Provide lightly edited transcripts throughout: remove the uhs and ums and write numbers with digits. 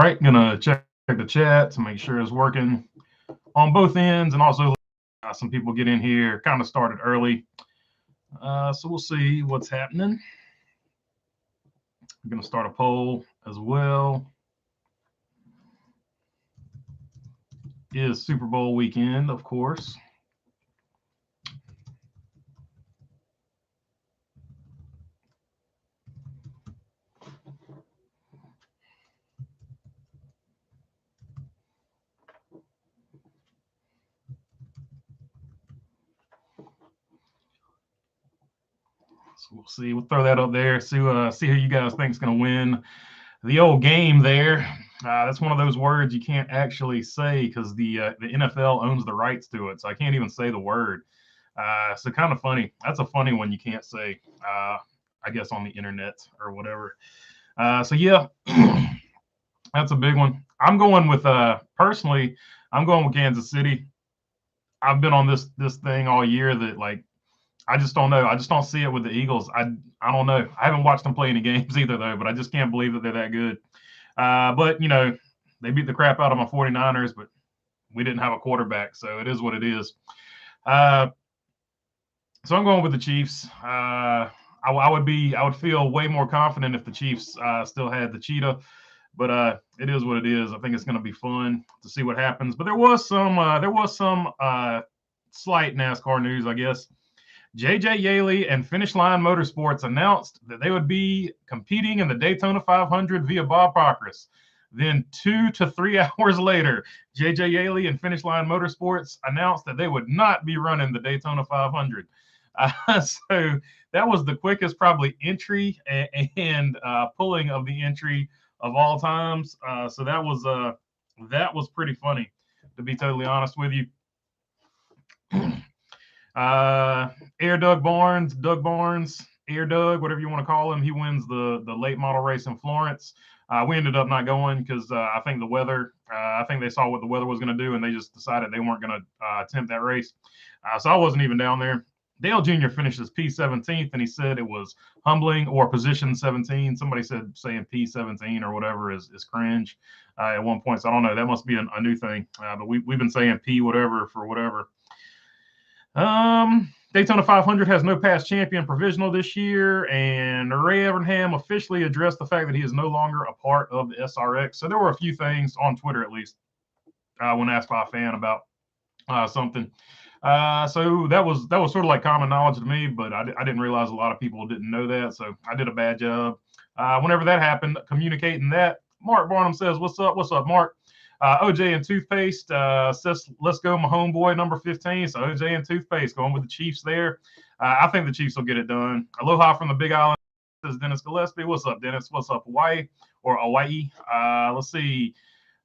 right, gonna check the chat to make sure it's working on both ends, and also some people get in here. Kind of started early, so we'll see what's happening. I'm gonna start a poll as well. Is Super Bowl weekend, of course. So we'll see. We'll throw that up there. See who you guys think is gonna win the old game there. That's one of those words you can't actually say because the NFL owns the rights to it, so I can't even say the word. So kind of funny. That's a funny one you can't say. I guess on the internet or whatever. So yeah, that's a big one. I'm going with personally. I'm going with Kansas City. I've been on this thing all year that like I just don't know. I just don't see it with the Eagles. I don't know. I haven't watched them play any games either though, but I just can't believe that they're that good. But they beat the crap out of my 49ers, but we didn't have a quarterback, so it is what it is. So I'm going with the Chiefs. I would feel way more confident if the Chiefs still had the cheetah, but it is what it is. I think it's going to be fun to see what happens. But there was some slight NASCAR news, I guess. JJ Yeley and Finish Line Motorsports announced that they would be competing in the Daytona 500 via Bob Procris. Then 2 to 3 hours later, JJ Yeley and Finish Line Motorsports announced that they would not be running the Daytona 500. So that was the quickest probably entry and pulling of the entry of all times. So that was pretty funny, to be totally honest with you. Air Doug Barnes, Air Doug, whatever you want to call him. He wins the late model race in Florence. We ended up not going because I think the weather. I think they saw what the weather was going to do, and they just decided they weren't going to attempt that race. So I wasn't even down there. Dale Jr. finishes P17th, and he said it was humbling, or position 17. Somebody said saying P17 or whatever is cringe at one point. So I don't know. That must be a new thing. But we've been saying P whatever for whatever. Daytona 500 has no past champion provisional this year, and Ray Evernham officially addressed the fact that he is no longer a part of the SRX. So there were a few things on Twitter, at least, when asked by a fan about something. So that was sort of like common knowledge to me, but I didn't realize a lot of people didn't know that. So I did a bad job. Whenever that happened, communicating that. Mark Barnum says, "What's up? What's up, Mark?" OJ and Toothpaste says, "Let's go, my homeboy, number 15." So OJ and Toothpaste going with the Chiefs there. I think the Chiefs will get it done. Aloha from the Big Island, says Dennis Gillespie. What's up, Dennis? What's up, Hawaii or Hawaii? Let's see.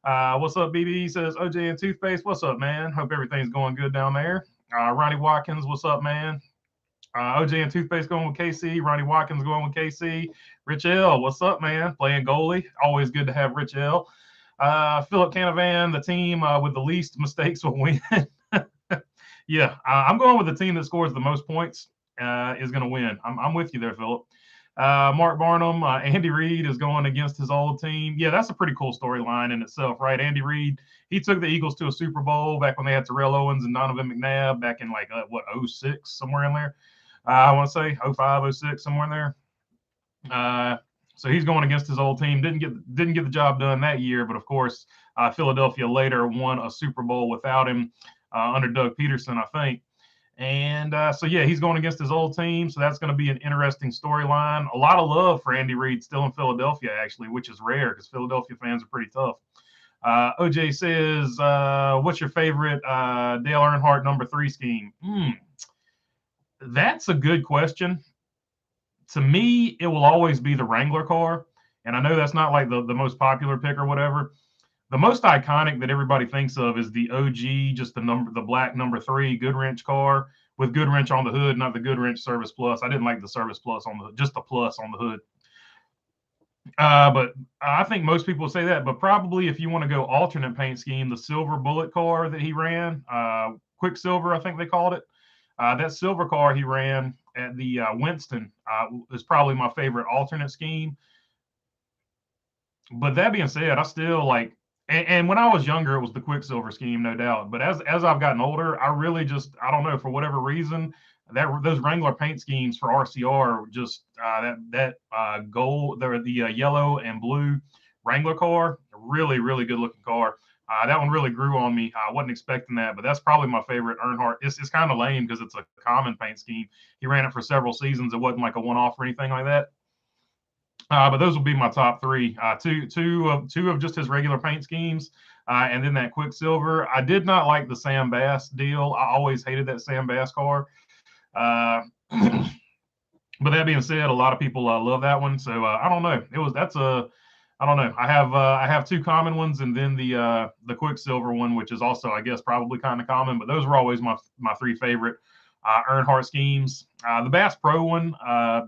What's up, BB? Says OJ and Toothpaste. What's up, man? Hope everything's going good down there. Ronnie Watkins, what's up, man? OJ and Toothpaste going with KC. Ronnie Watkins going with KC. Rich L, what's up, man? Playing goalie. Always good to have Rich L. Philip Canavan, the team with the least mistakes will win. Yeah, I'm going with the team that scores the most points is going to win. I'm with you there, Philip. Mark Barnum, Andy Reid is going against his old team. Yeah, that's a pretty cool storyline in itself, right? Andy Reid, he took the Eagles to a Super Bowl back when they had Terrell Owens and Donovan McNabb back in 06, somewhere in there. I want to say 05, 06, somewhere in there. So he's going against his old team. Didn't get the job done that year, but of course, Philadelphia later won a Super Bowl without him under Doug Peterson, I think. And so yeah, he's going against his old team. So that's going to be an interesting storyline. A lot of love for Andy Reid still in Philadelphia, actually, which is rare because Philadelphia fans are pretty tough. OJ says, "What's your favorite Dale Earnhardt number 3 scheme?" That's a good question. To me, it will always be the Wrangler car. And I know that's not like the most popular pick or whatever. The most iconic that everybody thinks of is the OG, just the black number 3 Goodwrench car with Goodwrench on the hood, not the Goodwrench Service Plus. I didn't like the Service Plus on just the plus on the hood. But I think most people say that. But probably if you want to go alternate paint scheme, the silver bullet car that he ran, Quicksilver, I think they called it. That silver car he ran at the Winston is probably my favorite alternate scheme. But that being said, I still like, and when I was younger, it was the Quicksilver scheme, no doubt. But as I've gotten older, I really just, I don't know, for whatever reason, that those Wrangler paint schemes for RCR, just that gold, the yellow and blue Wrangler car, really good looking car. That one really grew on me. I wasn't expecting that, but that's probably my favorite Earnhardt. It's kind of lame because it's a common paint scheme. He ran it for several seasons. It wasn't like a one-off or anything like that. But those will be my top three. Two of just his regular paint schemes, and then that Quicksilver. I did not like the Sam Bass deal. I always hated that Sam Bass car. Uh, but that being said, a lot of people love that one. So I don't know. I don't know. I have two common ones, and then the Quicksilver one, which is also, I guess, probably kind of common. But those were always my three favorite Earnhardt schemes. The Bass Pro one,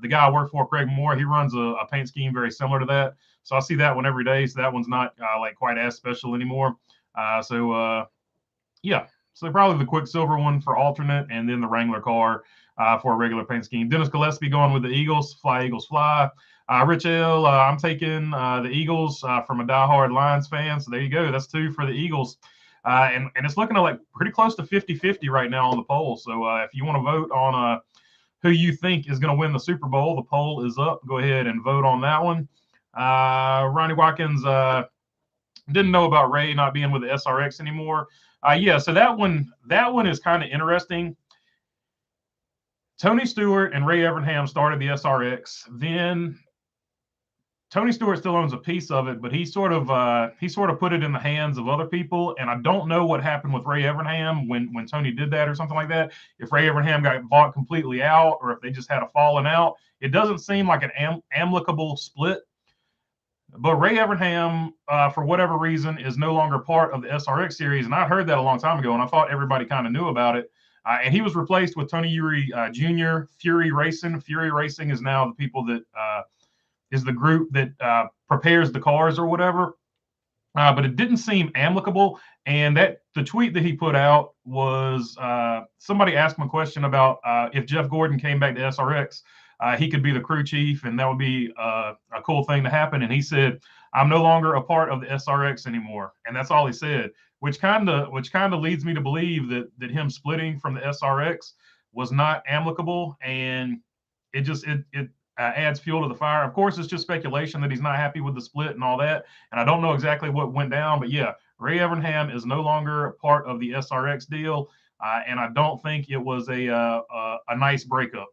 the guy I work for, Craig Moore, he runs a paint scheme very similar to that. So I see that one every day. So that one's not like quite as special anymore. Yeah. So probably the Quicksilver one for alternate, and then the Wrangler car for a regular paint scheme. Dennis Gillespie going with the Eagles, Fly Eagles Fly. Rich L, I'm taking the Eagles from a diehard Lions fan. So there you go. That's two for the Eagles. And it's looking like pretty close to 50-50 right now on the poll. So if you want to vote on who you think is going to win the Super Bowl, the poll is up. Go ahead and vote on that one. Ronnie Watkins didn't know about Ray not being with the SRX anymore. Yeah, so that one is kind of interesting. Tony Stewart and Ray Evernham started the SRX. Then Tony Stewart still owns a piece of it, but he sort of put it in the hands of other people. And I don't know what happened with Ray Evernham when Tony did that or something like that. If Ray Evernham got bought completely out, or if they just had a falling out. It doesn't seem like an amicable split. But Ray Evernham, for whatever reason, is no longer part of the SRX series. And I heard that a long time ago, and I thought everybody kind of knew about it. And he was replaced with Tony Eury Jr., Fury Racing. Fury Racing is now the people that is the group that prepares the cars or whatever. But it didn't seem amicable. And that the tweet that he put out was somebody asked him a question about if Jeff Gordon came back to SRX, he could be the crew chief, and that would be a cool thing to happen. And he said, "I'm no longer a part of the SRX anymore," and that's all he said. Which kind of leads me to believe that him splitting from the SRX was not amicable, and it adds fuel to the fire. Of course, it's just speculation that he's not happy with the split and all that, and I don't know exactly what went down. But yeah, Ray Evernham is no longer part of the SRX deal, and I don't think it was a nice breakup.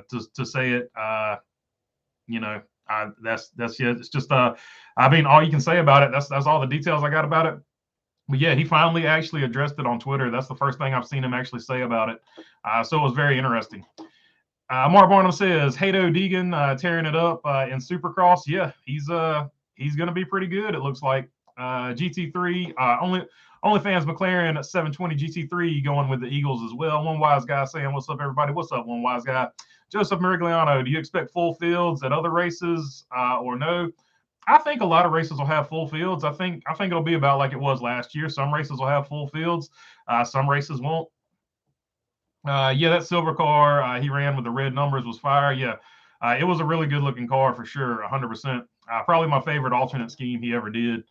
To say it, that's it. It's just I mean, all you can say about it. That's all the details I got about it. But yeah, he finally actually addressed it on Twitter. That's the first thing I've seen him actually say about it. So it was very interesting. Mark Barnum says, Hato Deegan tearing it up in Supercross. Yeah, he's going to be pretty good, it looks like. GT3, OnlyFans McLaren at 720 GT3 going with the Eagles as well. One Wise Guy saying, what's up, everybody? What's up, One Wise Guy? Joseph Merigliano, do you expect full fields at other races or no? I think a lot of races will have full fields. I think it'll be about like it was last year. Some races will have full fields. Some races won't. Yeah, that silver car he ran with the red numbers was fire. Yeah, it was a really good looking car for sure, 100%. Probably my favorite alternate scheme he ever did.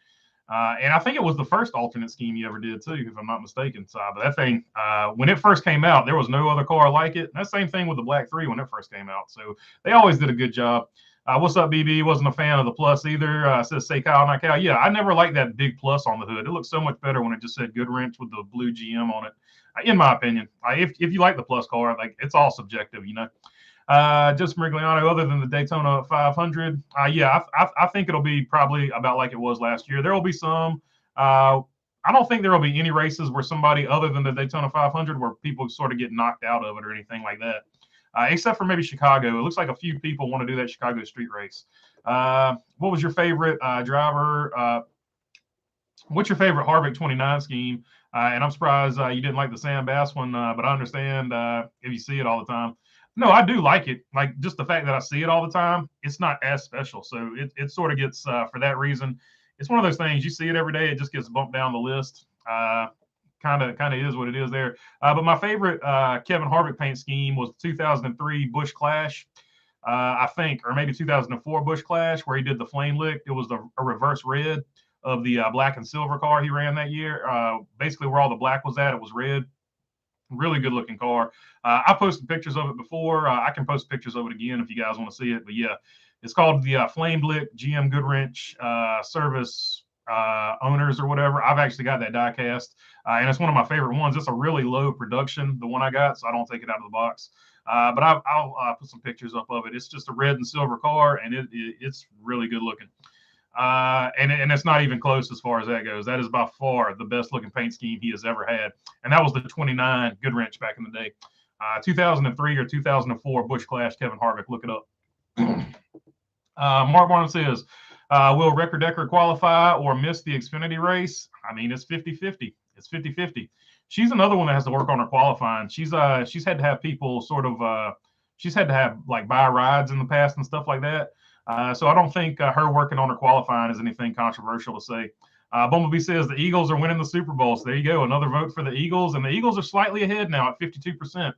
And I think it was the first alternate scheme he ever did too, if I'm not mistaken. So, but that thing, when it first came out, there was no other car like it. And that same thing with the Black 3 when it first came out. So they always did a good job. What's up, BB? Wasn't a fan of the plus either. Says say Kyle, not Kyle. Yeah, I never liked that big plus on the hood. It looked so much better when it just said Goodwrench with the blue GM on it. In my opinion, if you like the plus car, like it's all subjective, you know. Just Merigliano, other than the Daytona 500, yeah, I think it'll be probably about like it was last year. There will be some. I don't think there will be any races where somebody other than the Daytona 500 where people sort of get knocked out of it or anything like that. Except for maybe Chicago. It looks like a few people want to do that Chicago street race. What was your favorite driver? What's your favorite Harvick 29 scheme? And I'm surprised you didn't like the Sam Bass one, but I understand if you see it all the time. No, I do like it. Like just the fact that I see it all the time, it's not as special. So it sort of gets, for that reason, it's one of those things you see it every day. It just gets bumped down the list. Kind of is what it is there. But my favorite Kevin Harvick paint scheme was 2003 Busch Clash. I think, or maybe 2004 Busch Clash, where he did the flame lick. It was a reverse red of the black and silver car he ran that year. Basically, where all the black was at, it was red. Really good looking car. I posted pictures of it before. I can post pictures of it again if you guys want to see it. But yeah, it's called the Flame Blick GM Goodwrench service owners or whatever. I've actually got that die cast, and it's one of my favorite ones. It's a really low production, the one I got, so I don't take it out of the box. But I'll put some pictures up of it. It's just a red and silver car, and it's really good looking. And it's not even close as far as that goes. That is by far the best looking paint scheme he has ever had, and that was the 29 Goodwrench back in the day. 2003 or 2004 Busch Clash Kevin Harvick. Look it up. Mark Martin says, will Wrecker Decker qualify or miss the Xfinity race? I mean, it's 50-50. It's 50-50. She's another one that has to work on her qualifying. She's had to have people sort of she's had to have like buy rides in the past and stuff like that. So I don't think her working on her qualifying is anything controversial to say. Bumblebee says the Eagles are winning the Super Bowl. So there you go. Another vote for the Eagles. And the Eagles are slightly ahead now at 52%.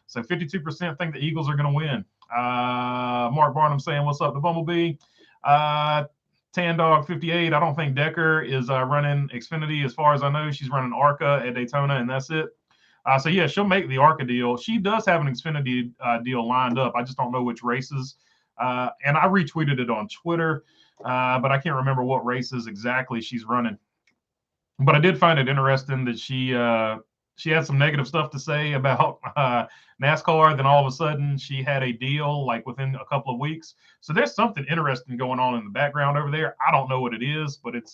So 52% think the Eagles are going to win. Mark Barnum saying, what's up to Bumblebee? Tan Dog 58. I don't think Decker is running Xfinity. As far as I know, she's running ARCA at Daytona, and that's it. So yeah, she'll make the ARCA deal. She does have an Xfinity deal lined up. I just don't know which races. And I retweeted it on Twitter, but I can't remember what races exactly she's running. But I did find it interesting that she had some negative stuff to say about NASCAR. Then all of a sudden she had a deal like within a couple of weeks. So there's something interesting going on in the background over there. I don't know what it is, but it's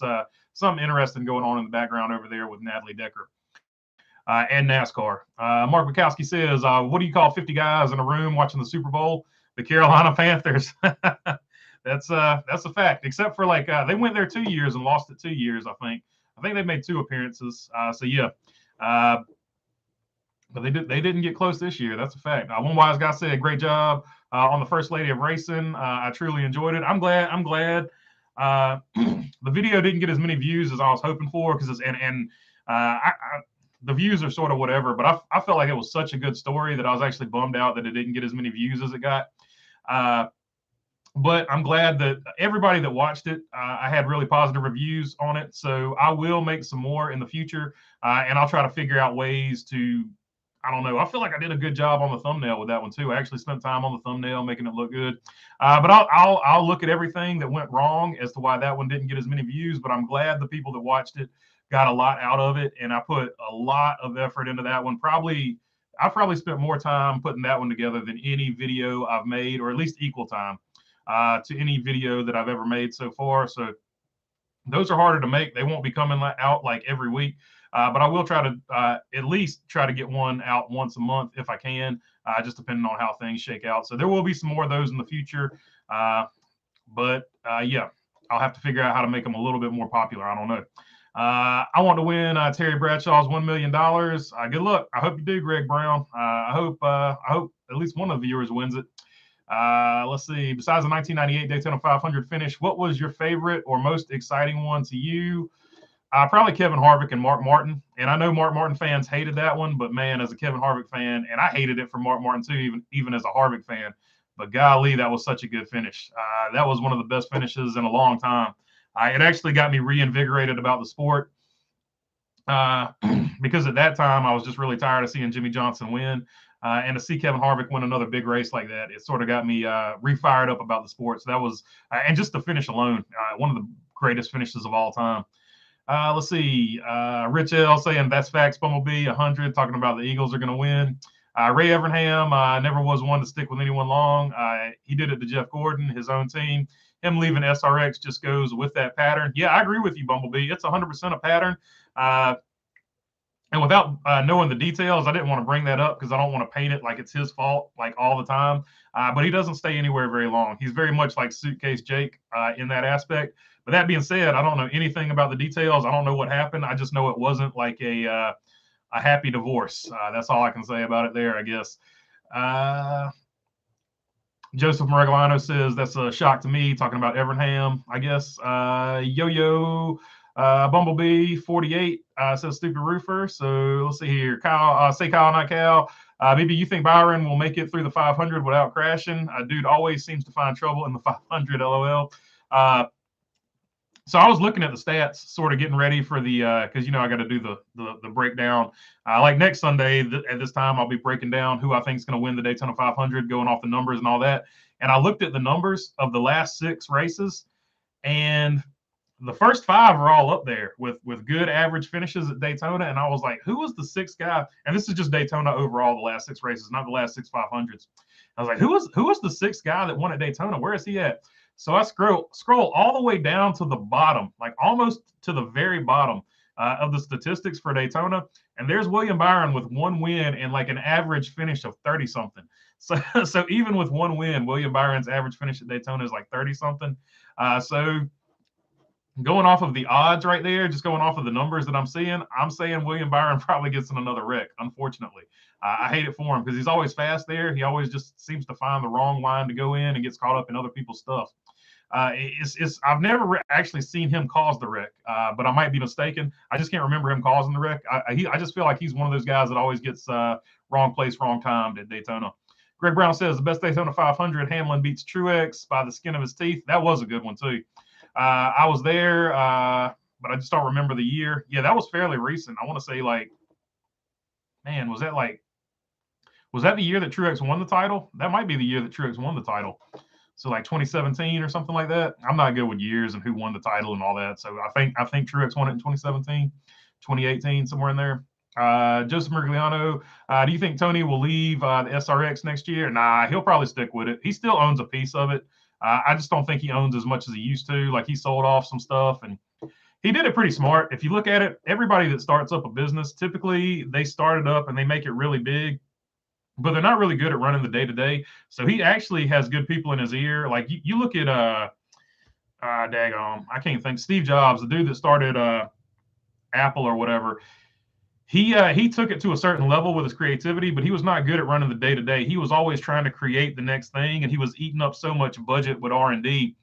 something interesting going on in the background over there with Natalie Decker. And NASCAR. Mark Bukowski says, what do you call 50 guys in a room watching the Super Bowl? The Carolina Panthers. That's a fact. Except for like they went there 2 years and lost it 2 years. I think they made 2 appearances. So yeah, but they didn't get close this year. That's a fact. One wise guy said, "Great job on the First Lady of Racing. I truly enjoyed it. I'm glad. The video didn't get as many views as I was hoping for because the views are sort of whatever, but I felt like it was such a good story that I was actually bummed out that it didn't get as many views as it got. But I'm glad that everybody that watched it, I had really positive reviews on it. So I will make some more in the future, and I'll try to figure out ways to, I don't know. I feel like I did a good job on the thumbnail with that one too. I actually spent time on the thumbnail making it look good. But I'll look at everything that went wrong as to why that one didn't get as many views. But I'm glad the people that watched it got a lot out of it, and I put a lot of effort into that one. I probably spent more time putting that one together than any video I've made, or at least equal time to any video that I've ever made so far. So those are harder to make. They won't be coming out like every week, but I will try to at least try to get one out once a month if I can, just depending on how things shake out. So there will be some more of those in the future, but yeah, I'll have to figure out how to make them a little bit more popular. I don't know. I want to win Terry Bradshaw's $1 million. Good luck. I hope you do, Greg Brown. I hope at least one of the viewers wins it. Let's see. Besides the 1998 Daytona 500 finish, what was your favorite or most exciting one to you? Probably Kevin Harvick and Mark Martin. And I know Mark Martin fans hated that one, but man, as a Kevin Harvick fan, and I hated it for Mark Martin too, even as a Harvick fan. But golly, that was such a good finish. That was one of the best finishes in a long time. It actually got me reinvigorated about the sport because at that time I was just really tired of seeing Jimmy Johnson win. And to see Kevin Harvick win another big race like that, it sort of got me re-fired up about the sport. So that was, and just the finish alone, one of the greatest finishes of all time. Let's see. Rich L saying that's facts, Bumblebee, 100, talking about the Eagles are going to win. Ray Evernham never was one to stick with anyone long. He did it to Jeff Gordon, his own team. Him leaving SRX just goes with that pattern. Yeah, I agree with you, Bumblebee. It's 100% a pattern. And without knowing the details, I didn't want to bring that up because I don't want to paint it like it's his fault like all the time. But he doesn't stay anywhere very long. He's very much like Suitcase Jake in that aspect. But that being said, I don't know anything about the details. I don't know what happened. I just know it wasn't like a happy divorce. That's all I can say about it there, I guess. Joseph Mariglano says that's a shock to me, talking about Evernham, I guess. Yo-Yo Bumblebee 48 says stupid roofer. So let's see here. Kyle, say Kyle, not Cal. Maybe you think Byron will make it through the 500 without crashing? Dude always seems to find trouble in the 500. LOL. So I was looking at the stats, sort of getting ready for the because I got to do the breakdown. Like next Sunday at this time, I'll be breaking down who I think is going to win the Daytona 500, going off the numbers and all that. And I looked at the numbers of the last 6 races, and the first 5 are all up there with good average finishes at Daytona. And I was like, who was the 6th guy? And this is just Daytona overall, the last 6 races, not the last 6 500s. I was like, who was the 6th guy that won at Daytona? Where is he at? So I scroll all the way down to the bottom, like almost to the very bottom of the statistics for Daytona. And there's William Byron with 1 win and like an average finish of 30 something. So even with 1 win, William Byron's average finish at Daytona is like 30 something. So going off of the odds right there, just going off of the numbers that I'm saying William Byron probably gets in another wreck, unfortunately. I hate it for him because he's always fast there. He always just seems to find the wrong line to go in and gets caught up in other people's stuff. I've never actually seen him cause the wreck, but I might be mistaken. I just can't remember him causing the wreck. I just feel like he's one of those guys that always gets wrong place, wrong time at Daytona. Greg Brown says the best Daytona 500, Hamlin beats Truex by the skin of his teeth. That was a good one too. I was there, but I just don't remember the year. Yeah, that was fairly recent. I want to say was that the year that Truex won the title? That might be the year that Truex won the title. So like 2017 or something like that. I'm not good with years and who won the title and all that. So I think Truex won it in 2017, 2018, somewhere in there. Joseph Mergliano, do you think Tony will leave the SRX next year? Nah, he'll probably stick with it. He still owns a piece of it. I just don't think he owns as much as he used to. Like he sold off some stuff and he did it pretty smart. If you look at it, everybody that starts up a business, typically they start it up and they make it really big, but they're not really good at running the day-to-day. So he actually has good people in his ear. Like you look at daggone, I can't think, Steve Jobs, the dude that started Apple or whatever. He took it to a certain level with his creativity, but he was not good at running the day-to-day. He was always trying to create the next thing, and he was eating up so much budget with R&D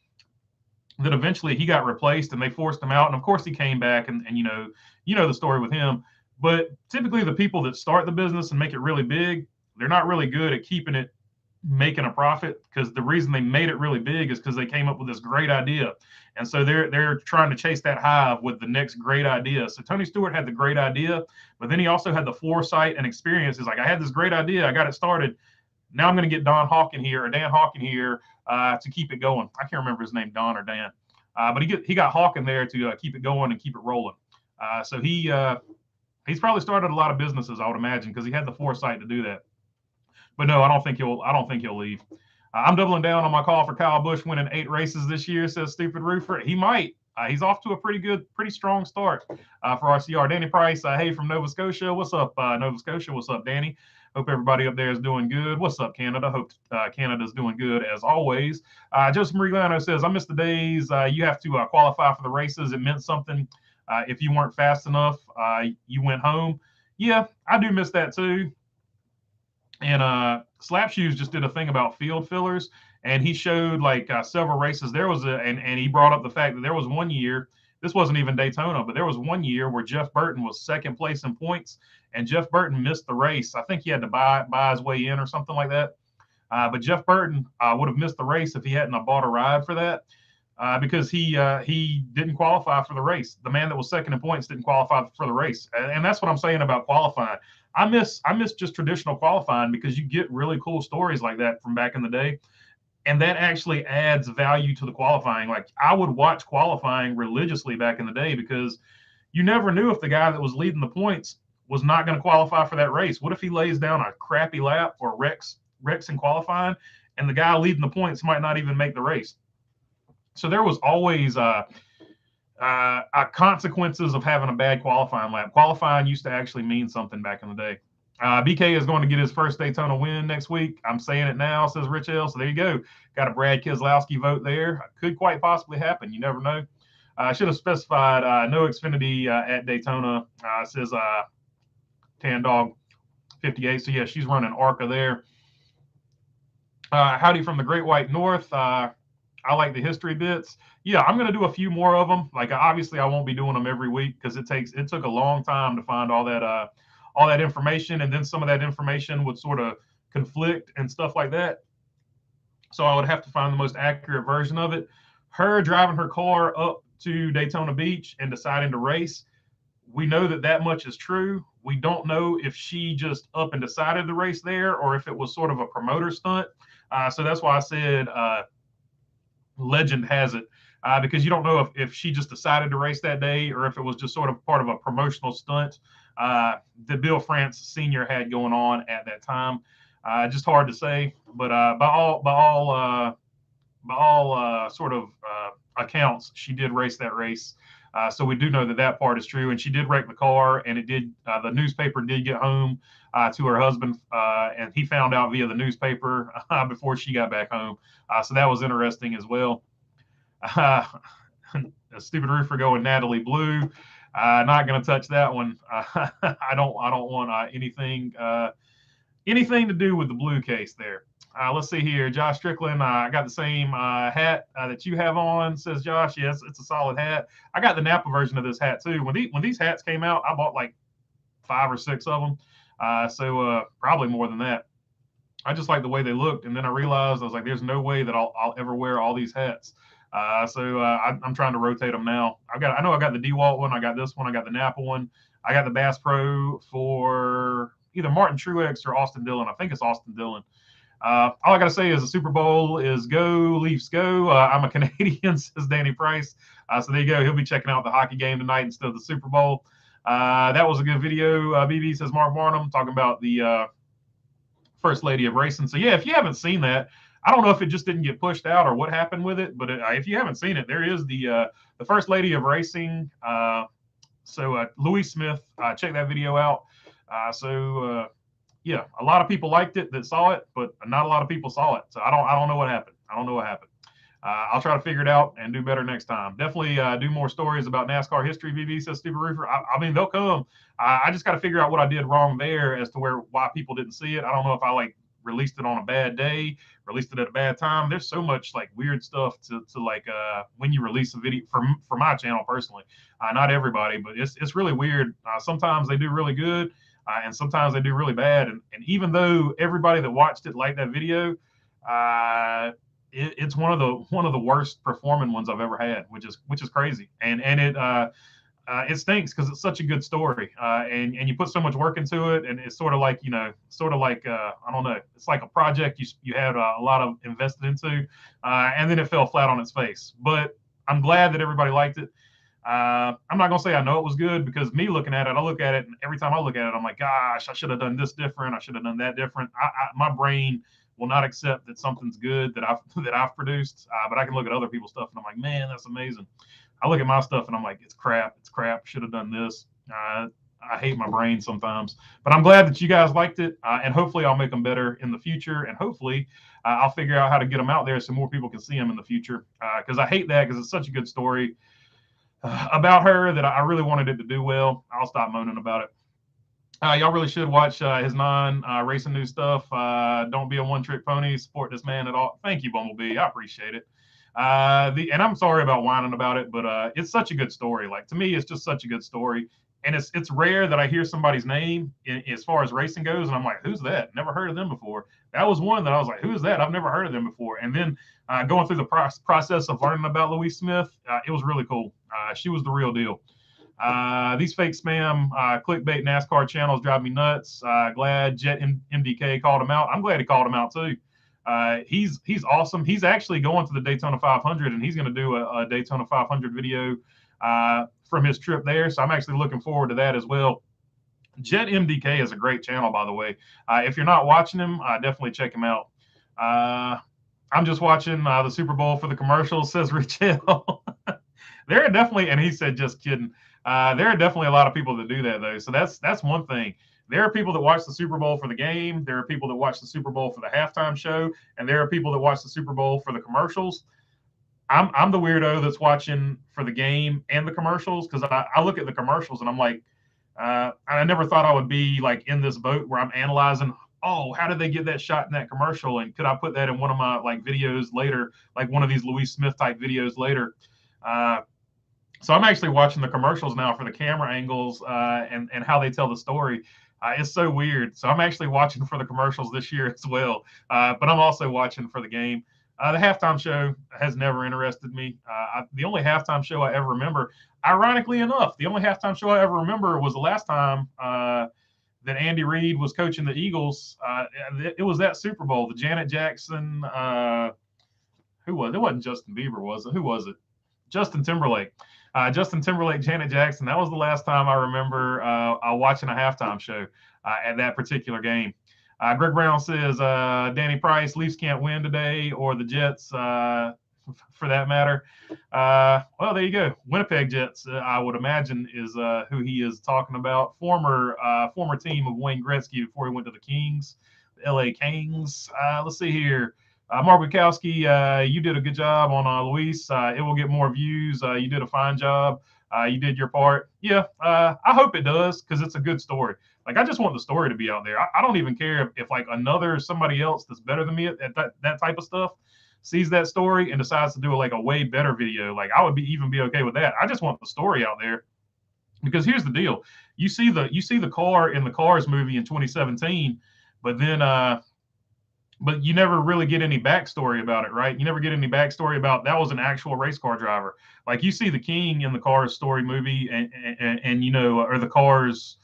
that eventually he got replaced and they forced him out. And of course he came back and you know the story with him. But typically the people that start the business and make it really big, they're not really good at keeping it making a profit, because the reason they made it really big is because they came up with this great idea. And so they're trying to chase that hive with the next great idea. So Tony Stewart had the great idea, but then he also had the foresight and experience. He's like, I had this great idea, I got it started. Now I'm going to get Dan Hawken here to keep it going. I can't remember his name, Don or Dan, but he got Hawken there to keep it going and keep it rolling. So he's probably started a lot of businesses, I would imagine, because he had the foresight to do that. But no, I don't think he'll leave. I'm doubling down on my call for Kyle Busch winning 8 races this year, says Stupid Roofer. He might. He's off to a pretty strong start for RCR. Danny Price, hey, from Nova Scotia. What's up, Nova Scotia? What's up, Danny? Hope everybody up there is doing good. What's up, Canada? Hope Canada's doing good as always. Joseph Marigliano says, I miss the days you have to qualify for the races. It meant something. If you weren't fast enough, you went home. Yeah, I do miss that too. And Slap Shoes just did a thing about field fillers, and he showed like several races. There was and he brought up the fact that there was one year, this wasn't even Daytona, but there was one year where Jeff Burton was second place in points, and Jeff Burton missed the race. I think he had to buy his way in or something like that. But Jeff Burton would have missed the race if he hadn't bought a ride for that, because he didn't qualify for the race. The man that was second in points didn't qualify for the race, and that's what I'm saying about qualifying. I miss just traditional qualifying, because you get really cool stories like that from back in the day. And that actually adds value to the qualifying. Like I would watch qualifying religiously back in the day, because you never knew if the guy that was leading the points was not going to qualify for that race. What if he lays down a crappy lap or wrecks in qualifying, and the guy leading the points might not even make the race? So there was always consequences of having a bad qualifying lap. Qualifying used to actually mean something back in the day. BK is going to get his first Daytona win next week. I'm saying it now, says Rich L. So there you go. Got a Brad Keselowski vote there. Could quite possibly happen. You never know. I should have specified no Xfinity at Daytona, says Tan Dog 58. So yeah, she's running ARCA there. Howdy from the Great White North. I like the history bits. Yeah, I'm going to do a few more of them. Like obviously I won't be doing them every week, because it took a long time to find all all that information, and then some of that information would sort of conflict and stuff like that. So I would have to find the most accurate version of it. Her driving her car up to Daytona Beach and deciding to race, we know that that much is true. We don't know if she just up and decided to race there or if it was sort of a promoter stunt. So that's why I said legend has it, because you don't know if she just decided to race that day or if it was just sort of part of a promotional stunt that Bill France Sr. had going on at that time. Just hard to say, but by all sort of accounts, she did race that race. So we do know that that part is true, and she did wreck the car, and it did. The newspaper did get home to her husband, and he found out via the newspaper before she got back home. So that was interesting as well. A stupid roofer going Natalie Blue. Not going to touch that one. I don't want anything to do with the Blue case there. Let's see here. Josh Strickland, I got the same hat that you have on, says Josh. Yes, it's a solid hat. I got the Napa version of this hat too. When these hats came out, I bought like 5 or 6 of them. So probably more than that. I just like the way they looked. And then I realized, I was like, there's no way that I'll ever wear all these hats. So I'm trying to rotate them now. I know I got the DeWalt one. I got this one. I got the Napa one. I got the Bass Pro for either Martin Truex or Austin Dillon. I think it's Austin Dillon. All I got to say is the Super Bowl is go, Leafs go. I'm a Canadian, says Danny Price. So there you go. He'll be checking out the hockey game tonight instead of the Super Bowl. That was a good video. BB, says Mark Barnum, talking about the First Lady of Racing. So, yeah, if you haven't seen that, I don't know if it just didn't get pushed out or what happened with it. But if you haven't seen it, there is the First Lady of Racing. So Louise Smith, check that video out. Yeah, a lot of people liked it that saw it, but not a lot of people saw it. So I don't know what happened. I'll try to figure it out and do better next time. Definitely do more stories about NASCAR history. BB, says Stupid Roofer. I mean, they'll come. I just got to figure out what I did wrong there as to why people didn't see it. I don't know if I released it on a bad day, released it at a bad time. There's so much weird stuff to when you release a video for my channel personally. Not everybody, but it's really weird. Sometimes they do really good. And sometimes they do really bad. And even though everybody that watched it liked that video, it's one of the worst performing ones I've ever had, which is crazy. And it stinks because it's such a good story. And you put so much work into it, and it's sort of like I don't know, it's like a project you had a lot of invested into, and then it fell flat on its face. But I'm glad that everybody liked it. I'm not gonna say I know it was good, because me looking at it, I look at it, and every time I look at it, I'm like, gosh, I should have done this different. I should have done that different. My brain will not accept that something's good that I've produced, but I can look at other people's stuff and I'm like, man, that's amazing. I look at my stuff and I'm like, it's crap. Should have done this. I hate my brain sometimes, but I'm glad that you guys liked it, and hopefully I'll make them better in the future, and hopefully I'll figure out how to get them out there so more people can see them in the future, because I hate that, because it's such a good story about her that I really wanted it to do well. I'll stop moaning about it. Y'all really should watch his non-racing news stuff. Don't be a one-trick pony. Support this man at all. Thank you, Bumblebee. I appreciate it. And I'm sorry about whining about it, but it's such a good story. To me, it's just such a good story. And it's rare that I hear somebody's name as far as racing goes, and I'm like, who's that? Never heard of them before. That was one that I was like, who's that? I've never heard of them before. And then going through the process of learning about Louise Smith, it was really cool. She was the real deal. These fake spam clickbait NASCAR channels drive me nuts. Glad Jet MDK called him out. I'm glad he called him out too. He's awesome. He's actually going to the Daytona 500, and he's going to do a Daytona 500 video from his trip there. So I'm actually looking forward to that as well. Jet MDK is a great channel, by the way. If you're not watching him, definitely check him out. I'm just watching the Super Bowl for the commercials, says Richelle. There are definitely, and he said, just kidding. There are definitely a lot of people that do that, though. So that's one thing. There are people that watch the Super Bowl for the game. There are people that watch the Super Bowl for the halftime show. And there are people that watch the Super Bowl for the commercials. I'm the weirdo that's watching for the game and the commercials, because I look at the commercials and I'm like, I never thought I would be in this boat where I'm analyzing, oh, how did they get that shot in that commercial? And could I put that in one of my videos later, one of these Louise Smith type videos later? So I'm actually watching the commercials now for the camera angles and how they tell the story. It's so weird. So I'm actually watching for the commercials this year as well, but I'm also watching for the game. The halftime show has never interested me. The only halftime show I ever remember, ironically enough, the only halftime show I ever remember was the last time that Andy Reid was coaching the Eagles. It was that Super Bowl, the Janet Jackson. Who was it? It wasn't Justin Bieber, was it? Who was it? Justin Timberlake. Justin Timberlake, Janet Jackson. That was the last time I remember watching a halftime show at that particular game. Greg Brown says Danny Price, Leafs can't win today, or the Jets, for that matter. Well, there you go. Winnipeg Jets, I would imagine, is who he is talking about. Former team of Wayne Gretzky before he went to the Kings, the LA Kings. Let's see here. Mark Bukowski, you did a good job on Luis. It will get more views. You did a fine job. You did your part. Yeah, I hope it does because it's a good story. Like, I just want the story to be out there. I don't even care if like somebody else that's better than me at that type of stuff sees that story and decides to do like a way better video. Like, I would even be okay with that. I just want the story out there because here's the deal. You see the car in the Cars movie in 2017, but then but you never really get any backstory about it, right? You never get any backstory about that was an actual race car driver. Like, you see the King in the Cars story movie, and you know, or the Cars,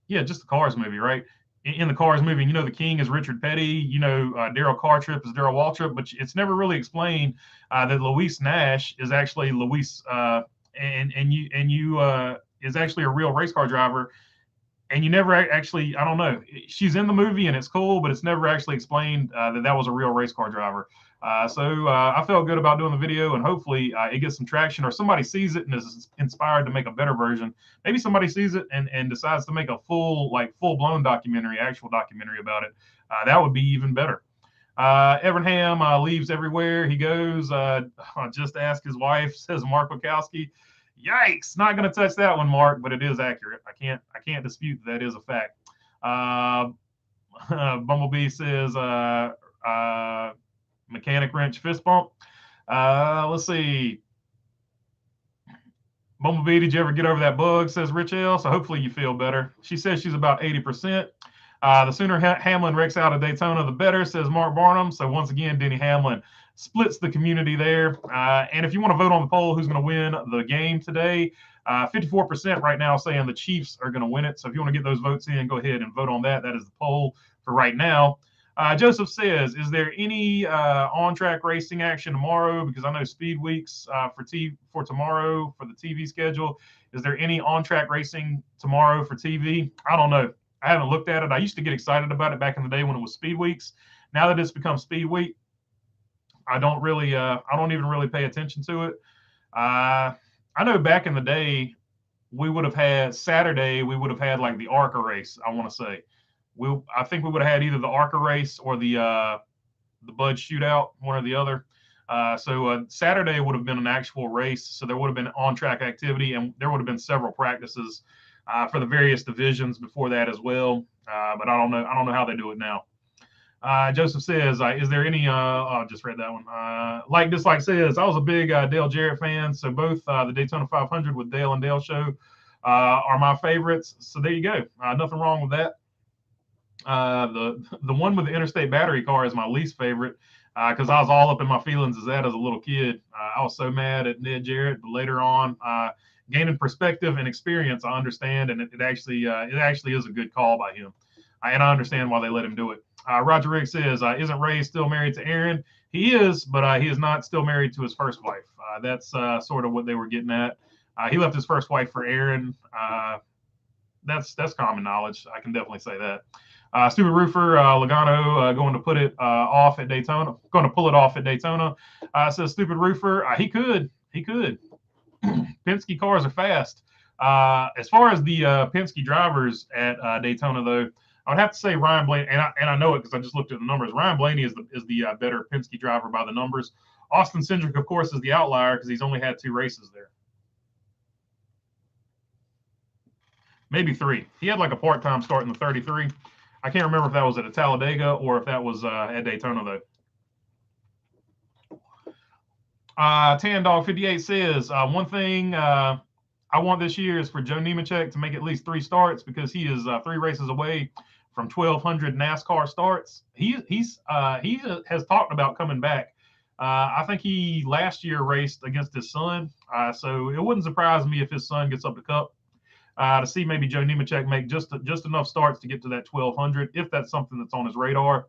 yeah, just the Cars movie, right? In the Cars movie, you know, the King is Richard Petty, you know, Daryl Cartrip is Daryl Waltrip, but it's never really explained that Luis Nash is actually Luis, and you is actually a real race car driver. And you never actually, I don't know, she's in the movie and it's cool, but it's never actually explained that was a real race car driver. So I felt good about doing the video, and hopefully it gets some traction, or somebody sees it and is inspired to make a better version. Maybe somebody sees it and decides to make a full-blown actual documentary about it. That would be even better. Evernham leaves everywhere he goes. Just ask his wife, says Mark Wachowski. Yikes! Not going to touch that one, Mark, but it is accurate. I can't dispute that is a fact. Bumblebee says mechanic wrench fist bump. Let's see. Bumblebee, did you ever get over that bug? Says Rich L. So hopefully you feel better. She says she's about 80%. The sooner Hamlin wrecks out of Daytona, the better, says Mark Barnum. So once again, Denny Hamlin splits the community there. And if you want to vote on the poll, who's going to win the game today? 54% right now saying the Chiefs are going to win it. So if you want to get those votes in, go ahead and vote on that. That is the poll for right now. Joseph says, is there any on-track racing action tomorrow? Because I know Speed Weeks for tomorrow for the TV schedule. Is there any on-track racing tomorrow for TV? I don't know. I haven't looked at it. I used to get excited about it back in the day when it was Speed Weeks. Now that it's become Speed Week, I don't even really pay attention to it. I know back in the day, we would have had Saturday. We would have had like the ARCA race. I want to say, I think we would have had either the ARCA race or the Bud Shootout, one or the other. So Saturday would have been an actual race. So there would have been on-track activity, and there would have been several practices for the various divisions before that as well. But I don't know how they do it now. Joseph says, is there any, I just read that one. Like Dislike says, I was a big Dale Jarrett fan. So both the Daytona 500 with Dale and Dale show are my favorites. So there you go. Nothing wrong with that. The one with the interstate battery car is my least favorite because I was all up in my feelings as a little kid. I was so mad at Ned Jarrett, but later on, gaining perspective and experience, I understand, and it actually is a good call by him, and I understand why they let him do it. Roger Rigg says, isn't Ray still married to Aaron? He is, but he is not still married to his first wife. That's sort of what they were getting at. He left his first wife for Aaron. That's common knowledge. I can definitely say that. Stupid Roofer, Logano going to put it off at Daytona. Going to pull it off at Daytona. Says Stupid Roofer. He could. Penske cars are fast. As far as the Penske drivers at Daytona, though, I would have to say Ryan Blaney, and I know it because I just looked at the numbers. Ryan Blaney is the better Penske driver by the numbers. Austin Cindric, of course, is the outlier because he's only had 2 races there. Maybe 3. He had like a part-time start in the 33. I can't remember if that was at a Talladega or if that was at Daytona, though. Tan Dog 58 says, one thing I want this year is for Joe Nemechek to make at least 3 starts because he is 3 races away from 1,200 NASCAR starts. He has talked about coming back. I think he last year raced against his son, so it wouldn't surprise me if his son gets up the Cup to see maybe Joe Nemechek make just enough starts to get to that 1,200, if that's something that's on his radar.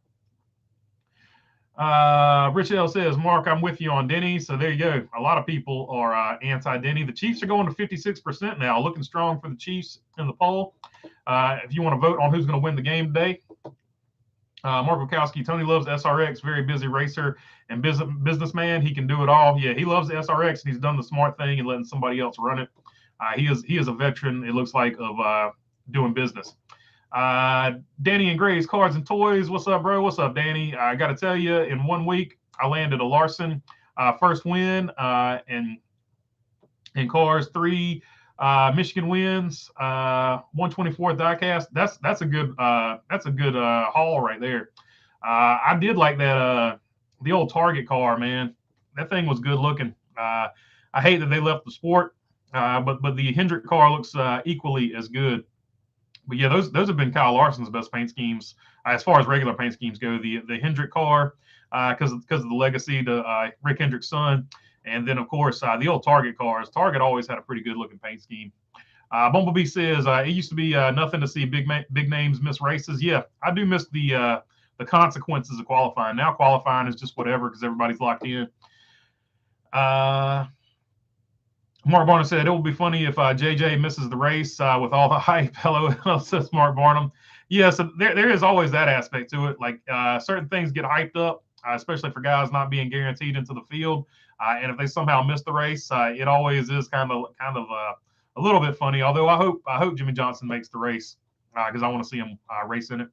Rich L says, Mark, I'm with you on Denny. So there you go. A lot of people are anti-Denny. The Chiefs are going to 56% now, looking strong for the Chiefs in the poll. If you want to vote on who's going to win the game today, Mark Wachowski, Tony loves SRX, very busy racer and businessman. He can do it all. Yeah, he loves the SRX, and he's done the smart thing and letting somebody else run it. He is a veteran, it looks like, of doing business. Danny and Gray's Cards and Toys. What's up, bro? What's up, Danny? I got to tell you, in 1 week, I landed a Larson first win in cars, 3 Michigan wins, 124 diecast. That's a good haul right there. I did like that the old Target car, man. That thing was good looking. I hate that they left the sport, but the Hendrick car looks equally as good. But yeah, those have been Kyle Larson's best paint schemes as far as regular paint schemes go. The Hendrick car, because of the legacy to Rick Hendrick's son, and then of course the old Target cars. Target always had a pretty good looking paint scheme. Bumblebee says it used to be nothing to see big names miss races. Yeah, I do miss the consequences of qualifying. Now qualifying is just whatever because everybody's locked in. Mark Barnum said, it will be funny if JJ misses the race with all the hype. Hello, says Mark Barnum. Yeah, so there is always that aspect to it. Like certain things get hyped up, especially for guys not being guaranteed into the field. And if they somehow miss the race, it always is kind of a little bit funny. Although I hope Jimmy Johnson makes the race because I want to see him race in it.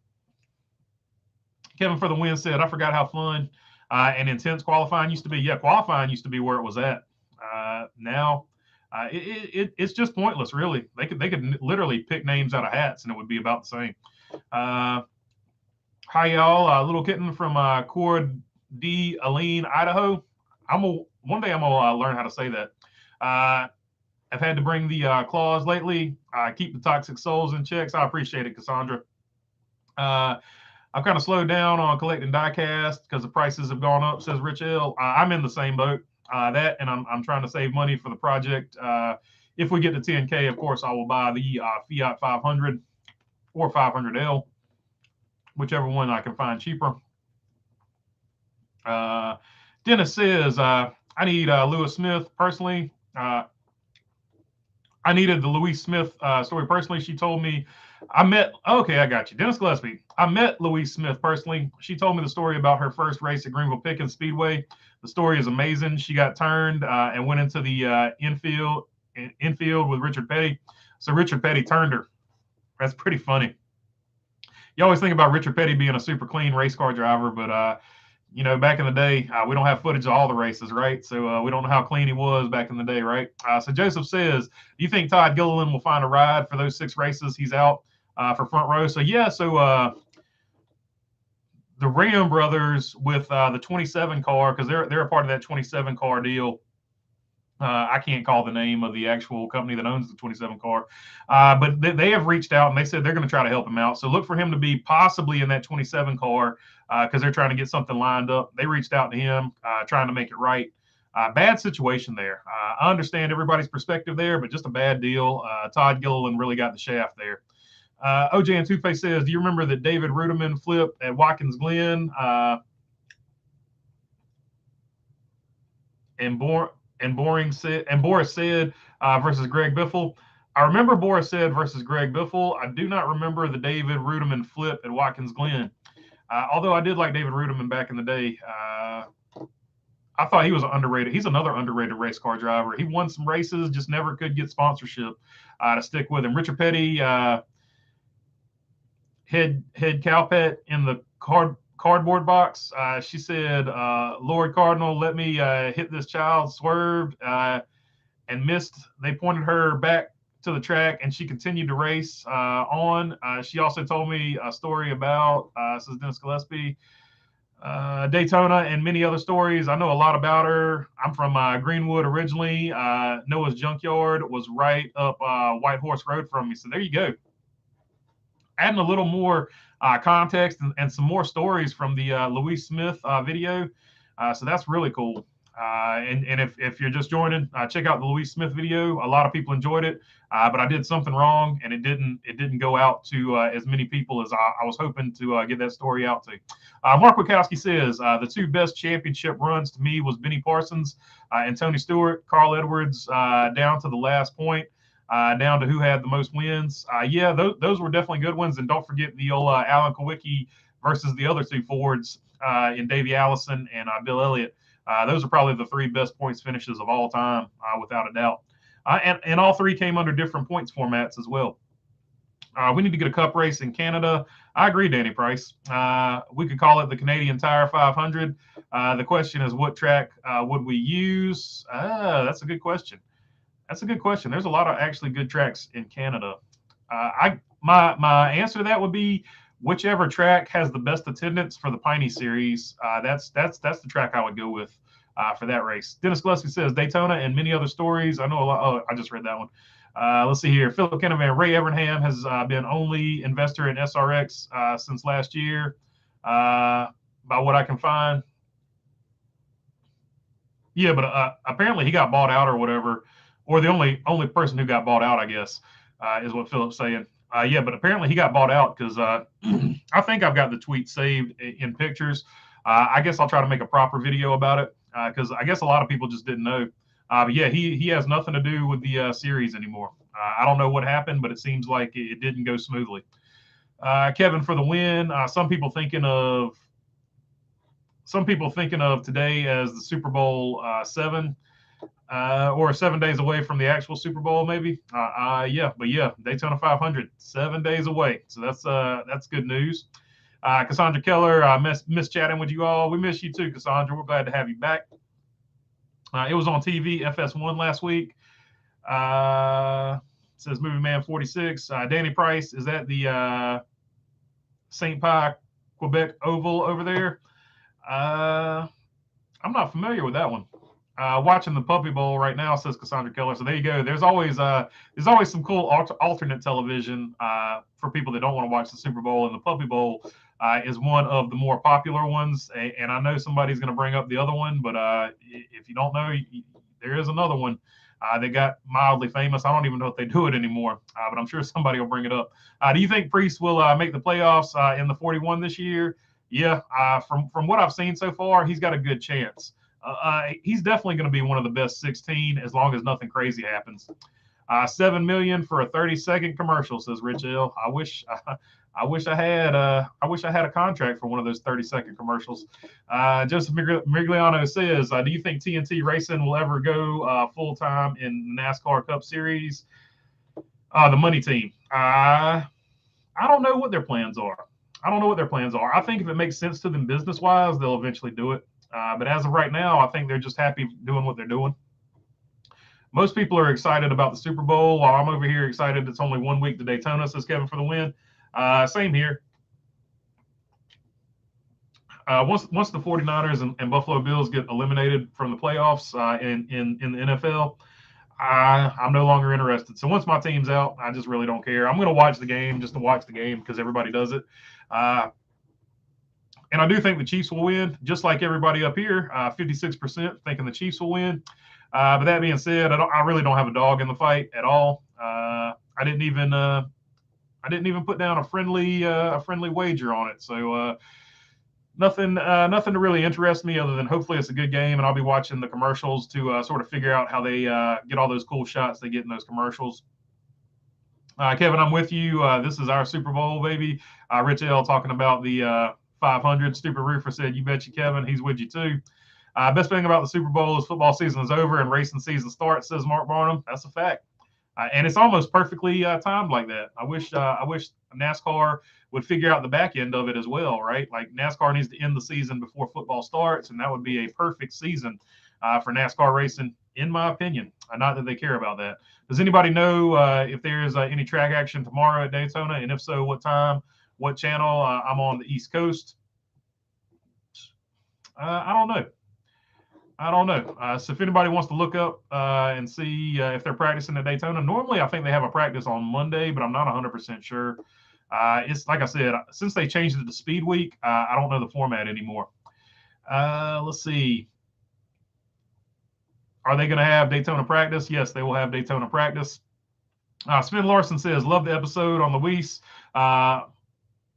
Kevin for the win said, I forgot how fun and intense qualifying used to be. Yeah, qualifying used to be where it was at. Now it's just pointless, really. They could literally pick names out of hats and it would be about the same. Hi y'all, Little Kitten from Cord D, Aline, Idaho. One day I'm gonna learn how to say that. I've had to bring the claws lately. Keep the toxic souls in checks. I appreciate it, Cassandra. I've kind of slowed down on collecting diecast because the prices have gone up, says Rich L. I'm in the same boat. And I'm trying to save money for the project. If we get to 10K, of course, I will buy the Fiat 500 or 500L, whichever one I can find cheaper. Dennis says, I need Lewis Smith personally. I needed the Louise Smith story personally. She told me I got you. Dennis Gillespie. I met Louise Smith personally. She told me the story about her first race at Greenville Pickens Speedway. The story is amazing. She got turned and went into the infield with Richard Petty. So Richard Petty turned her. That's pretty funny. You always think about Richard Petty being a super clean race car driver, but back in the day, we don't have footage of all the races, right? So we don't know how clean he was back in the day, right? So Joseph says, do you think Todd Gilliland will find a ride for those 6 races he's out for front row? So yeah, the Ram brothers with the 27 car, because they're a part of that 27 car deal. I can't call the name of the actual company that owns the 27 car, but they have reached out and they said they're going to try to help him out. So look for him to be possibly in that 27 car because they're trying to get something lined up. They reached out to him trying to make it right. Bad situation there. I understand everybody's perspective there, but just a bad deal. Todd Gilliland really got the shaft there. OJ and Two-Face says, do you remember the David Ruderman flip at Watkins Glen and Boris Said versus Greg Biffle? I remember Boris Said versus Greg Biffle. I do not remember the David Ruderman flip at Watkins Glen. Although I did like David Ruderman back in the day. I thought he was underrated. He's another underrated race car driver. He won some races, just never could get sponsorship to stick with him. Richard Petty head Cowpet in the cardboard box. She said, Lord Cardinal, let me hit this child, swerved and missed. They pointed her back to the track and she continued to race on. She also told me a story about, says Dennis Gillespie, Daytona and many other stories. I know a lot about her. I'm from Greenwood originally. Noah's Junkyard was right up White Horse Road from me. So there you go. Adding a little more context and some more stories from the Louise Smith video. So that's really cool. And if you're just joining, check out the Louise Smith video. A lot of people enjoyed it, but I did something wrong, and it didn't go out to as many people as I was hoping to get that story out to. Mark Wachowski says the two best championship runs to me was Benny Parsons and Tony Stewart. Carl Edwards down to the last point. Down to who had the most wins. Yeah, those were definitely good ones. And don't forget the old Alan Kowicki versus the other two Fords in Davey Allison and Bill Elliott. Those are probably the three best points finishes of all time, without a doubt. And all three came under different points formats as well. We need to get a cup race in Canada. I agree, Danny Price. We could call it the Canadian Tire 500. The question is, what track would we use? That's a good question. That's a good question. There's a lot of actually good tracks in Canada. My answer to that would be whichever track has the best attendance for the Piney Series. That's the track I would go with for that race. Dennis Gillespie says Daytona and many other stories. I know a lot. Oh, I just read that one. Let's see here. Philip Kennevan, Ray Evernham has been only investor in SRX since last year, by what I can find. Yeah, but apparently he got bought out or whatever. Or the only person who got bought out, I guess, is what Philip's saying. Yeah, but apparently he got bought out because I think I've got the tweet saved in pictures. I guess I'll try to make a proper video about it because I guess a lot of people just didn't know. But yeah, he has nothing to do with the series anymore. I don't know what happened, but it seems like it didn't go smoothly. Kevin for the win. Some people thinking of today as the Super Bowl 7. Or 7 days away from the actual Super Bowl, maybe. Yeah, Daytona 500, 7 days away. So that's good news. Cassandra Keller, miss chatting with you all. We miss you too, Cassandra. We're glad to have you back. It was on TV, FS1 last week. Says Movie Man 46. Danny Price, is that the St. Pie, Quebec Oval over there? I'm not familiar with that one. Watching the Puppy Bowl right now, says Cassandra Keller. So there you go. There's always some cool alternate television for people that don't want to watch the Super Bowl, and the Puppy Bowl is one of the more popular ones. And I know somebody's going to bring up the other one, but if you don't know, there is another one. They got mildly famous. I don't even know if they do it anymore, but I'm sure somebody will bring it up. Do you think Priest will make the playoffs in the 41 this year? Yeah, from what I've seen so far, he's got a good chance. He's definitely going to be one of the best 16 as long as nothing crazy happens. $7 million for a 30-second commercial, says Rich L. I wish I had a contract for one of those 30-second commercials. Joseph Migliano says, do you think TNT Racing will ever go full time in the NASCAR Cup Series? The money team. I don't know what their plans are. I think if it makes sense to them business-wise, they'll eventually do it. But as of right now, I think they're just happy doing what they're doing. Most people are excited about the Super Bowl, while I'm over here excited it's only 1 week to Daytona, says Kevin for the win. Same here. Once the 49ers and Buffalo Bills get eliminated from the playoffs in the NFL, I'm no longer interested. So once my team's out, I just really don't care. I'm going to watch the game just to watch the game because everybody does it. And I do think the Chiefs will win, just like everybody up here, 56% thinking the Chiefs will win. But that being said, I really don't have a dog in the fight at all. I didn't even put down a friendly wager on it. So nothing to really interest me other than hopefully it's a good game, and I'll be watching the commercials to sort of figure out how they get all those cool shots they get in those commercials. Kevin, I'm with you. This is our Super Bowl, baby. Rich L talking about the 500. Stupid Roofer said, you bet you, Kevin. He's with you too. Best thing about the Super Bowl is football season is over and racing season starts, says Mark Barnum. That's a fact. And it's almost perfectly timed like that. I wish NASCAR would figure out the back end of it as well, right? Like NASCAR needs to end the season before football starts, and that would be a perfect season for NASCAR racing, in my opinion. Not that they care about that. Does anybody know if there's any track action tomorrow at Daytona? And if so, what time, what channel? I'm on the East Coast. I don't know. I don't know. So if anybody wants to look up and see if they're practicing at Daytona, normally I think they have a practice on Monday, but I'm not 100% sure. It's like I said, since they changed it to Speed Week, I don't know the format anymore. Let's see. Are they going to have Daytona practice? Yes, they will have Daytona practice. Sven Larson says, love the episode on the Weiss.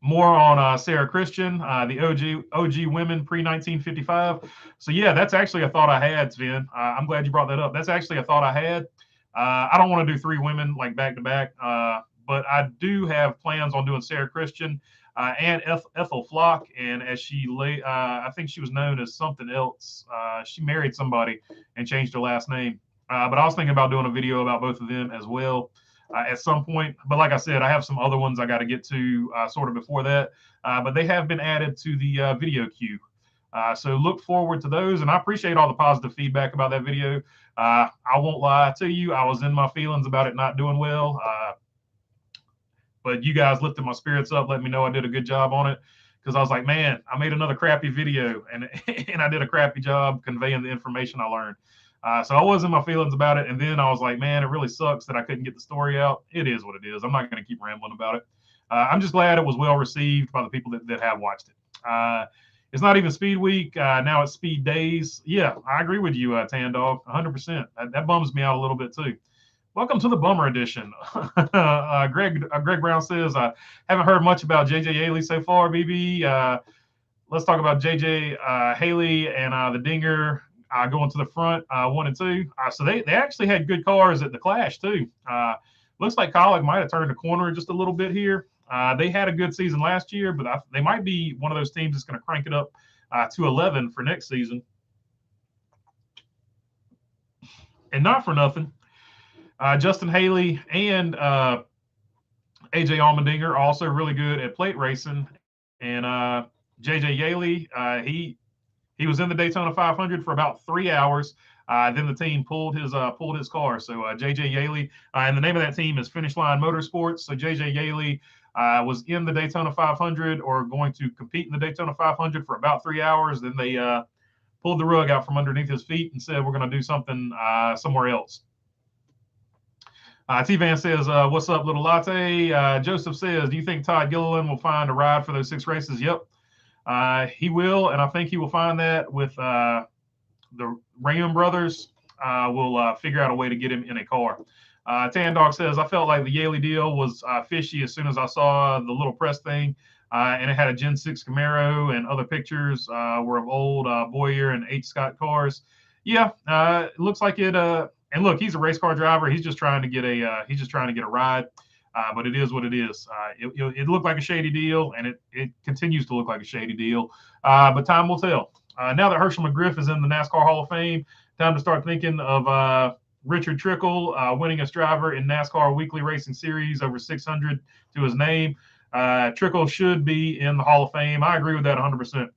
More on Sarah Christian, the OG women pre-1955. So, yeah, that's actually a thought I had, Sven. I'm glad you brought that up. That's actually a thought I had. I don't want to do 3 women like back-to-back, but I do have plans on doing Sarah Christian and Ethel Flock. And as I think she was known as something else. She married somebody and changed her last name. But I was thinking about doing a video about both of them as well. At some point. But like I said, I have some other ones I got to get to sort of before that. But they have been added to the video queue. So look forward to those. And I appreciate all the positive feedback about that video. I won't lie to you. I was in my feelings about it not doing well. But you guys lifted my spirits up, let me know I did a good job on it. Because I was like, man, I made another crappy video and I did a crappy job conveying the information I learned. So I was in my feelings about it. And then I was like, man, it really sucks that I couldn't get the story out. It is what it is. I'm not going to keep rambling about it. I'm just glad it was well received by the people that have watched it. It's not even Speed Week. Now it's Speed Days. Yeah, I agree with you, Tan Dog, 100%. That bums me out a little bit too. Welcome to the Bummer Edition. Greg Brown says, I haven't heard much about JJ Yeley so far, BB. Let's talk about JJ Yeley and the Dinger going to the front, 1 and 2. So they actually had good cars at the Clash too. Looks like Colleague might have turned the corner just a little bit here. They had a good season last year, but they might be one of those teams that's going to crank it up to 11 for next season. And not for nothing, Justin Haley and AJ Allmendinger are also really good at plate racing. And JJ Yeley, he was in the Daytona 500 for about 3 hours. Then the team pulled his car. So JJ Yeley, and the name of that team is Finish Line Motorsports. So JJ Yeley was in the Daytona 500 or going to compete in the Daytona 500 for about 3 hours. Then they pulled the rug out from underneath his feet and said, we're going to do something somewhere else. T-Van says, what's up, Little Latte? Joseph says, do you think Todd Gilliland will find a ride for those 6 races? Yep. He will, and I think he will find that with the Raymond brothers. Will figure out a way to get him in a car. Tan Dog says, I felt like the Yeley deal was fishy as soon as I saw the little press thing, and it had a Gen 6 Camaro, and other pictures were of old Boyer and H. Scott cars. Yeah, it looks like it. And look, he's a race car driver. He's just trying to get a ride. But it is what it is. It looked like a shady deal, and it continues to look like a shady deal. But time will tell. Now that Herschel McGriff is in the NASCAR Hall of Fame, time to start thinking of Richard Trickle, winningest driver in NASCAR Weekly Racing Series, over 600 to his name. Trickle should be in the Hall of Fame. I agree with that 100%.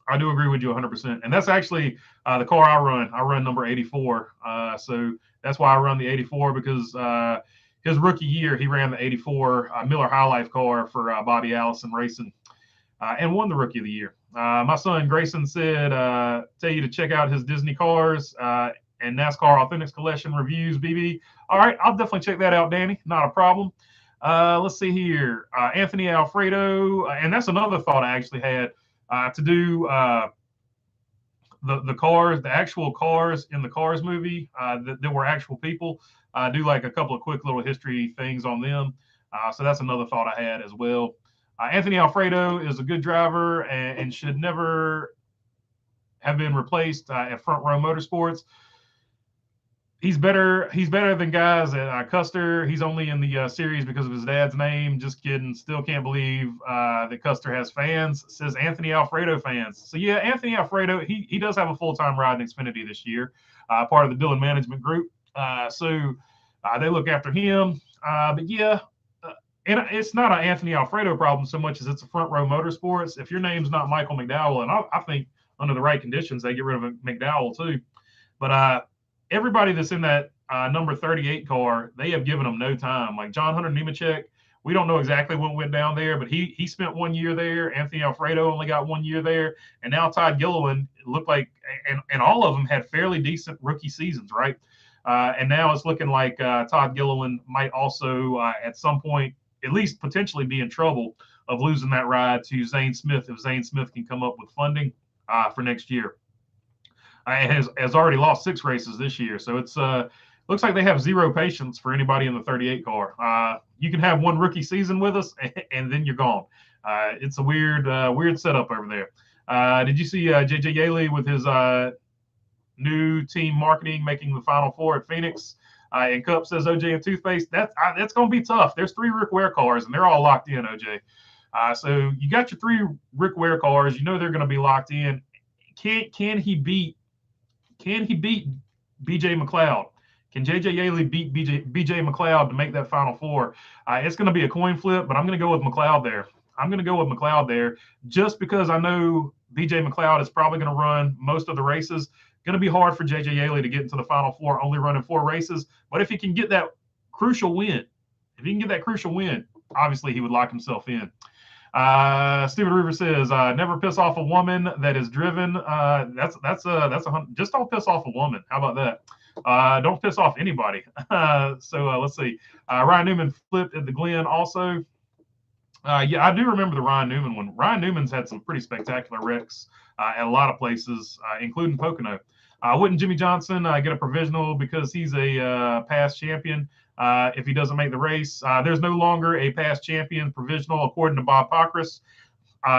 I do agree with you 100%. And that's actually the car I run. I run number 84. So that's why I run the 84, because his rookie year, he ran the 84 Miller High Life car for Bobby Allison Racing and won the Rookie of the Year. My son Grayson said, tell you to check out his Disney cars and NASCAR Authentics Collection reviews, BB. All right, I'll definitely check that out, Danny. Not a problem. Let's see here. Anthony Alfredo, and that's another thought I actually had, to do the cars, the actual cars in the Cars movie that were actual people. Do like a couple of quick little history things on them. So that's another thought I had as well. Anthony Alfredo is a good driver and should never have been replaced at Front Row Motorsports. He's better than guys at Custer. He's only in the series because of his dad's name. Just kidding. Still can't believe that Custer has fans, says Anthony Alfredo fans. So yeah, Anthony Alfredo, he does have a full-time ride in Xfinity this year, part of the Dillon Management Group. So they look after him. But yeah, and it's not an Anthony Alfredo problem so much as it's a Front Row Motorsports. If your name's not Michael McDowell, and I think under the right conditions, they get rid of McDowell too. But everybody that's in that number 38 car, they have given them no time. Like John Hunter Nemechek We don't know exactly what went down there, but he spent 1 year there. Anthony Alfredo only got 1 year there, and now Todd Gilliland looked like, and all of them had fairly decent rookie seasons, right? And now it's looking like Todd Gilliland might also at some point at least potentially be in trouble of losing that ride to Zane Smith if Zane Smith can come up with funding for next year. And has already lost 6 races this year, so it's looks like they have zero patience for anybody in the 38 car. You can have 1 rookie season with us, and then you're gone. It's a weird setup over there. Did you see JJ Yeley with his new team marketing making the Final 4 at Phoenix? And Cup says OJ and Toothpaste. That's going to be tough. There's 3 Rick Ware cars, and they're all locked in, OJ. So you got your 3 Rick Ware cars. You know they're going to be locked in. Can he beat BJ McLeod? Can JJ Yeley beat BJ McLeod to make that Final 4? It's going to be a coin flip, but I'm going to go with McLeod there. I'm going to go with McLeod there just because I know BJ McLeod is probably going to run most of the races. Going to be hard for JJ Yeley to get into the Final 4, only running 4 races. But if he can get that crucial win, obviously he would lock himself in. Stephen River says, never piss off a woman that is driven. That's just don't piss off a woman. How about that? Don't piss off anybody. So let's see. Ryan Newman flipped at the Glen also. Yeah, I do remember the Ryan Newman one. Ryan Newman's had some pretty spectacular wrecks at a lot of places, including Pocono. Wouldn't Jimmy Johnson get a provisional because he's a past champion if he doesn't make the race? There's no longer a past champion provisional, according to Bob Pockrass,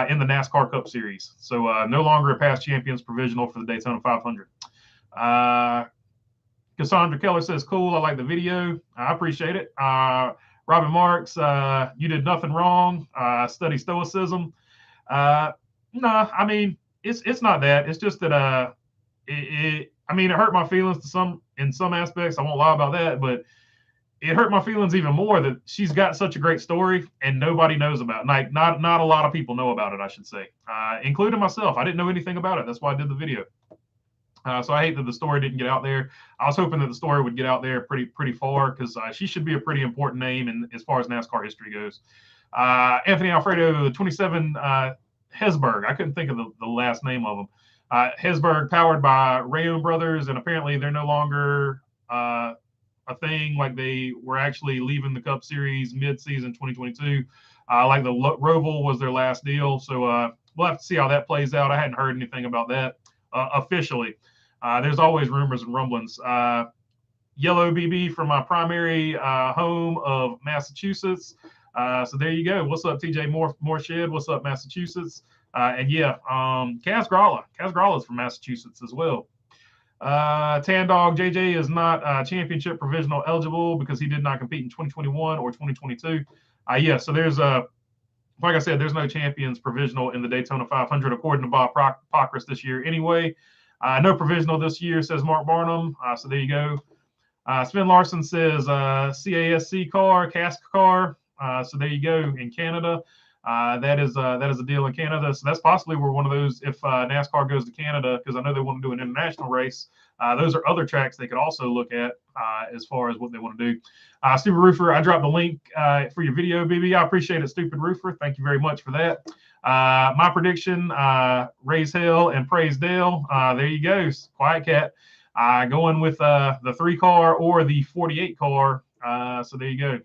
in the NASCAR Cup Series. So no longer a past champions provisional for the Daytona 500. Cassandra Keller says, cool, I like the video. I appreciate it. Robin Marks, you did nothing wrong. Study stoicism. No, I mean, it's not that. It's just that it hurt my feelings in some aspects. I won't lie about that, but it hurt my feelings even more that she's got such a great story and nobody knows about it. Like not a lot of people know about it, I should say, including myself. I didn't know anything about it. That's why I did the video. So I hate that the story didn't get out there. I was hoping that the story would get out there pretty far because she should be a pretty important name in as far as NASCAR history goes. Anthony Alfredo, 27 Hesburg. I couldn't think of the last name of them. Hesburg, powered by Rayon Brothers, and apparently they're no longer a thing. Like they were actually leaving the Cup Series mid-season 2022. Like the Roval was their last deal. So we'll have to see how that plays out. I hadn't heard anything about that officially. There's always rumors and rumblings. Yellow BB from my primary home of Massachusetts. So there you go. What's up, TJ Mooreshed? What's up, Massachusetts? And yeah, Kaz Gralla. Kaz Gralla is from Massachusetts as well. Tan Dog JJ is not championship provisional eligible because he did not compete in 2021 or 2022. Yeah, so there's like I said, there's no champions provisional in the Daytona 500 according to Bob Pockrass this year anyway. No provisional this year, says Mark Barnum. So there you go. Sven Larson says CASC car, cask car. So there you go in Canada. That is a deal in Canada. So that's possibly where one of those, if NASCAR goes to Canada, because I know they want to do an international race. Those are other tracks they could also look at as far as what they want to do. Stupid Roofer, I dropped the link for your video, BB. I appreciate it, Stupid Roofer. Thank you very much for that. My prediction, raise hell and praise Dale. There you go, Quiet Cat. Going with the 3 car or the 48 car. So there you go.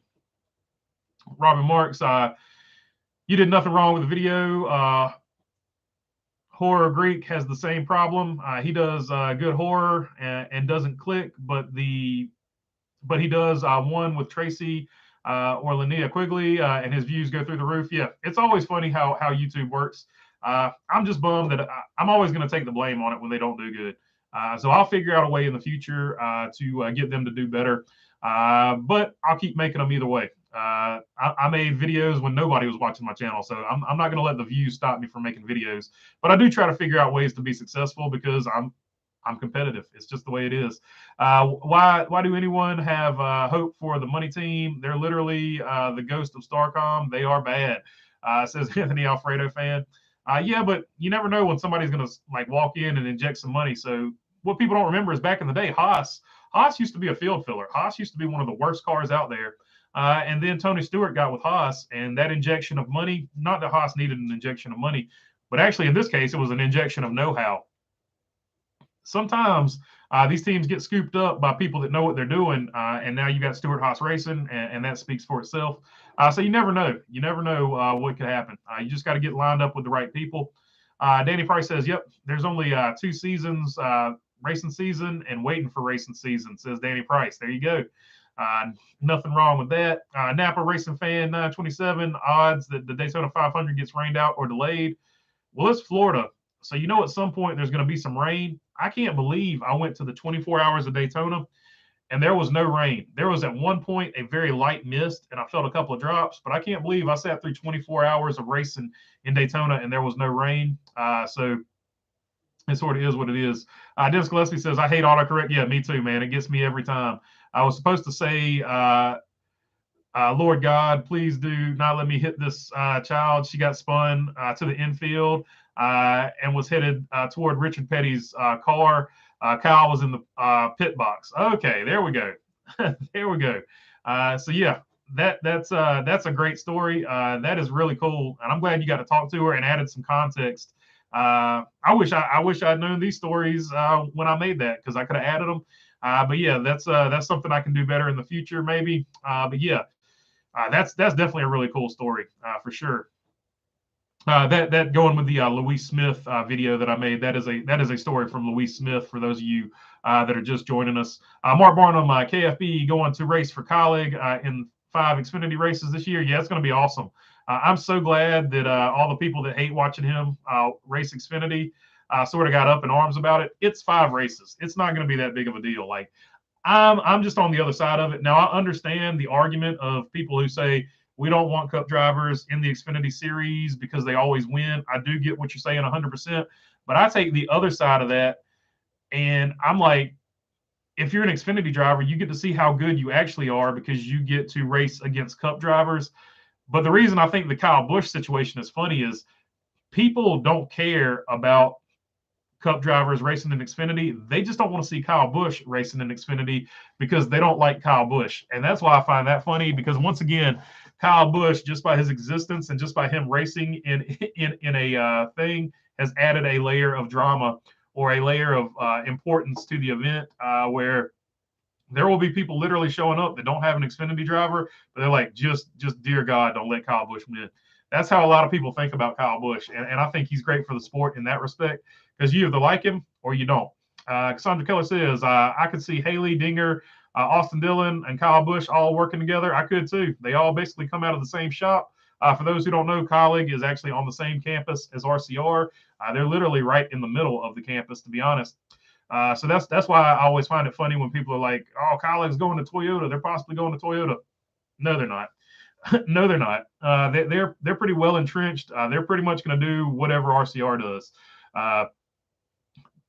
Robin Marks, you did nothing wrong with the video. Horror Greek has the same problem. He does good horror and doesn't click, but he does one with Tracy or Linnea Quigley, and his views go through the roof. Yeah, it's always funny how YouTube works. I'm just bummed that I'm always going to take the blame on it when they don't do good. So I'll figure out a way in the future to get them to do better. But I'll keep making them either way. I made videos when nobody was watching my channel, so I'm not going to let the views stop me from making videos. But I do try to figure out ways to be successful because I'm competitive. It's just the way it is. Why do anyone have hope for the money team? They're literally the ghost of Starcom. They are bad, says Anthony Alfredo fan. Yeah, but you never know when somebody's going to like walk in and inject some money. So what people don't remember is back in the day, Haas used to be a field filler. Haas used to be one of the worst cars out there. And then Tony Stewart got with Haas, and that injection of money, not that Haas needed an injection of money, but actually in this case, it was an injection of know-how. Sometimes these teams get scooped up by people that know what they're doing, and now you got Stewart Haas Racing, and that speaks for itself. So you never know. You never know what could happen. You just got to get lined up with the right people. Danny Price says, "Yep, there's only 2 seasons, racing season and waiting for racing season," says Danny Price. There you go. Nothing wrong with that. Napa Racing Fan 927, odds that the Daytona 500 gets rained out or delayed. Well, it's Florida. So you know at some point there's going to be some rain. I can't believe I went to the 24 hours of Daytona and there was no rain. There was at one point a very light mist and I felt a couple of drops, but I can't believe I sat through 24 hours of racing in Daytona and there was no rain. So it sort of is what it is. Dennis Gillespie says, I hate autocorrect. Yeah, me too, man. It gets me every time. I was supposed to say, Lord God, please do not let me hit this child. She got spun to the infield and was headed toward Richard Petty's car. Kyle was in the pit box. Okay, there we go. There we go. So yeah, that's a great story. That is really cool, and I'm glad you got to talk to her and added some context. I wish I'd known these stories when I made that because I could have added them. But yeah, that's something I can do better in the future, maybe. But yeah, that's definitely a really cool story for sure. That going with the Louise Smith video that I made, that is a story from Louise Smith for those of you that are just joining us. Mark Barnum, KFB going to race for Colleague in 5 Xfinity races this year. Yeah, it's going to be awesome. I'm so glad that all the people that hate watching him race Xfinity sort of got up in arms about it. It's 5 races. It's not going to be that big of a deal. Like I'm just on the other side of it. Now I understand the argument of people who say we don't want Cup drivers in the Xfinity series because they always win. I do get what you're saying 100%, but I take the other side of that and I'm like, if you're an Xfinity driver, you get to see how good you actually are because you get to race against Cup drivers. But the reason I think the Kyle Busch situation is funny is people don't care about Cup drivers racing in Xfinity. They just don't want to see Kyle Busch racing in Xfinity because they don't like Kyle Busch. And that's why I find that funny because once again, Kyle Busch, just by his existence and just by him racing in a thing, has added a layer of drama or a layer of importance to the event where there will be people literally showing up that don't have an Xfinity driver, but they're like, just dear God, don't let Kyle Busch win. That's how a lot of people think about Kyle Busch. And I think he's great for the sport in that respect because you either like him or you don't. Cassandra Keller says, I could see Haley, Dinger, Austin Dillon, and Kyle Busch all working together. I could too. They all basically come out of the same shop. For those who don't know, Colleague is actually on the same campus as RCR. They're literally right in the middle of the campus, to be honest. So that's why I always find it funny when people are like, "Oh, Colleague's going to Toyota. They're possibly going to Toyota." No, they're not. No, they're not. They're pretty well entrenched. They're pretty much going to do whatever RCR does.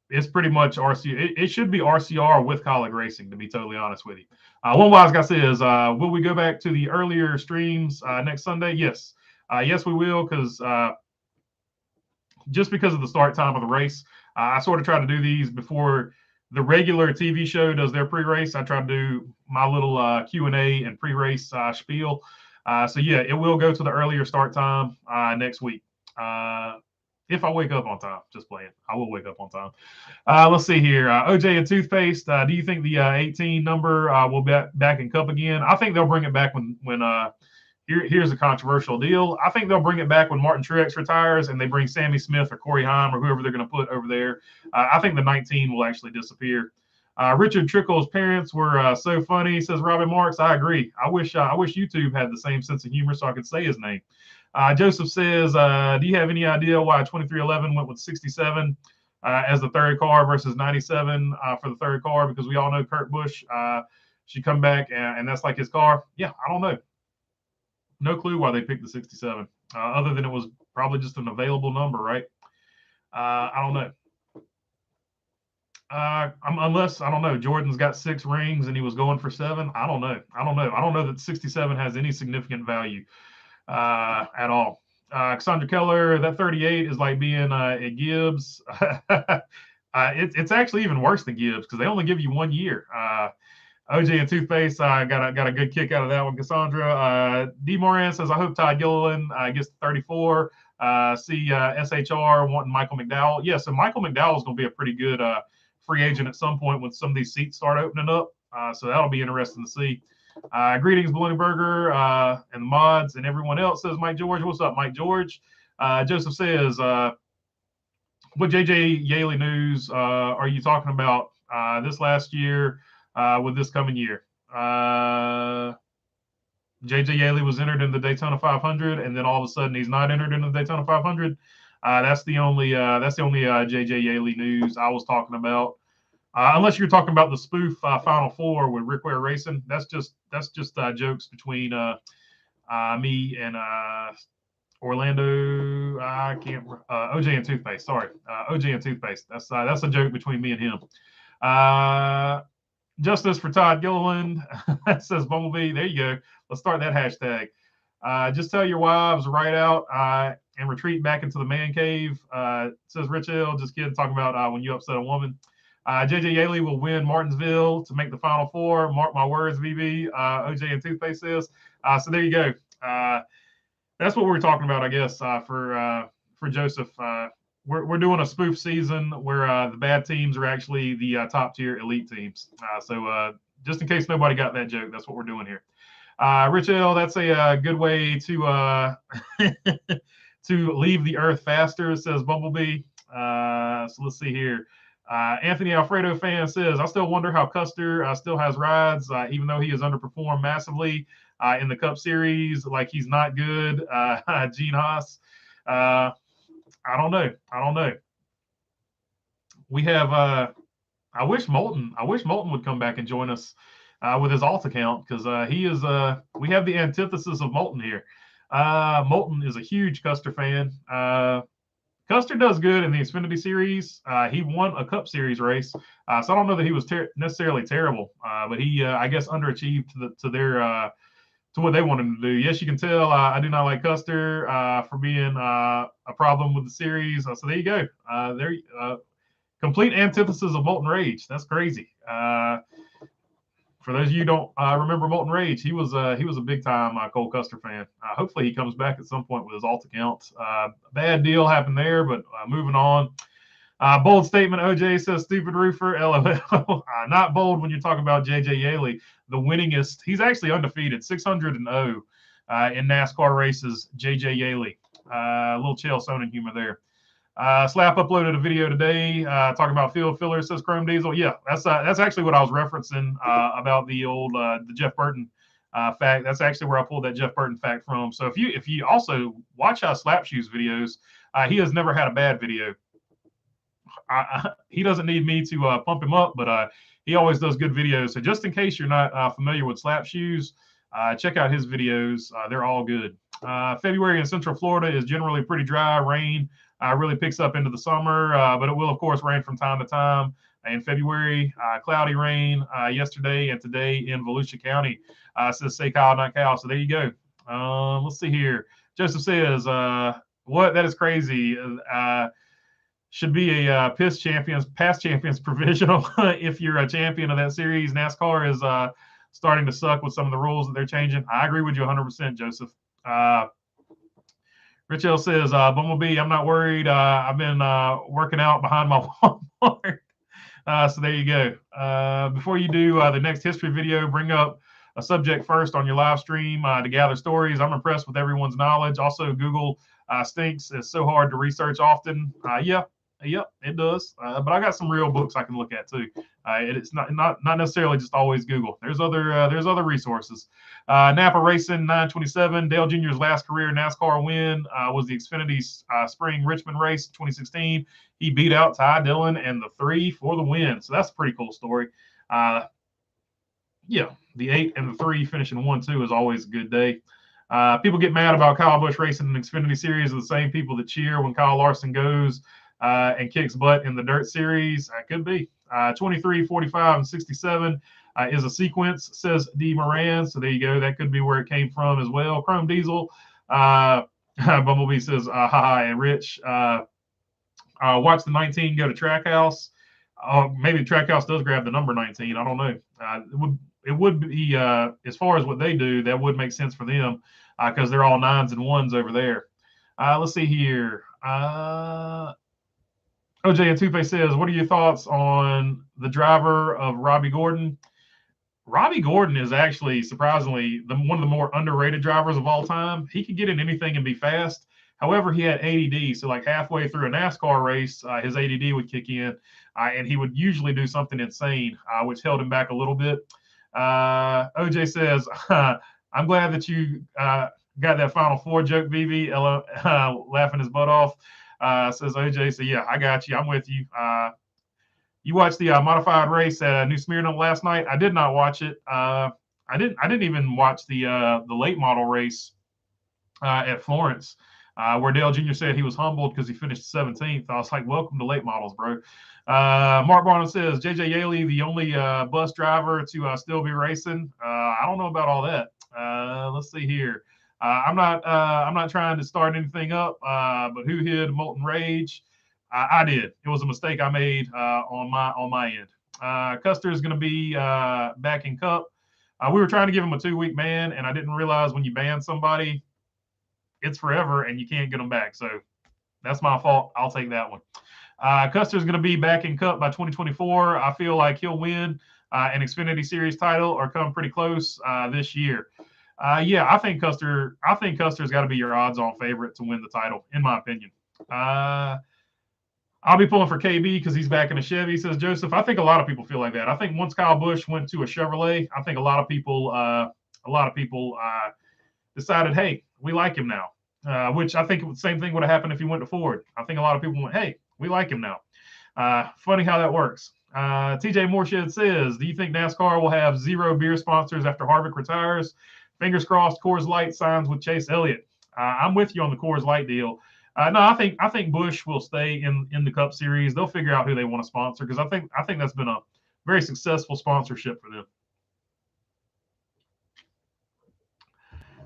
It's pretty much RCR. It should be RCR with Colleague Racing, to be totally honest with you. One wise guy says, "Will we go back to the earlier streams next Sunday?" Yes, yes, we will, because just because of the start time of the race. I sort of try to do these before the regular TV show does their pre-race. I try to do my little Q&A and pre-race spiel. So yeah, it will go to the earlier start time next week. If I wake up on time, just playing. I will wake up on time. Let's see here. OJ and Toothpaste. Do you think the 18 number will be back in Cup again? I think they'll bring it back when here's a controversial deal. I think they'll bring it back when Martin Truex retires and they bring Sammy Smith or Corey Heim or whoever they're going to put over there. I think the 19 will actually disappear. Richard Trickle's parents were so funny, says Robin Marks. I agree. I wish YouTube had the same sense of humor so I could say his name. Joseph says, do you have any idea why 2311 went with 67 as the third car versus 97 for the third car? Because we all know Kurt Busch should come back and that's like his car. Yeah, I don't know. No clue why they picked the 67, other than it was probably just an available number, right? I don't know. Unless, I don't know, Jordan's got 6 rings and he was going for 7. I don't know. I don't know that 67 has any significant value at all. Cassandra Keller, that 38 is like being at Gibbs. It's actually even worse than Gibbs because they only give you 1 year. OJ and Toothpaste got a good kick out of that one. Cassandra D. Moran says, I hope Todd Gilliland gets to 34. SHR wanting Michael McDowell. Yeah, so Michael McDowell is going to be a pretty good free agent at some point when some of these seats start opening up. So that'll be interesting to see. Greetings, Baloney Burger and the mods and everyone else, says Mike George. What's up, Mike George? Joseph says, what JJ Yeley news are you talking about this last year with this coming year? JJ Yeley was entered in the Daytona 500, and then all of a sudden he's not entered in the Daytona 500. That's the only JJ Yeley news I was talking about. Unless you're talking about the spoof Final Four with Rick Ware Racing, that's just jokes between me and Orlando. I can't. OJ and Toothpaste. Sorry, OJ and Toothpaste. That's a joke between me and him. Justice for Todd Gilliland. That says Bumblebee. There you go. Let's start that hashtag. Just tell your wives right out and retreat back into the man cave. Says Rich L. Just kidding. Talking about when you upset a woman. JJ Yeley will win Martinsville to make the Final Four. Mark my words, VB. OJ and Toothpaste says. So there you go. That's what we're talking about, I guess, for Joseph. We're doing a spoof season where the bad teams are actually the top tier elite teams. So just in case nobody got that joke, that's what we're doing here. Rich L, that's a good way to to leave the earth faster, says Bumblebee. So let's see here. Anthony Alfredo fan says, I still wonder how Custer still has rides, even though he has underperformed massively in the Cup Series. Like he's not good. Gene Haas. I don't know. We have. I wish Moulton would come back and join us with his alt account, because he is. We have the antithesis of Moulton here. Moulton is a huge Custer fan. Custer does good in the Xfinity Series. He won a Cup Series race, so I don't know that he was necessarily terrible, but he, I guess, underachieved to what they want him to do. Yes, you can tell I do not like Custer for being a problem with the series. So there you go. Complete antithesis of Molten Rage. That's crazy. For those of you who don't remember Molten Rage, he was a big time Cole Custer fan. Hopefully he comes back at some point with his alt account. Bad deal happened there, but moving on. Bold statement, OJ says stupid roofer, LOL. Not bold when you're talking about JJ Yeley, the winningest. He's actually undefeated, 600-0 in NASCAR races, JJ Yeley. A little Chael Sonnen humor there. Slap uploaded a video today talking about field fillers, says Chrome Diesel. Yeah, that's actually what I was referencing about the old the Jeff Burton fact. That's actually where I pulled that Jeff Burton fact from. So if you also watch Slap Shoes videos, he has never had a bad video. He doesn't need me to pump him up, but he always does good videos. So just in case you're not familiar with Slap Shoes, check out his videos. They're all good. February in Central Florida is generally pretty dry. Rain really picks up into the summer, but it will, of course, rain from time to time. In February, cloudy rain yesterday and today in Volusia County. Says say Kyle, not Kyle. So there you go. Let's see here. Joseph says, what? That is crazy. Should be a past champions provisional if you're a champion of that series. NASCAR is starting to suck with some of the rules that they're changing. I agree with you 100%, Joseph. Rich L says, Bumblebee, I'm not worried. I've been working out behind my Walmart. So there you go. Before you do the next history video, bring up a subject first on your live stream to gather stories. I'm impressed with everyone's knowledge. Also, Google stinks. It's so hard to research often. Yep, it does. But I got some real books I can look at too. It's not necessarily just always Google. There's other resources. Napa Racing 927. Dale Jr.'s last career NASCAR win was the Xfinity Spring Richmond race 2016. He beat out Ty Dillon and the 3 for the win. So that's a pretty cool story. Yeah, the 8 and the 3 finishing 1-2 is always a good day. People get mad about Kyle Busch racing in the Xfinity Series are the same people that cheer when Kyle Larson goes and kicks butt in the Dirt Series. Could be. 23, 45, and 67 is a sequence, says D. Moran. So there you go. That could be where it came from as well. Chrome Diesel. Bumblebee says, haha, and Rich. Watch the 19 go to Trackhouse. maybe Trackhouse does grab the number 19. I don't know. It would be as far as what they do, that would make sense for them because they're all 9s and 1s over there. Let's see here. OJ and Tupe says, what are your thoughts on the driver of Robbie Gordon? Robbie Gordon is actually surprisingly one of the more underrated drivers of all time. He could get in anything and be fast. However, he had ADD. So like halfway through a NASCAR race, his ADD would kick in and he would usually do something insane, which held him back a little bit. OJ says, I'm glad that you got that Final Four joke, BB, laughing his butt off. Says OJ, so yeah, I got you. I'm with you. You watched the modified race at New Smyrna last night. I did not watch it. I didn't even watch the late model race at Florence, where Dale Jr. said he was humbled because he finished 17th. I was like, welcome to late models, bro. Mark Barnum says JJ Yeley, the only bus driver to still be racing. I don't know about all that. Let's see here. I'm not trying to start anything up, but who hid Molten Rage? I did. It was a mistake I made on my end. Custer is going to be back in Cup. We were trying to give him a 2-week ban, and I didn't realize when you ban somebody, it's forever, and you can't get them back. So that's my fault. I'll take that one. Custer is going to be back in Cup by 2024. I feel like he'll win an Xfinity Series title or come pretty close this year. Yeah, I think Custer's got to be your odds-on favorite to win the title, in my opinion. I'll be pulling for KB because he's back in a Chevy, says Joseph. I think a lot of people feel like that. I think once Kyle Busch went to a Chevrolet, I think a lot of people decided, hey, we like him now. Which I think the same thing would have happened if he went to Ford. I think a lot of people went, hey, we like him now. Funny how that works. TJ Moorshed says, do you think NASCAR will have 0 beer sponsors after Harvick retires? Fingers crossed, Coors Light signs with Chase Elliott. I'm with you on the Coors Light deal. No, I think Busch will stay in the Cup Series. They'll figure out who they want to sponsor because I think that's been a very successful sponsorship for them.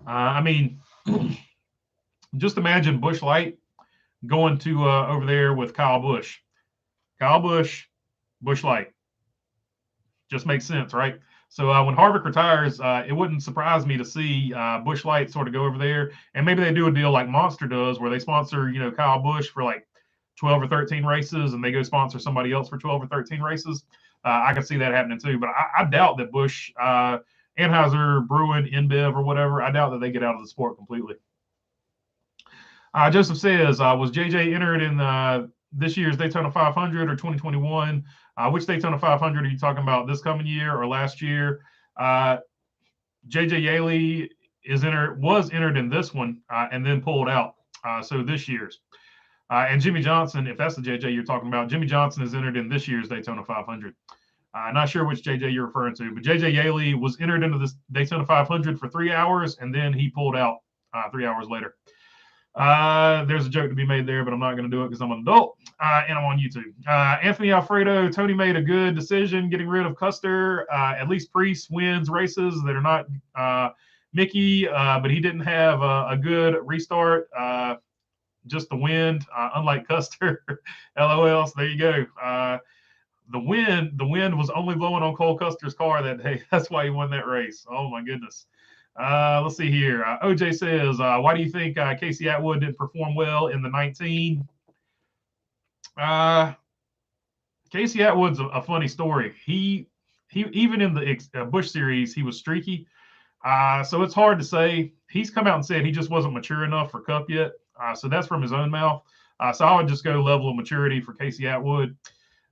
I mean, just imagine Busch Light going to over there with Kyle Busch. Kyle Busch, Busch Light. Just makes sense, right? So when Harvick retires, it wouldn't surprise me to see Busch Light sort of go over there, and maybe they do a deal like Monster does, where they sponsor, Kyle Busch for like 12 or 13 races, and they go sponsor somebody else for 12 or 13 races. I can see that happening too, but I doubt that Busch, Anheuser, Bruin, InBev, or whatever, I doubt that they get out of the sport completely. Joseph says, was JJ entered in this year's Daytona 500 or 2021? Which Daytona 500 are you talking about? This coming year or last year? JJ Yeley was entered in this one and then pulled out. So this year's. And Jimmy Johnson, if that's the JJ you're talking about, Jimmy Johnson is entered in this year's Daytona 500. Not sure which JJ you're referring to, but JJ Yeley was entered into this Daytona 500 for 3 hours, and then he pulled out 3 hours later. There's a joke to be made there, but I'm not going to do it because I'm an adult and I'm on YouTube. Anthony Alfredo, Tony made a good decision getting rid of Custer. At least Priest wins races that are not Mickey, but he didn't have a good restart. Just the wind, unlike Custer. LOL. So there you go. The wind was only blowing on Cole Custer's car that day. That's why he won that race. Oh my goodness. Let's see here. OJ says, why do you think Casey Atwood didn't perform well in the 19? Casey Atwood's a funny story. He even in the Busch Series, he was streaky. So it's hard to say. He's come out and said he just wasn't mature enough for Cup yet. So that's from his own mouth. So I would just go level of maturity for Casey Atwood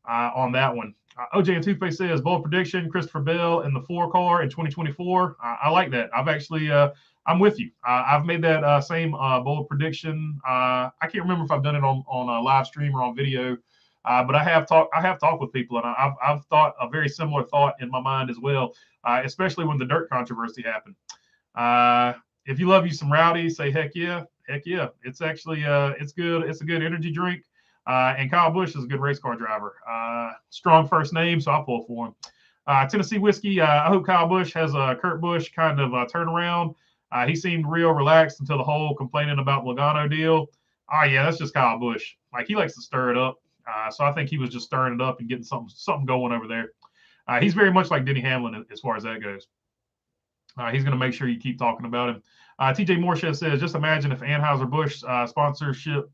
on that one. OJ and Toothpaste says, bold prediction, Christopher Bell in the 4 car in 2024. I like that. I've actually, I'm with you. I've made that same bold prediction. I can't remember if I've done it on a live stream or on video, but I have talked with people, and I've thought a very similar thought in my mind as well, especially when the dirt controversy happened. If you love you some rowdy, say heck yeah. It's actually it's good. It's a good energy drink. And Kyle Busch is a good race car driver. Strong first name, so I'll pull for him. Tennessee Whiskey, I hope Kyle Busch has a Kurt Busch kind of turnaround. He seemed real relaxed until the whole complaining about Logano deal. Oh, yeah, that's just Kyle Busch. Like, he likes to stir it up. So I think he was just stirring it up and getting something going over there. He's very much like Denny Hamlin as far as that goes. He's going to make sure you keep talking about him. TJ Morshed says, just imagine if Anheuser-Busch sponsorship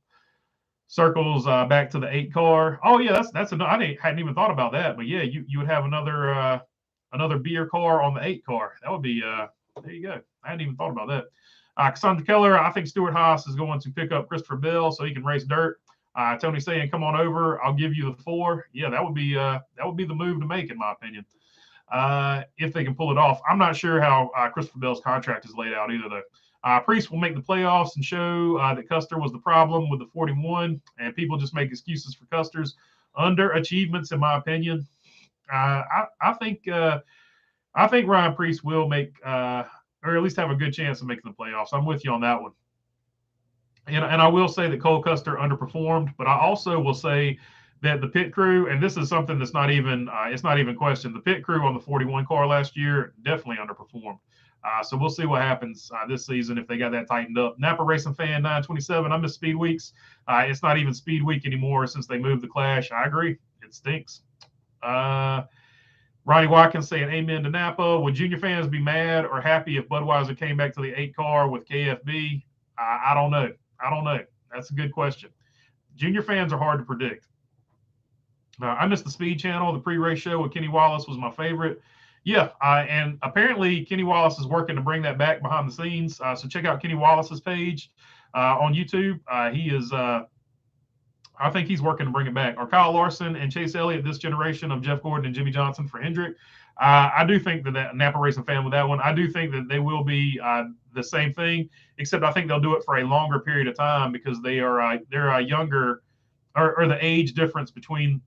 circles back to the 8 car. Oh yeah, that's I hadn't even thought about that, but yeah, you would have another beer car on the 8 car. That would be there you go. I hadn't even thought about that. Cassandra Keller, I think Stuart Haas is going to pick up Christopher Bell so he can race dirt. Tony saying, come on over, I'll give you the 4. Yeah, that would be the move to make in my opinion. If they can pull it off. I'm not sure how Christopher Bell's contract is laid out either, though. Priest will make the playoffs and show that Custer was the problem with the 41, and people just make excuses for Custer's underachievements, in my opinion. I think Ryan Priest will make, or at least have a good chance of making the playoffs. I'm with you on that one. And I will say that Cole Custer underperformed, but I also will say that the pit crew, and this is something that's not even it's not even questioned, the pit crew on the 41 car last year definitely underperformed. So we'll see what happens this season if they got that tightened up. Napa Racing Fan 927, I miss Speed Weeks. It's not even Speed Week anymore since they moved the Clash. I agree. It stinks. Ronnie Watkins saying amen to Napa. Would junior fans be mad or happy if Budweiser came back to the 8 car with KFB? I don't know. That's a good question. Junior fans are hard to predict. I missed the Speed Channel. The pre-race show with Kenny Wallace was my favorite. Yeah, and apparently Kenny Wallace is working to bring that back behind the scenes. So check out Kenny Wallace's page on YouTube. He is, I think he's working to bring it back. Are Kyle Larson and Chase Elliott this generation of Jeff Gordon and Jimmy Johnson for Hendrick? I do think that Napa Racing Fan with that one. I do think that they will be the same thing, except I think they'll do it for a longer period of time because they're younger, or the age difference between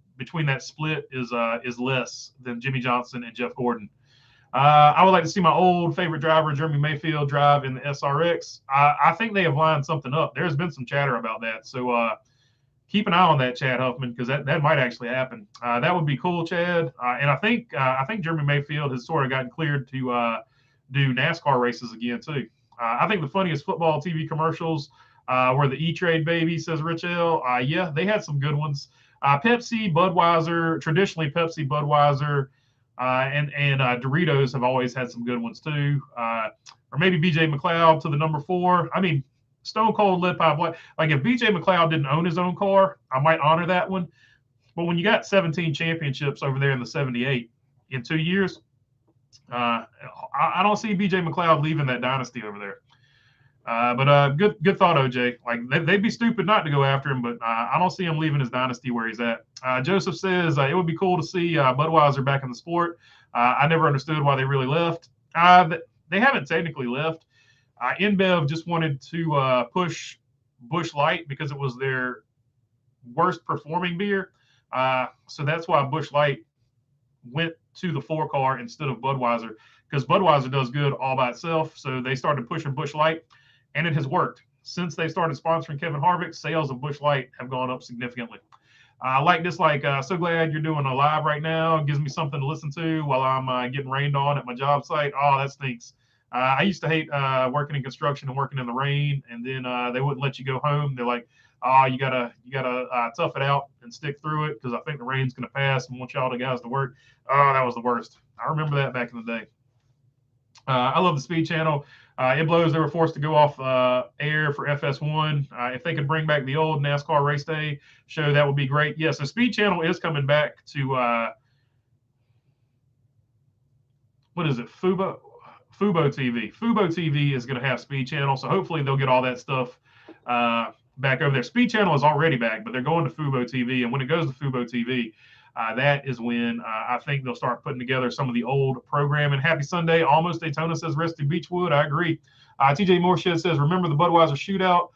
that split is less than Jimmy Johnson and Jeff Gordon. I would like to see my old favorite driver, Jeremy Mayfield, drive in the SRX. I think they have lined something up. There's been some chatter about that. So keep an eye on that, Chad Huffman, because that might actually happen. That would be cool, Chad. And I think Jeremy Mayfield has sort of gotten cleared to do NASCAR races again, too. I think the funniest football TV commercials were the E-Trade Baby, says Rich L. Yeah, they had some good ones. Pepsi, Budweiser, traditionally Pepsi, Budweiser, and Doritos have always had some good ones too. Or maybe BJ McLeod to the number 4. I mean, Stone Cold Lead Pipe. Like if BJ McLeod didn't own his own car, I might honor that one. But when you got 17 championships over there in the 78 in 2 years, I don't see BJ McLeod leaving that dynasty over there. But good thought, OJ. Like they'd be stupid not to go after him, but I don't see him leaving his dynasty where he's at. Joseph says it would be cool to see Budweiser back in the sport. I never understood why they really left. They haven't technically left. InBev just wanted to push Busch Light because it was their worst performing beer. So that's why Busch Light went to the 4 car instead of Budweiser, because Budweiser does good all by itself. So they started pushing Busch Light. And it has worked. Since they started sponsoring Kevin Harvick, sales of Busch Light have gone up significantly. So glad you're doing a live right now. It gives me something to listen to while I'm getting rained on at my job site. Oh, that stinks. I used to hate working in construction and working in the rain, and then they wouldn't let you go home. They're like, oh, you gotta tough it out and stick through it because I think the rain's gonna pass and want y'all the guys to work. Oh, that was the worst. I remember that back in the day. I love the Speed Channel. It blows they were forced to go off air for FS1. If they could bring back the old NASCAR race day show, that would be great. Yes, the Speed Channel is coming back to what is it? Fubo TV. Fubo TV is going to have Speed Channel, so hopefully they'll get all that stuff back over there. Speed Channel is already back, but they're going to Fubo TV, and when it goes to Fubo TV, that is when I think they'll start putting together some of the old programming. Happy Sunday. Almost Daytona, says Rusty Beechwood. I agree. TJ Morshed says, remember the Budweiser shootout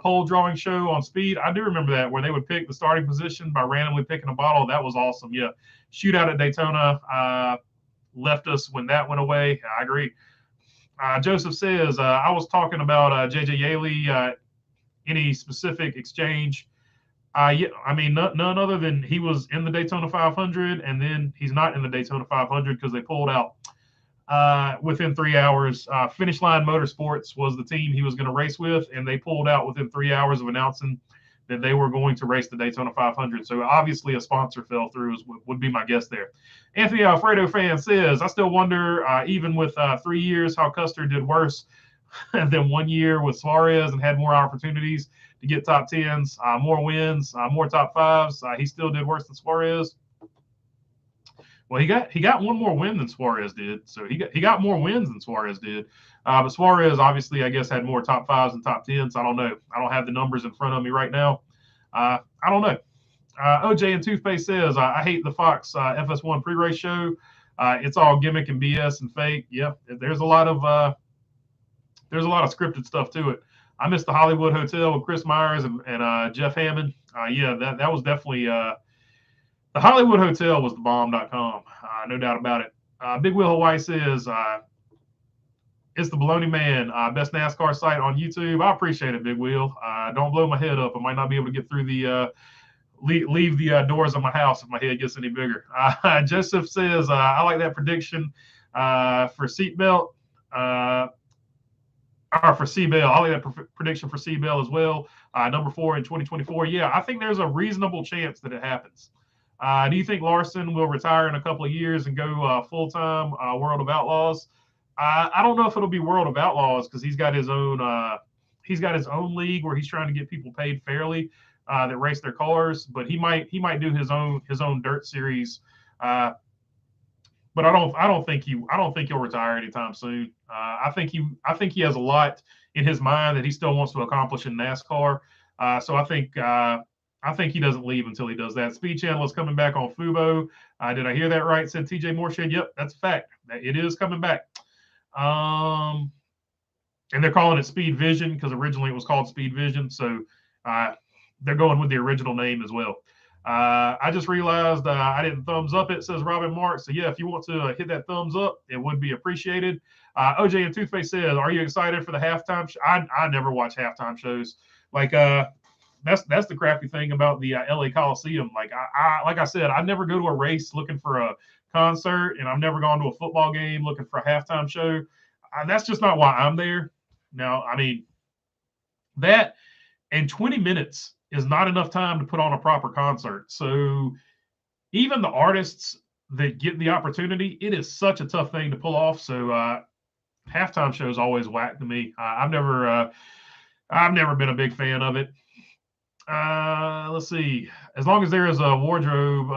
pole drawing show on Speed? I do remember that, where they would pick the starting position by randomly picking a bottle. That was awesome. Yeah. Shootout at Daytona left us when that went away. I agree. Joseph says, I was talking about JJ Yeley. Any specific exchange? Yeah, I mean, none other than he was in the Daytona 500, and then he's not in the Daytona 500 because they pulled out within 3 hours. Finish Line Motorsports was the team he was going to race with, and they pulled out within 3 hours of announcing that they were going to race the Daytona 500. So obviously a sponsor fell through would be my guess there. Anthony Alfredo fan says, I still wonder, even with 3 years, how Custer did worse than 1 year with Suarez and had more opportunities to get top tens, more wins, more top fives. He still did worse than Suarez. Well, he got one more win than Suarez did, so he got more wins than Suarez did. But Suarez obviously, I guess, had more top fives and top tens. I don't know. I don't have the numbers in front of me right now. I don't know. OJ and Toothpaste says, I hate the Fox FS1 pre-race show. It's all gimmick and BS and fake. Yeah, there's a lot of scripted stuff to it. I missed the Hollywood Hotel with Chris Myers and Jeff Hammond. Yeah, that was definitely the Hollywood Hotel was the bomb.com. No doubt about it. Big Wheel Hawaii says, it's the Baloney Man, best NASCAR site on YouTube. I appreciate it, Big Wheel. Don't blow my head up. I might not be able to get through the leave the doors of my house if my head gets any bigger. Joseph says, I like that prediction for seatbelt. Or for C-Bell. I like that prediction for C-Bell as well. Number 4 in 2024. Yeah, I think there's a reasonable chance that it happens. Do you think Larson will retire in a couple of years and go full-time World of Outlaws? I don't know if it'll be World of Outlaws because he's got his own league where he's trying to get people paid fairly that race their cars. But he might do his own dirt series. But I don't think he'll retire anytime soon. I think he has a lot in his mind that he still wants to accomplish in NASCAR. So I think he doesn't leave until he does that. Speed Channel is coming back on Fubo. Did I hear that right? Said TJ Mooreshed. Yep, that's a fact. It is coming back. And they're calling it Speed Vision because originally it was called Speed Vision. So they're going with the original name as well. I just realized I didn't thumbs up it, says Robin Mark. So, yeah, if you want to hit that thumbs up, it would be appreciated. OJ and Toothpaste says, are you excited for the halftime show? I never watch halftime shows. Like, that's the crappy thing about the LA Coliseum. Like I said, I never go to a race looking for a concert, and I've never gone to a football game looking for a halftime show. That's just not why I'm there. Now, I mean, that and 20 minutes is not enough time to put on a proper concert. So even the artists that get the opportunity, it is such a tough thing to pull off. So halftime shows always whack to me. I've never been a big fan of it. Let's see. As long as there is a wardrobe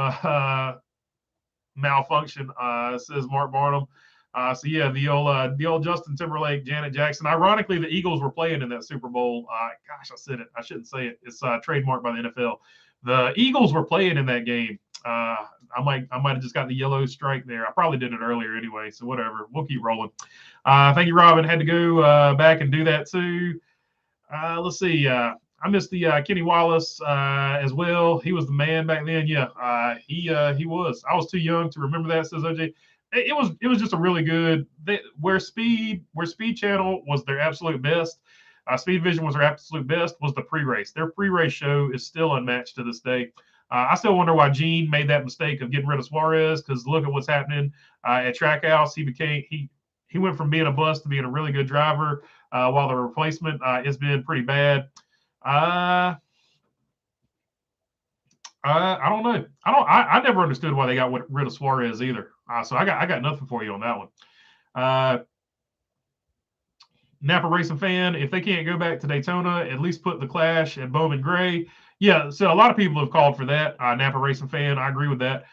malfunction, says Mark Barnum. So yeah, the old Justin Timberlake, Janet Jackson. Ironically, the Eagles were playing in that Super Bowl. Gosh, I said it. I shouldn't say it. It's trademarked by the NFL. The Eagles were playing in that game. I might have just got the yellow strike there. I probably did it earlier anyway. So whatever. We'll keep rolling. Thank you, Robin. Had to go back and do that too. Let's see. I missed the Kenny Wallace as well. He was the man back then. Yeah, he was. I was too young to remember that, says OJ. It was just a really good where Speed Channel was their absolute best. Speed Vision was their absolute best. Was the pre-race. Their pre-race show is still unmatched to this day. I still wonder why Gene made that mistake of getting rid of Suarez, because look at what's happening at Trackhouse. He went from being a bust to being a really good driver, while the replacement has been pretty bad. I don't know. I never understood why they got rid of Suarez either. So I got nothing for you on that one. Napa Racing fan, if they can't go back to Daytona, at least put the Clash at Bowman Gray. Yeah, so a lot of people have called for that. Napa Racing fan, I agree with that.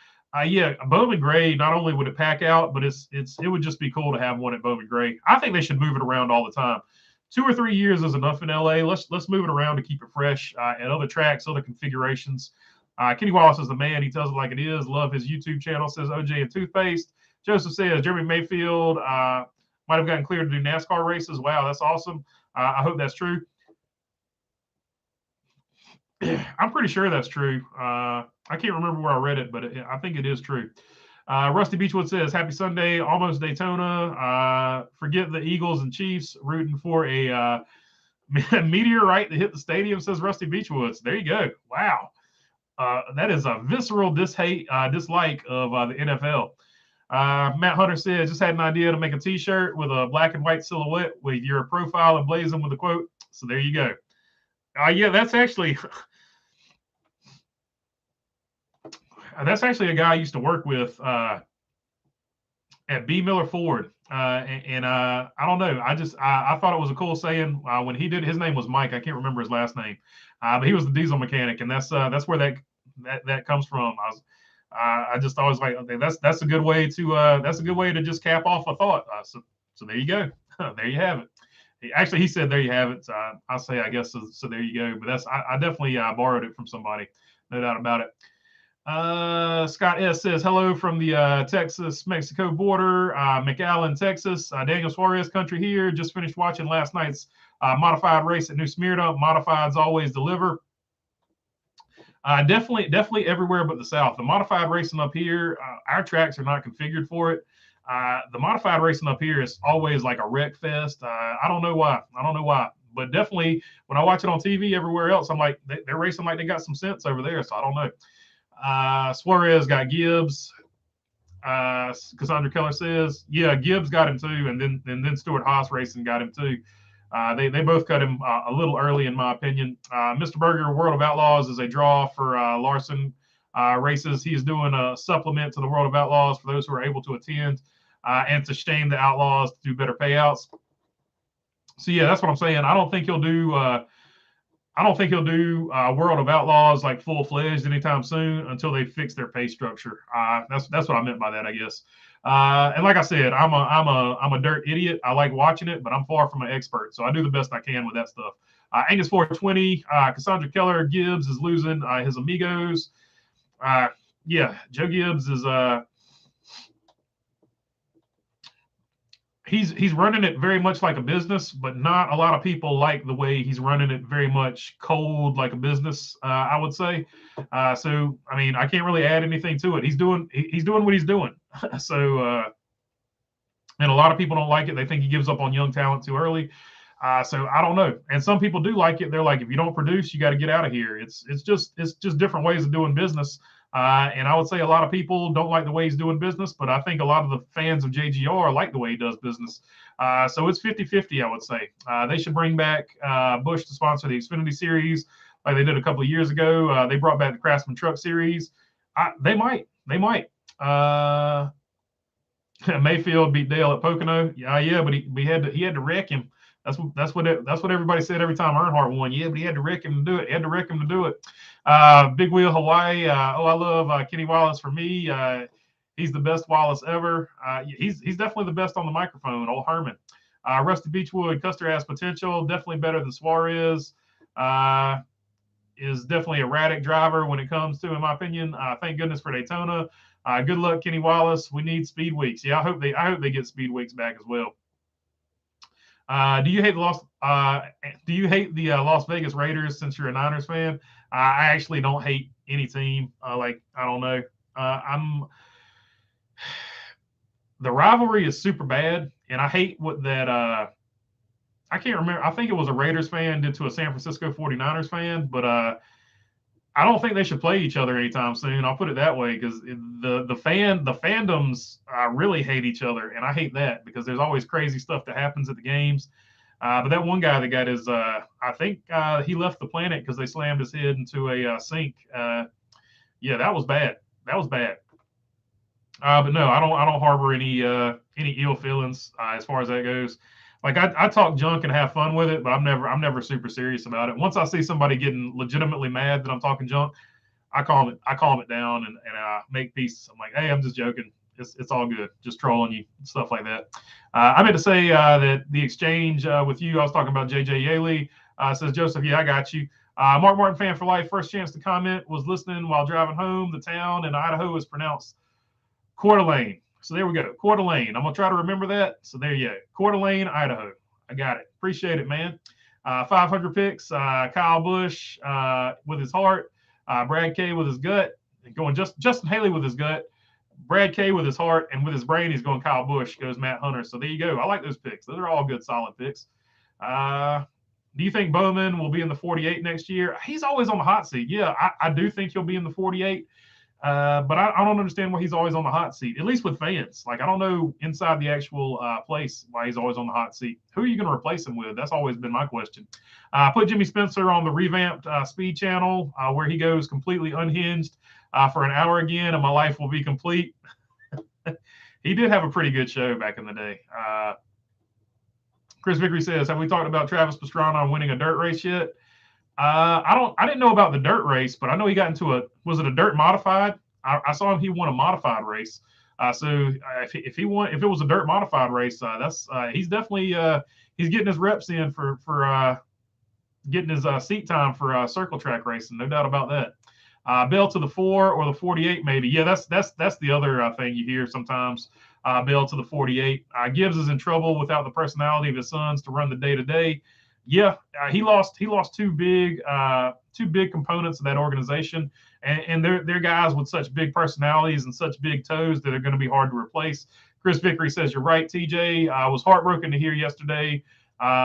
Yeah, Bowman Gray, not only would it pack out, but it would just be cool to have one at Bowman Gray. I think they should move it around all the time. 2 or 3 years is enough in LA. Let's move it around to keep it fresh at other tracks, other configurations. Kenny Wallace is the man. He tells it like it is. Love his YouTube channel, says OJ and Toothpaste. Joseph says Jeremy Mayfield might have gotten cleared to do NASCAR races. Wow, that's awesome. I hope that's true. I'm pretty sure that's true. I can't remember where I read it, but I think it is true. Rusty Beachwood says, happy Sunday, almost Daytona. Forget the Eagles and Chiefs, rooting for a meteorite to hit the stadium, says Rusty Beachwoods. There you go. Wow. That is a visceral dislike of the NFL. Matt Hunter says, just had an idea to make a T-shirt with a black and white silhouette with your profile emblazoned with a quote. So there you go. Yeah, that's actually That's actually a guy I used to work with at B. Miller Ford. I don't know. I thought it was a cool saying when he did. His name was Mike. I can't remember his last name, but he was the diesel mechanic, and that's where that comes from. I just always like, okay, that's a good way to just cap off a thought. So there you go. There you have it. Actually, he said there you have it. So I'll say I guess so. There you go. But I definitely borrowed it from somebody, no doubt about it. Scott S says hello from the Texas-Mexico border, McAllen, Texas. Daniel Suarez country here. Just finished watching last night's modified race at New Smyrna. Modifieds always deliver. Definitely everywhere but the South. The modified racing up here, our tracks are not configured for it. The modified racing up here is always like a wreck fest. I don't know why. But definitely when I watch it on TV everywhere else, I'm like, they're racing like they got some sense over there. So I don't know. Suarez got Gibbs. Cassandra Keller says, yeah, Gibbs got him too, and then Stuart Haas Racing got him too. They both cut him a little early, in my opinion. Mr. Berger, World of Outlaws is a draw for Larson races. He is doing a supplement to the World of Outlaws for those who are able to attend, and it's a shame the Outlaws to do better payouts. So yeah, that's what I'm saying. I don't think he'll do World of Outlaws like full-fledged anytime soon until they fix their pay structure. That's what I meant by that, I guess. And like I said, I'm a dirt idiot. I like watching it, but I'm far from an expert, so I do the best I can with that stuff. Angus 420, Cassandra Keller, Gibbs is losing his amigos. Yeah, Joe Gibbs is he's running it very much like a business, but not a lot of people like the way he's running it very much cold like a business, I would say. So I mean, I can't really add anything to it. He's doing what he's doing. So and a lot of people don't like it. They think he gives up on young talent too early. So I don't know. And some people do like it. They're like, if you don't produce, you got to get out of here. It's just different ways of doing business. And I would say a lot of people don't like the way he's doing business, but I think a lot of the fans of JGR like the way he does business. So it's 50-50, I would say. They should bring back Busch to sponsor the Xfinity Series like they did a couple of years ago. They brought back the Craftsman Truck Series. They might. Mayfield beat Dale at Pocono. Yeah, but he had to wreck him. That's what everybody said every time Earnhardt won. Yeah, but he had to wreck him to do it. Big Wheel Hawaii. I love Kenny Wallace. For me, he's the best Wallace ever. He's definitely the best on the microphone. Old Herman. Rusty Beechwood. Custer has potential. Definitely better than Suarez. Is definitely a erratic driver when it comes to, in my opinion. Thank goodness for Daytona. Good luck, Kenny Wallace. We need speed weeks. Yeah, I hope they get speed weeks back as well. Do you hate the Las Vegas Raiders since you're a Niners fan? I actually don't hate any team. I don't know. The rivalry is super bad, and I hate what that. I can't remember. I think it was a Raiders fan did to a San Francisco 49ers fan, but I don't think they should play each other anytime soon. I'll put it that way, because the fandoms really hate each other, and I hate that because there's always crazy stuff that happens at the games. But that one guy that got his, I think he left the planet because they slammed his head into a sink. Yeah, that was bad. But no, I don't harbor any ill feelings as far as that goes. Like I talk junk and have fun with it, but I'm never super serious about it. Once I see somebody getting legitimately mad that I'm talking junk, I calm it down and make peace. I'm like, hey, I'm just joking. It's all good. Just trolling you, stuff like that. I meant to say that the exchange with you, I was talking about JJ Yeley. Says Joseph, yeah, I got you. Mark Martin fan for life. First chance to comment. Was listening while driving home. The town in Idaho is pronounced Coeur d'Alene. So there we go. Coeur d'Alene. I'm going to try to remember that. So there you go. Coeur d'Alene, Idaho. I got it. Appreciate it, man. 500 picks. Kyle Busch with his heart. Brad K with his gut. Going Justin Haley with his gut. Brad K with his heart. And with his brain, he's going Kyle Busch. Goes Matt Hunter. So there you go. I like those picks. Those are all good, solid picks. Do you think Bowman will be in the 48 next year? He's always on the hot seat. Yeah, I do think he'll be in the 48. But I don't understand why he's always on the hot seat, at least with fans. Like, I don't know inside the actual place why he's always on the hot seat. Who are you going to replace him with? That's always been my question. Put Jimmy Spencer on the revamped Speed channel where he goes completely unhinged for an hour again, and my life will be complete. He did have a pretty good show back in the day. Chris Vickery says, have we talked about Travis Pastrana winning a dirt race yet? I didn't know about the dirt race, but I know he got into was it a dirt modified? I saw he won a modified race. So if he won, if it was a dirt modified race, he's definitely he's getting his reps in for getting his seat time for circle track racing, no doubt about that. Bell to the 4 or the 48, maybe. Yeah, that's the other thing you hear sometimes. Bell to the 48. Gibbs is in trouble without the personality of his sons to run the day-to-day. Yeah, he lost two big components of that organization, and they're guys with such big personalities and such big toes that are going to be hard to replace. Chris Vickery says you're right, TJ. I was heartbroken to hear yesterday,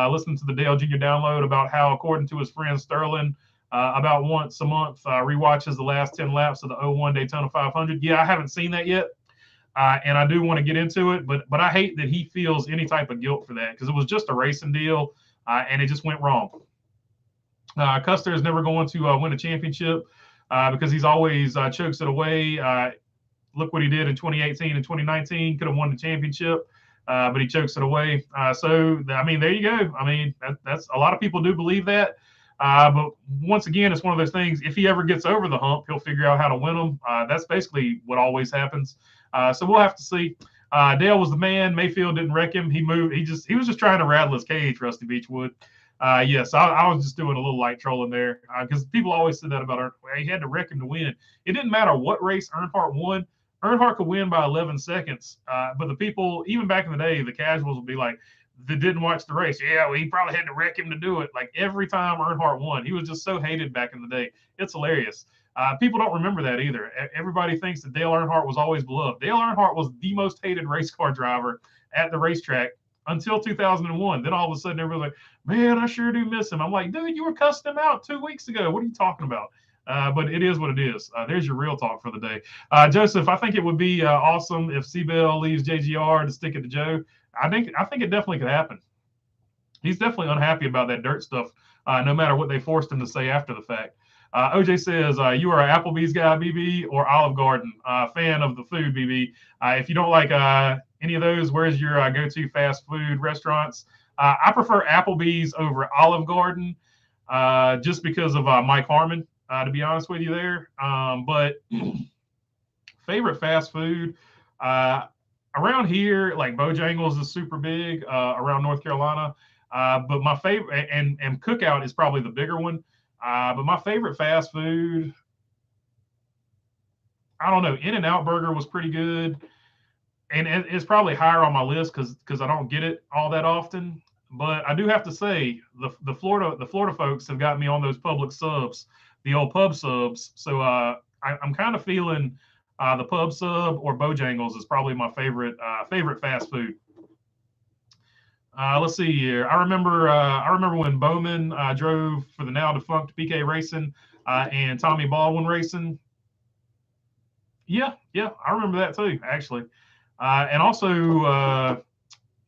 listening to the Dale Jr. download about how, according to his friend Sterling, about once a month rewatches the last 10 laps of the 01 Daytona 500. Yeah, I haven't seen that yet, and I do want to get into it, but I hate that he feels any type of guilt for that, because it was just a racing deal. And it just went wrong. Custer is never going to win a championship because he's always chokes it away. Look what he did in 2018 and 2019. Could have won the championship, but he chokes it away. So, I mean, there you go. I mean, that's a lot of people do believe that. But once again, it's one of those things. If he ever gets over the hump, he'll figure out how to win them. That's basically what always happens. So we'll have to see. Dale was the man. Mayfield didn't wreck him. He moved. He was just trying to rattle his cage, Rusty Beechwood. Yes, I was just doing a little light trolling there because people always said that about Earnhardt. He had to wreck him to win. It didn't matter what race Earnhardt won. Earnhardt could win by 11 seconds. But the people, even back in the day, the casuals would be like, they didn't watch the race. Yeah, well, he probably had to wreck him to do it. Like every time Earnhardt won, he was just so hated back in the day. It's hilarious. People don't remember that either. Everybody thinks that Dale Earnhardt was always beloved. Dale Earnhardt was the most hated race car driver at the racetrack until 2001. Then all of a sudden, everybody's like, man, I sure do miss him. I'm like, dude, you were cussing him out 2 weeks ago. What are you talking about? But it is what it is. There's your real talk for the day. Joseph, I think it would be awesome if Seabell leaves JGR to stick it to Joe. I think it definitely could happen. He's definitely unhappy about that dirt stuff, no matter what they forced him to say after the fact. OJ says, you are an Applebee's guy, BB, or Olive Garden? Fan of the food, BB. If you don't like any of those, where's your go-to fast food restaurants? I prefer Applebee's over Olive Garden just because of Mike Harmon, to be honest with you there. But favorite fast food, around here, like Bojangles is super big around North Carolina. But my favorite, and Cookout is probably the bigger one. But my favorite fast food, I don't know. In-N-Out Burger was pretty good, and it's probably higher on my list because I don't get it all that often. But I do have to say the Florida folks have got me on those public subs, the old pub subs. So I'm kind of feeling the pub sub or Bojangles is probably my favorite fast food. Let's see here. I remember when Bowman drove for the now defunct PK Racing and Tommy Baldwin Racing. Yeah, I remember that too, actually. And also,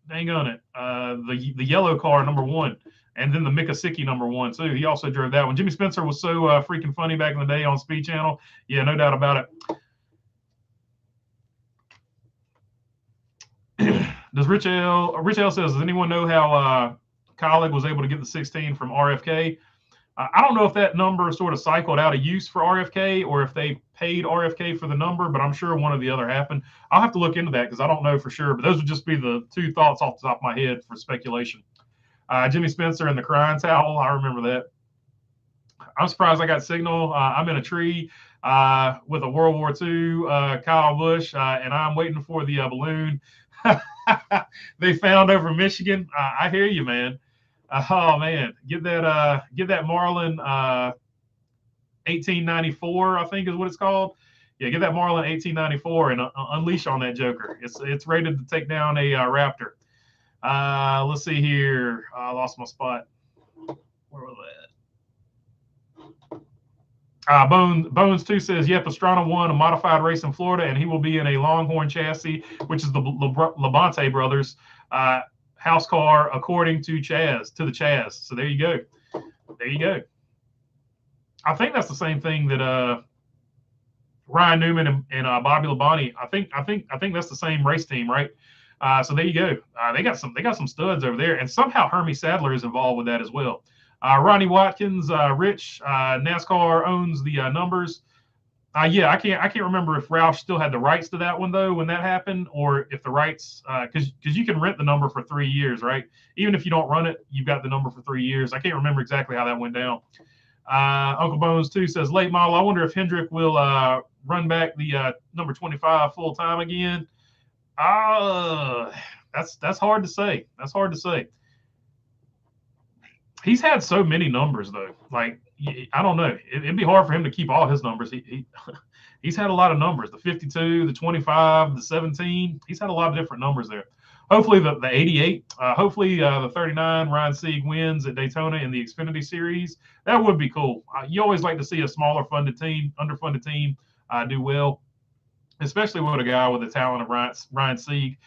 dang on it, the yellow car #1, and then the Mikasicki #1 too. He also drove that one. Jimmy Spencer was so freaking funny back in the day on Speed Channel. Yeah, no doubt about it. Does Rich L says, does anyone know how Colleague was able to get the 16 from RFK? I don't know if that number sort of cycled out of use for RFK or if they paid RFK for the number, but I'm sure one or the other happened. I'll have to look into that because I don't know for sure, but those would just be the two thoughts off the top of my head for speculation. Jimmy Spencer and the crying towel, I remember that. I'm surprised I got signal. I'm in a tree with a World War II Kyle Busch, and I'm waiting for the balloon they found over Michigan. I hear you, man. Oh man, get that Marlin 1894, I think is what it's called. Yeah, get that Marlin 1894 and unleash on that joker. It's rated to take down a Raptor. Let's see here. I lost my spot. Where was that? Bones 2 says, yeah, Pastrana won a modified race in Florida, and he will be in a Longhorn chassis, which is the Labonte brothers house car, according to the Chaz. So there you go. I think that's the same thing that Ryan Newman and Bobby Labonte. I think that's the same race team, right? So there you go. They got some studs over there, and somehow Hermie Sadler is involved with that as well. Ronnie Watkins, Rich, NASCAR owns the numbers. Yeah, I can't remember if Roush still had the rights to that one though when that happened, or if the rights because you can rent the number for 3 years, right? Even if you don't run it, you've got the number for 3 years. I can't remember exactly how that went down. Uncle Bones too says late model. I wonder if Hendrick will run back the number 25 full time again. That's hard to say. That's hard to say. He's had so many numbers though. Like I don't know. It'd be hard for him to keep all his numbers. He's had a lot of numbers. The 52, the 25, the 17. He's had a lot of different numbers there. Hopefully the 88. Hopefully the 39 Ryan Sieg wins at Daytona in the Xfinity Series. That would be cool. You always like to see a smaller funded team, underfunded team do well, especially with a guy with the talent of Ryan Sieg.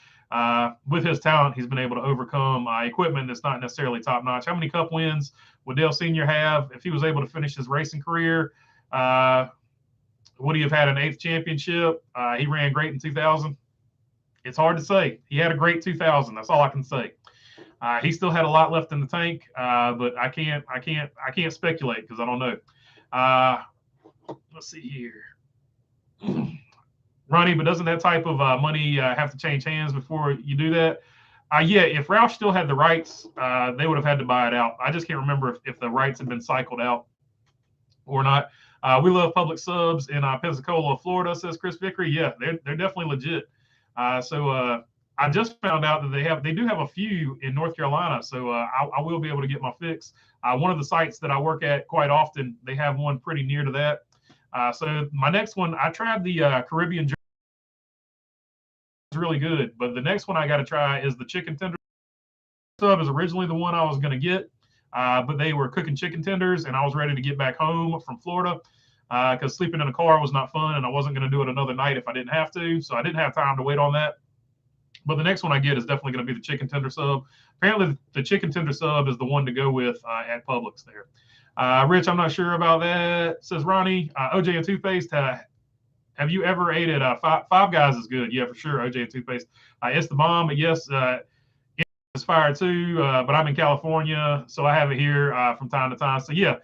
With his talent, he's been able to overcome equipment that's not necessarily top notch. How many Cup wins would Dale Sr. have if he was able to finish his racing career? Would he have had an 8th championship? He ran great in 2000. It's hard to say. He had a great 2000. That's all I can say. He still had a lot left in the tank, but I can't speculate because I don't know. Let's see here. Ronnie, but doesn't that type of money have to change hands before you do that? Yeah, if Roush still had the rights, they would have had to buy it out. I just can't remember if the rights had been cycled out or not. We love public subs in Pensacola, Florida, says Chris Vickery. Yeah, they're definitely legit. So I just found out that they do have a few in North Carolina. So I will be able to get my fix. One of the sites that I work at quite often, they have one pretty near to that. So my next one, I tried the Caribbean. It's really good, but the next one I got to try is the chicken tender sub. Is originally the one I was going to get, but they were cooking chicken tenders, and I was ready to get back home from Florida because sleeping in a car was not fun, and I wasn't going to do it another night if I didn't have to. So I didn't have time to wait on that. But the next one I get is definitely going to be the chicken tender sub. Apparently, the chicken tender sub is the one to go with at Publix there. Rich, I'm not sure about that. Says Ronnie, OJ and toothpaste. Have you ever ate at Five Guys? Is good. Yeah, for sure. OJ and toothpaste. It's the bomb. But yes, it's fire too. But I'm in California, so I have it here from time to time. So yeah,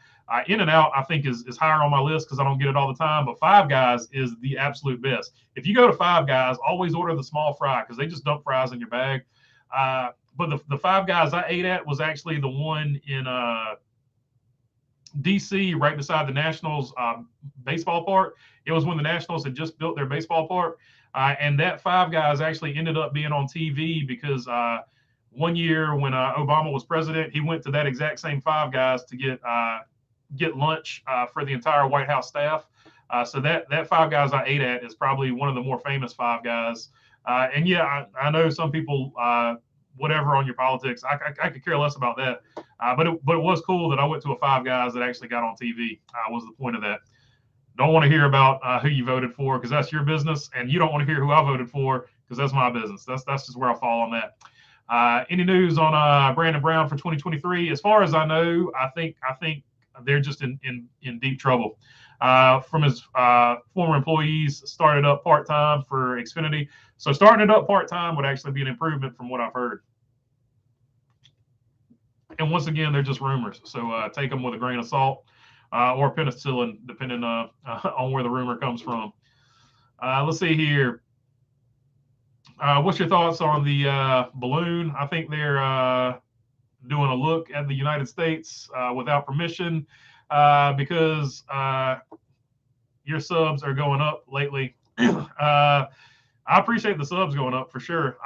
In-N-Out I think is higher on my list because I don't get it all the time. But Five Guys is the absolute best. If you go to Five Guys, always order the small fry because they just dump fries in your bag. But the Five Guys I ate at was actually the one in DC, right beside the Nationals baseball park. It was when the Nationals had just built their baseball park. And that Five Guys actually ended up being on TV because one year when Obama was president, he went to that exact same Five Guys to get lunch for the entire White House staff. So that Five Guys I ate at is probably one of the more famous Five Guys. And yeah, I know some people, whatever on your politics, I could care less about that. But it was cool that I went to a Five Guys that actually got on TV. Was the point of that. Don't want to hear about who you voted for because that's your business, and you don't want to hear who I voted for because that's my business. That's just where I fall on that. Any news on Brandon Brown for 2023? As far as I know, I think they're just in deep trouble. From his former employees, started up part-time for Xfinity. So starting it up part-time would actually be an improvement from what I've heard. And once again, they're just rumors. So take them with a grain of salt or penicillin, depending on where the rumor comes from. Let's see here. What's your thoughts on the balloon? I think they're doing a look at the United States without permission because your subs are going up lately. I appreciate the subs going up for sure.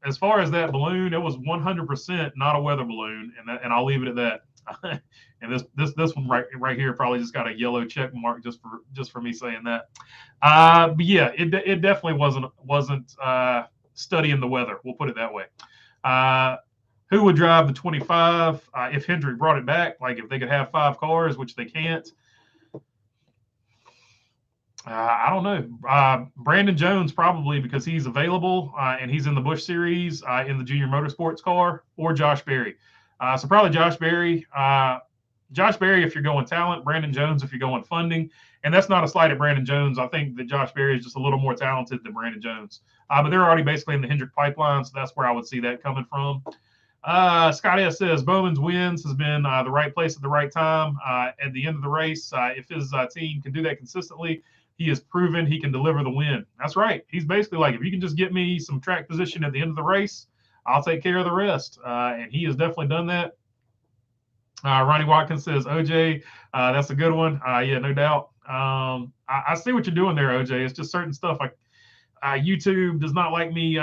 As far as that balloon, it was 100% not a weather balloon, and I'll leave it at that. And this one right here probably just got a yellow check mark just for me saying that. But yeah, it definitely wasn't studying the weather. We'll put it that way. Who would drive the 25 if Hendrick brought it back? Like if they could have 5 cars, which they can't. I don't know. Brandon Jones probably because he's available and he's in the Busch Series in the Junior Motorsports car, or Josh Berry. So probably Josh Berry. Josh Berry if you're going talent, Brandon Jones if you're going funding. And that's not a slight at Brandon Jones. I think that Josh Berry is just a little more talented than Brandon Jones. But they're already basically in the Hendrick pipeline, so that's where I would see that coming from. Scott S. says Bowman's wins has been the right place at the right time at the end of the race. If his team can do that consistently, he has proven he can deliver the win. That's right. He's basically like, if you can just get me some track position at the end of the race, I'll take care of the rest. And he has definitely done that. Ronnie Watkins says, OJ, that's a good one. Yeah, no doubt. I see what you're doing there, OJ. It's just certain stuff like YouTube does not like me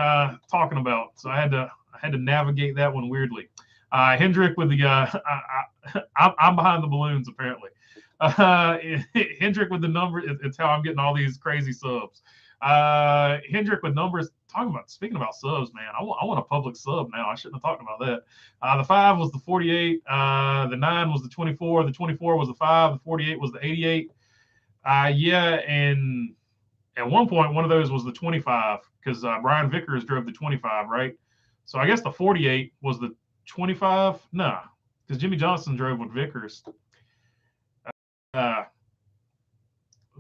talking about, so I had to navigate that one weirdly. Hendrick with the I'm behind the balloons apparently. Hendrick with the numbers. It's how I'm getting all these crazy subs. Hendrick with numbers. Speaking about subs, man. I want a public sub now. I shouldn't have talked about that. The 5 was the 48. The 9 was the 24. The 24 was the 5. The 48 was the 88. Yeah, and at one point, one of those was the 25 because Brian Vickers drove the 25, right? So I guess the 48 was the 25. No, because Jimmy Johnson drove with Vickers.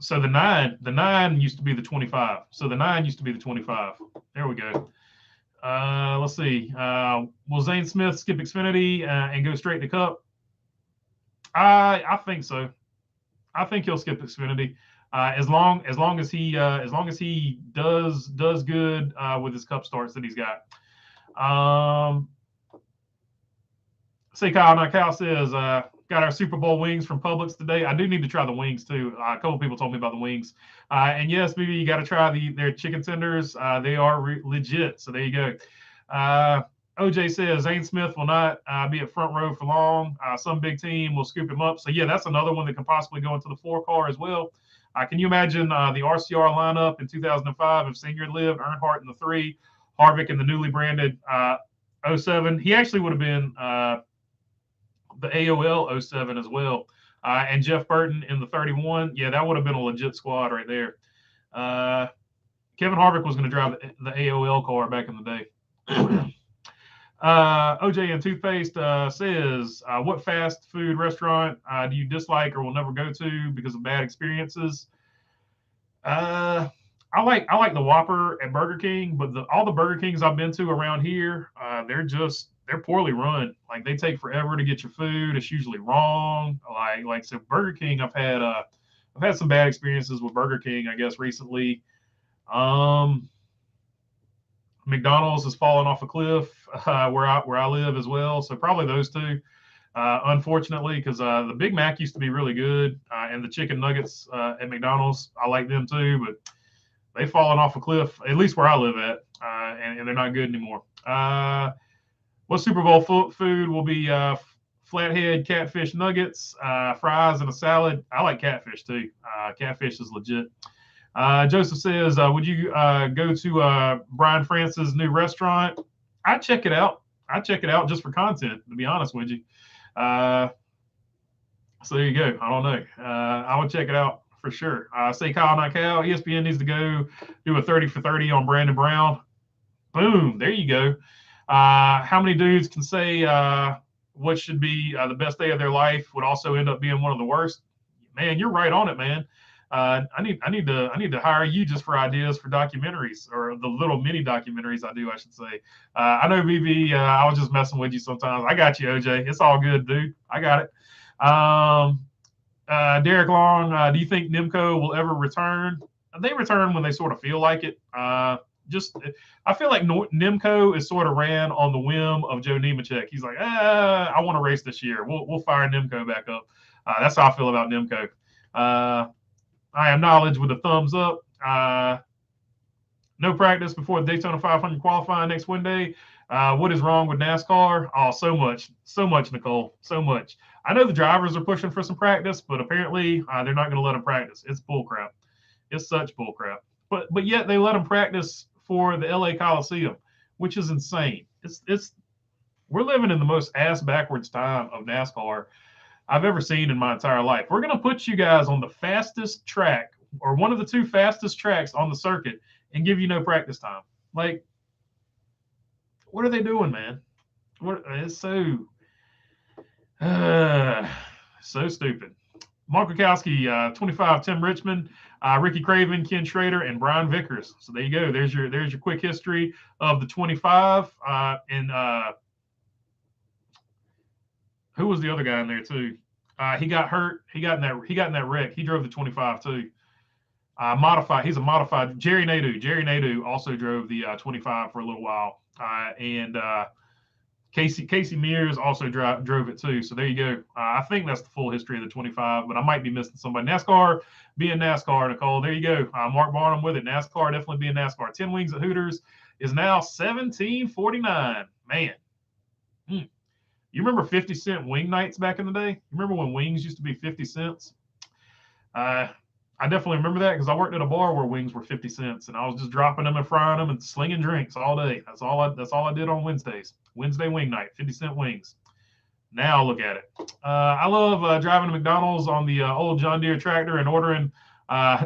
So the 9 used to be the 25. So the 9 used to be the 25. There we go. Let's see. Will Zane Smith skip Xfinity and go straight to Cup? I think so. I think he'll skip Xfinity. As long as he does good with his Cup starts that he's got. Say Kyle, now Kyle says got our Super Bowl wings from Publix today. I do need to try the wings too. A couple people told me about the wings. And yes, BB, you got to try their chicken tenders. They are legit. So there you go. OJ says Zane Smith will not be at front row for long. Some big team will scoop him up. So yeah, that's another one that can possibly go into the 4 car as well. Can you imagine the RCR lineup in 2005 if Senior lived, Earnhardt in the 3, Harvick in the newly branded 07? He actually would have been the AOL 07 as well. And Jeff Burton in the 31. Yeah, that would have been a legit squad right there. Kevin Harvick was going to drive the AOL car back in the day. OJ and Toothpaste says, what fast food restaurant do you dislike or will never go to because of bad experiences? I like the Whopper at Burger King, but all the Burger Kings I've been to around here, they're poorly run. Like they take forever to get your food. It's usually wrong. So Burger King, I've had some bad experiences with Burger King, I guess, recently. McDonald's has fallen off a cliff where I live as well. So probably those two, unfortunately, because the Big Mac used to be really good, and the chicken nuggets at McDonald's, I like them too, but they've fallen off a cliff, at least where I live at, and they're not good anymore. What Super Bowl food will be flathead catfish nuggets, fries, and a salad? I like catfish too. Catfish is legit. Joseph says, would you go to Brian France's new restaurant? I'd check it out. I'd check it out just for content, to be honest with you. So there you go. I don't know. I would check it out for sure. Say Kyle, not Cal. ESPN needs to go do a 30 for 30 on Brandon Brown. Boom. There you go. How many dudes can say what should be the best day of their life would also end up being one of the worst? Man, you're right on it, man. I need to hire you just for ideas for documentaries, or the little mini documentaries I do, I should say. I know, BB, I was just messing with you sometimes. I got you, OJ. It's all good, dude. I got it. Derek Long, do you think Nimco will ever return? They return when they sort of feel like it. I feel like Nimco is sort of ran on the whim of Joe Nemechek. He's like, I want to race this year. We'll fire Nimco back up. That's how I feel about Nimco. I am knowledge with a thumbs up. No practice before the Daytona 500 qualifying next Wednesday. What is wrong with NASCAR? Oh, so much, Nicole, so much. I know the drivers are pushing for some practice, but apparently they're not going to let them practice. It's bullcrap. It's such bullcrap. But yet they let them practice for the LA Coliseum, which is insane. We're living in the most ass backwards time of NASCAR I've ever seen in my entire life. We're going to put you guys on the fastest track, or one of the 2 fastest tracks on the circuit, and give you no practice time. Like, what are they doing, man? It's so stupid. Mark Kwiatkowski, 25, Tim Richmond, Ricky Craven, Ken Schrader, and Brian Vickers. So there you go. There's your quick history of the 25. And who was the other guy in there too? He got hurt. He got in that wreck. He drove the 25 too. Modified. He's a modified. Jerry Nadeau also drove the 25 for a little while. And Casey Mears also drove it too. So there you go. I think that's the full history of the 25, but I might be missing somebody. NASCAR being NASCAR, Nicole. There you go. Mark Barnum with it. NASCAR definitely being NASCAR. 10 wings at Hooters is now $17.49. Man. You remember 50-cent wing nights back in the day? You remember when wings used to be 50 cents? I definitely remember that because I worked at a bar where wings were 50 cents, and I was just dropping them and frying them and slinging drinks all day. That's all I did on Wednesdays. Wednesday wing night, 50-cent wings. Now look at it. I love driving to McDonald's on the old John Deere tractor and ordering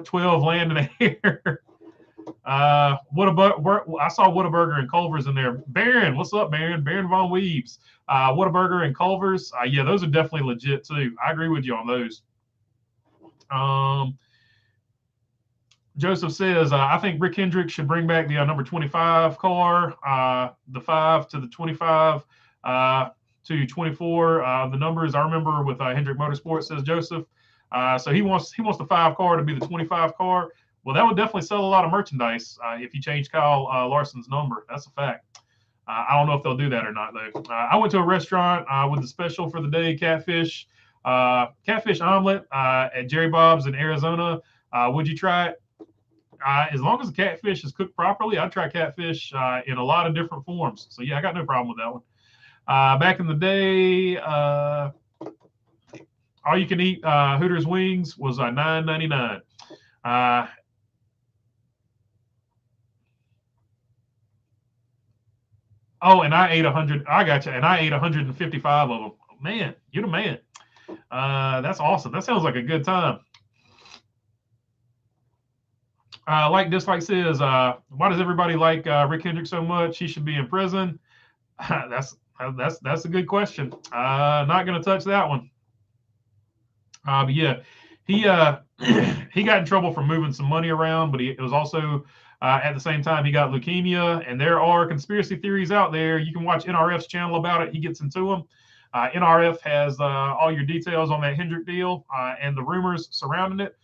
12 land and air. I saw Whataburger and Culver's in there. Baron, what's up, Baron? Baron Von Weebs. Whataburger and Culver's. Yeah, those are definitely legit too. I agree with you on those. Joseph says, I think Rick Hendrick should bring back the number 25 car, the 5 to the 25 to 24. The numbers I remember with Hendrick Motorsports, says Joseph. So he wants the 5 car to be the 25 car. Well, that would definitely sell a lot of merchandise if you change Kyle Larson's number. That's a fact. I don't know if they'll do that or not, though. I went to a restaurant with the special for the day, catfish omelet at Jerry Bob's in Arizona. Would you try it? As long as the catfish is cooked properly, I'd try catfish in a lot of different forms. So, yeah, I got no problem with that one. Back in the day, all you can eat Hooters wings was $9.99. Oh, and I ate 100. I got you. And I ate 155 of them. Man, you're the man. That's awesome. That sounds like a good time. Like Dislike says, why does everybody like Rick Hendrick so much? He should be in prison. That's a good question. Not going to touch that one. But yeah, he got in trouble for moving some money around, but it was also at the same time he got leukemia. And there are conspiracy theories out there. You can watch NRF's channel about it. He gets into them. NRF has all your details on that Hendrick deal and the rumors surrounding it.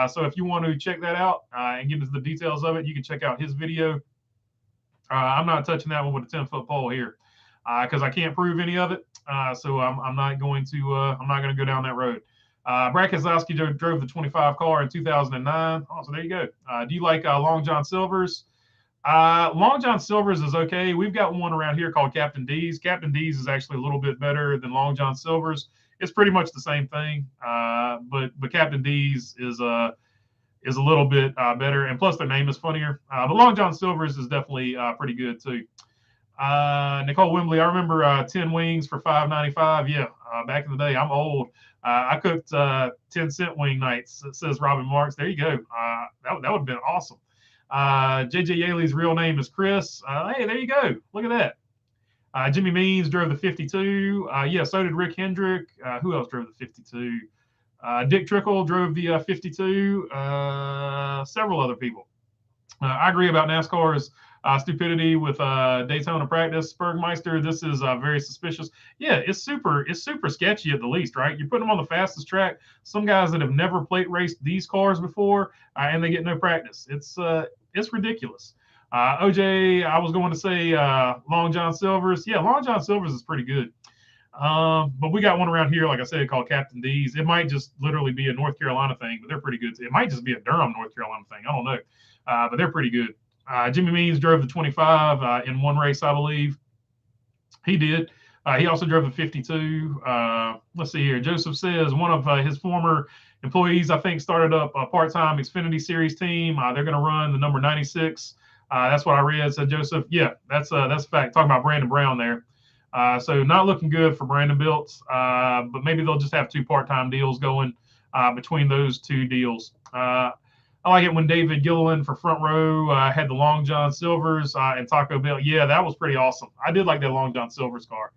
So if you want to check that out and get into the details of it, you can check out his video. I'm not touching that one with a 10-foot pole here because I can't prove any of it. So I'm not going to go down that road. Brad Keselowski drove the 25 car in 2009. Oh, so there you go. Do you like Long John Silver's? Long John Silver's is okay. We've got one around here called Captain D's. Captain D's is actually a little bit better than Long John Silver's. It's pretty much the same thing, but Captain D's is a little bit better, and plus their name is funnier. But Long John Silver's is definitely pretty good too. Nicole Wembley, I remember 10 wings for $5.95. Yeah, back in the day. I'm old. I cooked 10-cent wing nights. Says Robin Marks. There you go. That would have been awesome. JJ Yeley's real name is Chris. Hey, there you go. Look at that. Jimmy Means drove the 52. Yeah, so did Rick Hendrick. Who else drove the 52? Dick Trickle drove the 52. Several other people. I agree about NASCAR's stupidity with Daytona practice. Bergmeister, this is very suspicious. Yeah, it's super sketchy at the least, right? You're putting them on the fastest track. Some guys that have never plate raced these cars before, and they get no practice. It's ridiculous. OJ, I was going to say Long John Silver's. Yeah, Long John Silver's is pretty good. But we got one around here, like I said, called Captain D's. It might just literally be a North Carolina thing, but they're pretty good. It might just be a Durham, North Carolina thing. I don't know. But they're pretty good. Jimmy Means drove the 25 in one race, I believe. He did. He also drove the 52. Let's see here. Joseph says one of his former employees, I think, started up a part-time Xfinity Series team. They're going to run the number 96. That's what I read, said Joseph. Yeah, that's a fact. Talking about Brandon Brown there. So not looking good for Brandon Biltz, but maybe they'll just have 2 part-time deals going between those 2 deals. I like it when David Gilliland for Front Row had the Long John Silver's and Taco Bell. Yeah, that was pretty awesome. I did like that Long John Silver's car.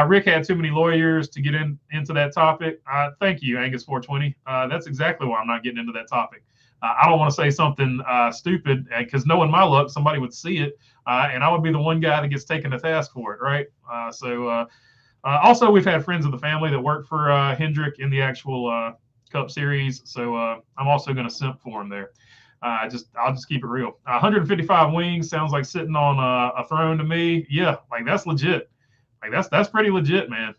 Rick had too many lawyers to get into that topic. Thank you, Angus 420. That's exactly why I'm not getting into that topic. I don't want to say something stupid because knowing my luck, somebody would see it, and I would be the one guy that gets taken to task for it, right? Also, we've had friends of the family that work for Hendrick in the actual Cup Series, so I'm also going to simp for him there. I'll just keep it real. 155 wings sounds like sitting on a throne to me. Yeah, like that's legit. Like that's pretty legit, man.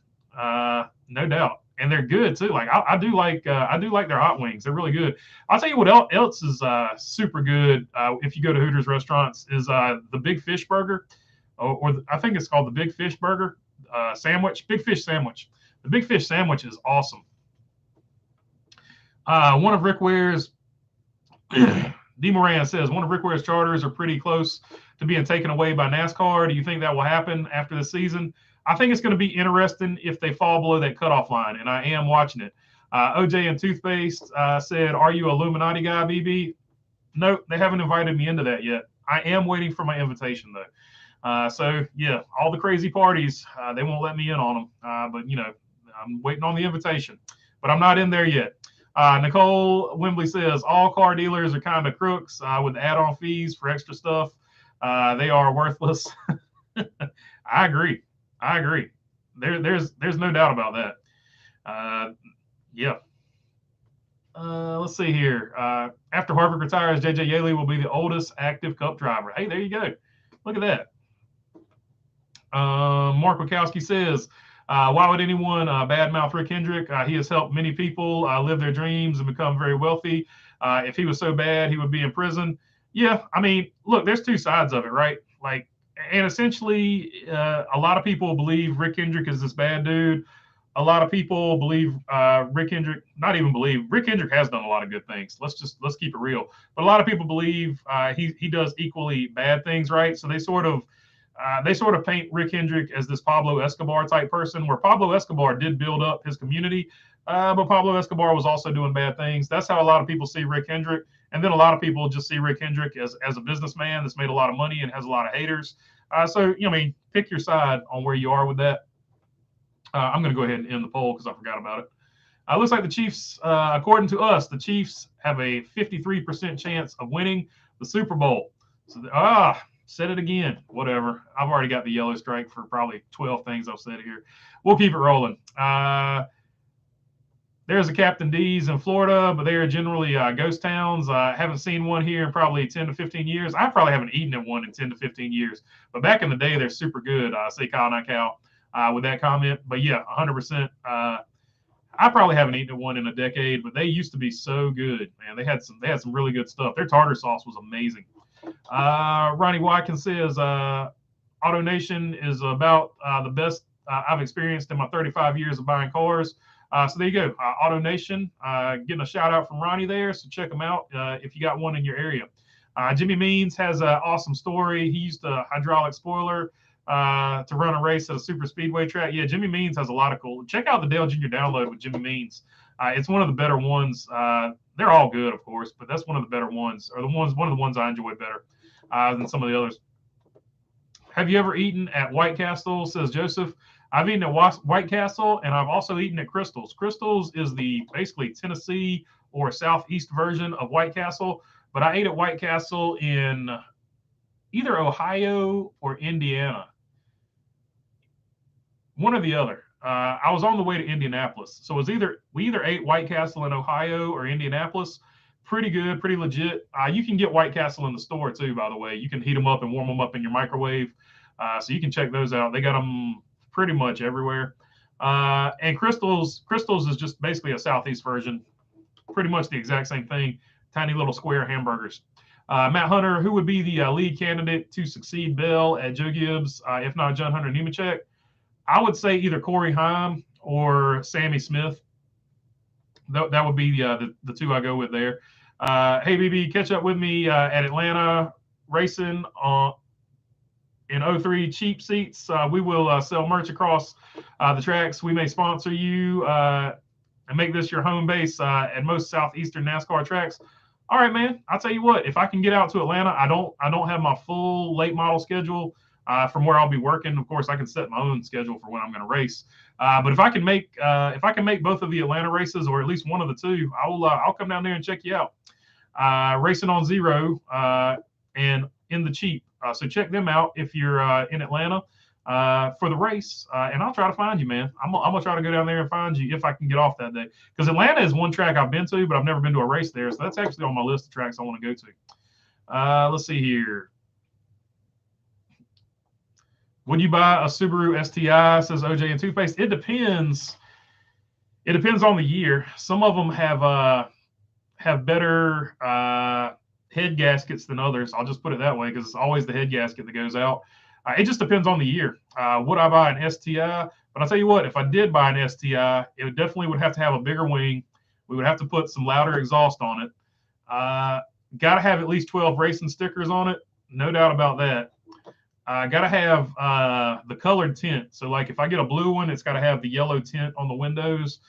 No doubt, and they're good too. Like I do like their hot wings. They're really good. I'll tell you what else is super good. If you go to Hooters restaurants, is the Big Fish Burger, or I think it's called the Big Fish Burger sandwich. Big Fish sandwich. The Big Fish sandwich is awesome. One of Rick Ware's D. Moran says one of Rick Ware's charters are pretty close to being taken away by NASCAR. Do you think that will happen after the season? I think it's going to be interesting if they fall below that cutoff line, and I am watching it. OJ and Toothpaste said, "Are you Illuminati guy, BB?" No, they haven't invited me into that yet. I am waiting for my invitation though. So yeah, all the crazy parties, they won't let me in on them. But I'm waiting on the invitation, but I'm not in there yet. Nicole Wembley says all car dealers are kind of crooks with add-on fees for extra stuff. They are worthless. I agree. There's no doubt about that. Yeah. Let's see here. After Harvick retires, JJ Yeley will be the oldest active Cup driver. Hey, there you go. Look at that. Mark Wachowski says, why would anyone badmouth Rick Hendrick? He has helped many people live their dreams and become very wealthy. If he was so bad, he would be in prison. Yeah, I mean, look, there's two sides of it, right? Like, and essentially, a lot of people believe Rick Hendrick is this bad dude. A lot of people believe Rick Hendrick, not even believe, Rick Hendrick has done a lot of good things. Let's keep it real. But a lot of people believe he does equally bad things, right? So they sort of paint Rick Hendrick as this Pablo Escobar type person, where Pablo Escobar did build up his community, but Pablo Escobar was also doing bad things. That's how a lot of people see Rick Hendrick. And then a lot of people just see Rick Hendrick as a businessman that's made a lot of money and has a lot of haters. So, pick your side on where you are with that. I'm going to go ahead and end the poll because I forgot about it. Looks like the Chiefs, according to us, the Chiefs have a 53% chance of winning the Super Bowl. So, said it again. Whatever. I've already got the yellow strike for probably 12 things I've said here. We'll keep it rolling. There's a Captain D's in Florida, but they are generally ghost towns. I haven't seen one here in probably 10 to 15 years. I probably haven't eaten at one in 10 to 15 years. But back in the day, they're super good. Say Kyle, not Cal, with that comment. But yeah, 100%. I probably haven't eaten at one in a decade, but they used to be so good, man. They had some really good stuff. Their tartar sauce was amazing. Ronnie Watkins says Auto Nation is about the best I've experienced in my 35 years of buying cars. So there you go. Auto Nation, getting a shout out from Ronnie there. So check them out if you got one in your area. Jimmy Means has an awesome story. He used a hydraulic spoiler to run a race at a super speedway track. Yeah, Jimmy Means has a lot of cool. Check out the Dale Jr. download with Jimmy Means. It's one of the better ones. They're all good, of course, but that's one of the better ones, or one of the ones I enjoy better than some of the others. Have you ever eaten at White Castle? Says Joseph. I've eaten at White Castle, and I've also eaten at Crystal's. Crystal's is the basically Tennessee or Southeast version of White Castle, but I ate at White Castle in either Ohio or Indiana. One or the other. I was on the way to Indianapolis, so we either ate White Castle in Ohio or Indianapolis. Pretty good, pretty legit. You can get White Castle in the store too, by the way. You can heat them up and warm them up in your microwave, so you can check those out. They got them pretty much everywhere. And Crystal's is just basically a Southeast version, pretty much the exact same thing. Tiny little square hamburgers. Matt Hunter, who would be the lead candidate to succeed Bell at Joe Gibbs, if not John Hunter Nemechek? I would say either Corey Heim or Sammy Smith. That would be the two I go with there. Hey, BB, catch up with me at Atlanta racing in 03 cheap seats. We will sell merch across the tracks. We may sponsor you and make this your home base at most Southeastern NASCAR tracks. All right, man. I'll tell you what. If I can get out to Atlanta, I don't have my full late model schedule from where I'll be working. Of course, I can set my own schedule for when I'm going to race. But if I can make both of the Atlanta races, or at least one of the two, I'll come down there and check you out. Racing on Zero and in the Cheap. So check them out if you're in Atlanta for the race, and I'll try to find you, man. I'm gonna try to go down there and find you if I can get off that day, because Atlanta is one track I've been to, but I've never been to a race there. So that's actually on my list of tracks I want to go to. Let's see here. Would you buy a Subaru STI, says OJ and Two-Face? It depends. It depends on the year. Some of them have better head gaskets than others. I'll just put it that way, because it's always the head gasket that goes out. It just depends on the year. Would I buy an STI? But I'll tell you what, if I did buy an STI, it definitely would have to have a bigger wing. We would have to put some louder exhaust on it. Got to have at least 12 racing stickers on it. No doubt about that. Got to have the colored tint. So like if I get a blue one, it's got to have the yellow tint on the windows.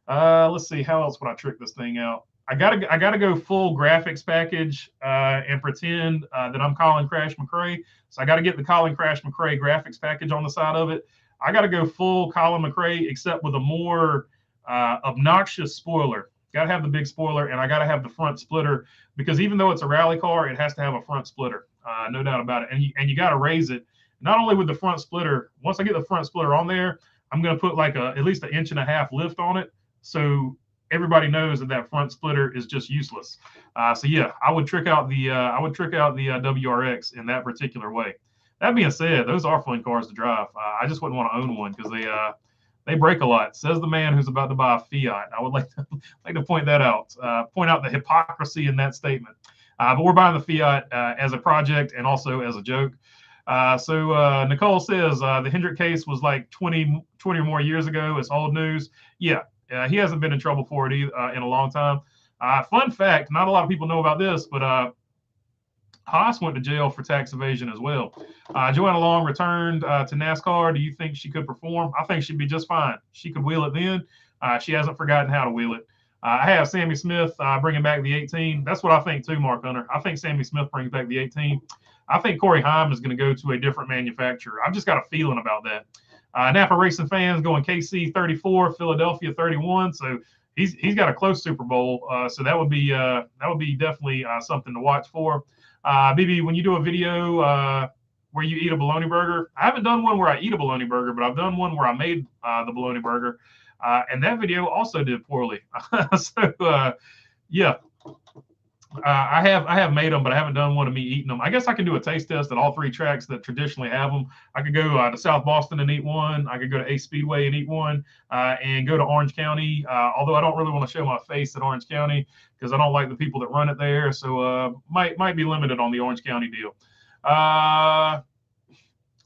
Let's see, how else would I trick this thing out? I gotta go full graphics package and pretend that I'm Colin Crash McRae. So I got to get the Colin Crash McRae graphics package on the side of it. I got to go full Colin McRae, except with a more obnoxious spoiler. Got to have the big spoiler, and I got to have the front splitter, because even though it's a rally car, it has to have a front splitter, no doubt about it. And you got to raise it, not only with the front splitter. Once I get the front splitter on there, I'm going to put like at least 1.5 inch lift on it, so everybody knows that front splitter is just useless. So yeah, I would trick out the WRX in that particular way. That being said, those are fun cars to drive. I just wouldn't want to own one because they break a lot. Says the man who's about to buy a Fiat. I would like to point that out. Point out the hypocrisy in that statement. But we're buying the Fiat as a project and also as a joke. So Nicole says the Hendrick case was like 20 or more years ago. It's old news. Yeah. He hasn't been in trouble for it either, in a long time. Fun fact, not a lot of people know about this, but Haas went to jail for tax evasion as well. Joanna Long returned to NASCAR. Do you think she could perform? I think she'd be just fine. She could wheel it then. She hasn't forgotten how to wheel it. I have Sammy Smith bringing back the 18. That's what I think too, Mark Hunter. I think Sammy Smith brings back the 18. I think Corey Heim is going to go to a different manufacturer. I've just got a feeling about that. Napa Racing fans going KC 34, Philadelphia 31. So he's got a close Super Bowl. So that would be definitely something to watch for. BB, when you do a video where you eat a bologna burger, I haven't done one where I eat a bologna burger, but I've done one where I made the bologna burger, and that video also did poorly. So yeah. I have made them, but I haven't done one of me eating them. I guess I can do a taste test at all 3 tracks that traditionally have them. I could go to South Boston and eat one. I could go to Ace Speedway and eat one, and go to Orange County. Although I don't really want to show my face at Orange County because I don't like the people that run it there. So might be limited on the Orange County deal.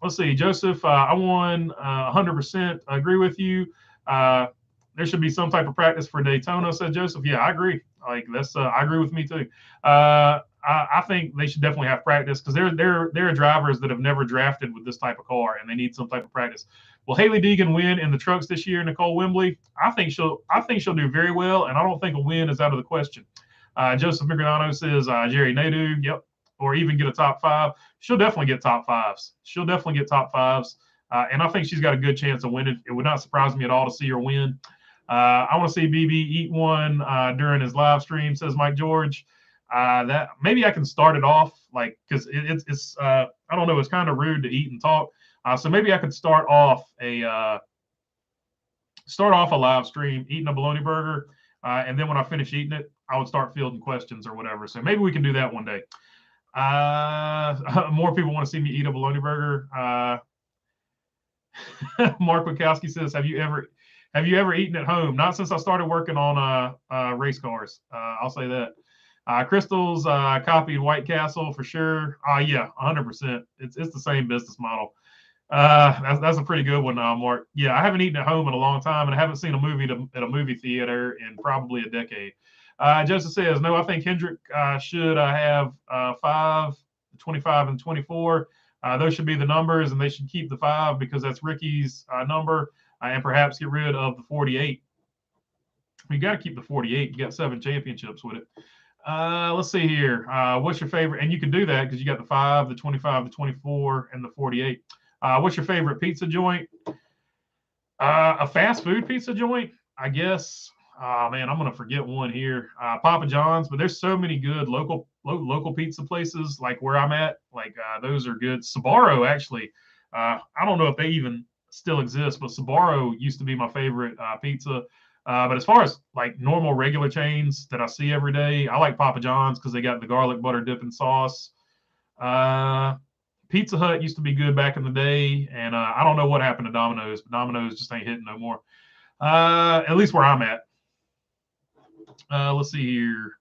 Let's see, Joseph. I won 100%. I agree with you. There should be some type of practice for Daytona, said Joseph. Yeah, I agree. Like that's, I agree with me too. I think they should definitely have practice because there are drivers that have never drafted with this type of car and they need some type of practice. Will Haley Deegan win in the trucks this year, Nicole Wembley? I think she'll do very well, and I don't think a win is out of the question. Joseph Migrano says Jerry Nadeau, yep, or even get a top 5. She'll definitely get top 5s. And I think she's got a good chance of winning. It would not surprise me at all to see her win. I want to see BB eat one during his live stream, says Mike George. That maybe I can start it off like because it's I don't know, it's kind of rude to eat and talk. So maybe I could start off a live stream eating a bologna burger, and then when I finish eating it, I would start fielding questions or whatever. So maybe we can do that one day. More people want to see me eat a bologna burger. Mark Wachowski says, Have you ever eaten at home? Not since I started working on race cars. I'll say that. Crystal's copied White Castle for sure. Yeah, 100%. It's the same business model. That's a pretty good one, Mark. Yeah, I haven't eaten at home in a long time, and I haven't seen a movie at a movie theater in probably a decade. Joseph says, no, I think Hendrick should have 5, 25, and 24. Those should be the numbers, and they should keep the 5 because that's Ricky's number. And perhaps get rid of the 48. You got to keep the 48. You got 7 championships with it. Let's see here. What's your favorite? And you can do that because you got the 5, the 25, the 24, and the 48. What's your favorite pizza joint? A fast food pizza joint, I guess. Oh man, I'm gonna forget one here. Papa John's, but there's so many good local pizza places like where I'm at. Like those are good. Sbarro actually. I don't know if they even still exist, but Sbarro used to be my favorite pizza. But as far as like normal regular chains that I see every day, I like Papa John's because they got the garlic butter dipping sauce. Uh, Pizza Hut used to be good back in the day, and I don't know what happened to Domino's, but Domino's just ain't hitting no more. At least where I'm at. Let's see here.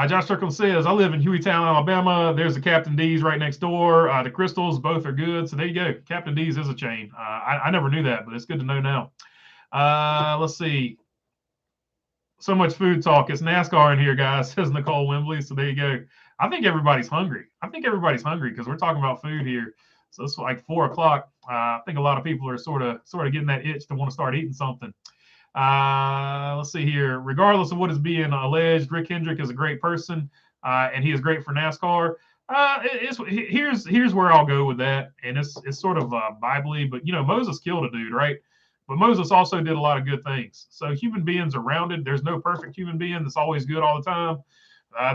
Josh Strickland says, I live in Hueytown, Alabama. There's the Captain D's right next door. The Crystals, both are good. So there you go. Captain D's is a chain. I never knew that, but it's good to know now. Let's see. So much food talk. It's NASCAR in here, guys, says Nicole Wembley. So there you go. I think everybody's hungry. Because we're talking about food here. So it's like 4 o'clock. I think a lot of people are sort of getting that itch to want to start eating something. Let's see here. Regardless of what is being alleged, Rick Hendrick is a great person, and he is great for NASCAR. Here's where I'll go with that, and it's sort of Bible-y, but Moses killed a dude, right? But Moses also did a lot of good things. So human beings are rounded. There's no perfect human being that's always good all the time.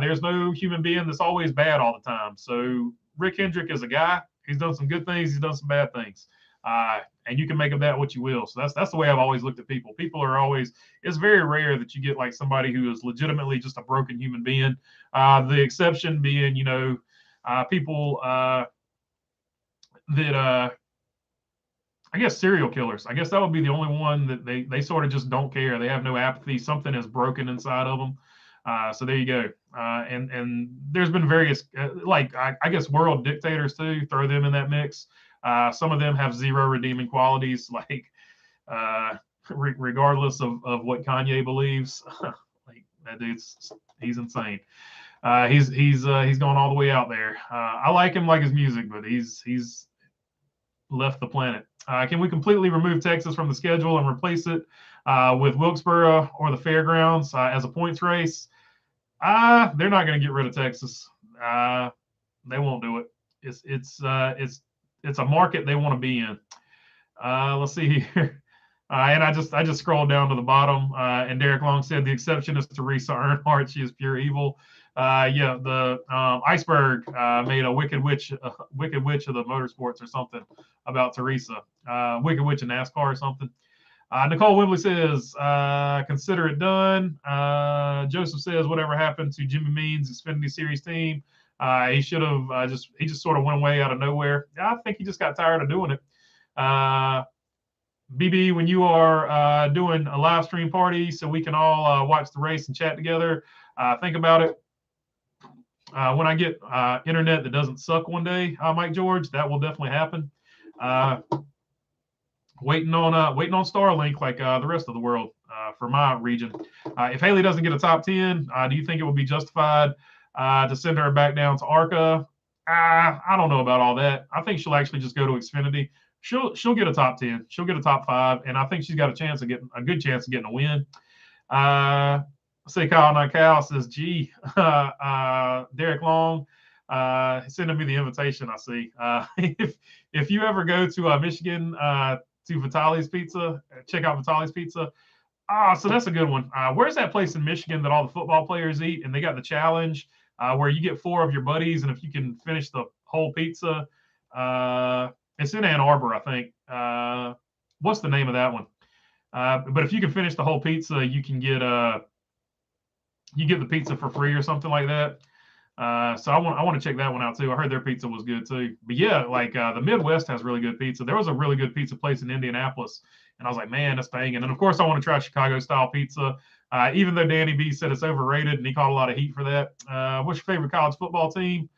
There's no human being that's always bad all the time. So Rick Hendrick is a guy. He's done some good things. He's done some bad things. And you can make of that what you will. So that's the way I've always looked at people. People are always, it's very rare that you get like somebody who is legitimately just a broken human being. The exception being, people that, I guess serial killers. I guess that would be the only one that they sort of just don't care. They have no apathy. Something is broken inside of them. So there you go. And there's been various, I guess world dictators too, throw them in that mix. Some of them have zero redeeming qualities, like regardless of what Kanye believes. Like that dude's, he's insane. He's gone all the way out there. I like him, like his music, but he's left the planet. Can we completely remove Texas from the schedule and replace it with Wilkesboro or the fairgrounds as a points race? They're not going to get rid of Texas. They won't do it. It's a market they want to be in. Let's see here. And I just scrolled down to the bottom, and Derek Long said the exception is Teresa Earnhardt. She is pure evil. The Iceberg made a wicked witch of the motorsports or something about Teresa. Wicked witch of NASCAR or something. Nicole Wembley says, consider it done. Joseph says, whatever happened to Jimmy Means' Xfinity Series team? He should have he just sort of went away out of nowhere. I think he just got tired of doing it. BB, when you are doing a live stream party so we can all watch the race and chat together, think about it. When I get internet that doesn't suck one day, Mike George, that will definitely happen. Waiting on Starlink like the rest of the world for my region. If Haley doesn't get a top 10, do you think it would be justified to send her back down to ARCA? I don't know about all that. I think she'll actually just go to Xfinity. She'll get a top 10. She'll get a top 5, and I think she's got a good chance of getting a win. Say Kyle Not Cal says, gee, Derek Long, sending me the invitation. I see. If you ever go to Michigan to Vitali's Pizza, check out Vitali's Pizza. So that's a good one. Where's that place in Michigan that all the football players eat? And they got the challenge where you get 4 of your buddies, and if you can finish the whole pizza, it's in Ann Arbor, I think. What's the name of that one? But if you can finish the whole pizza, you can get the pizza for free or something like that. So I want to check that one out too. I heard their pizza was good too. But yeah, like the Midwest has really good pizza. There was a really good pizza place in Indianapolis, and I was like, man, that's banging. And of course, I want to try Chicago style pizza. Even though Danny B said it's overrated, and he caught a lot of heat for that. What's your favorite college football team?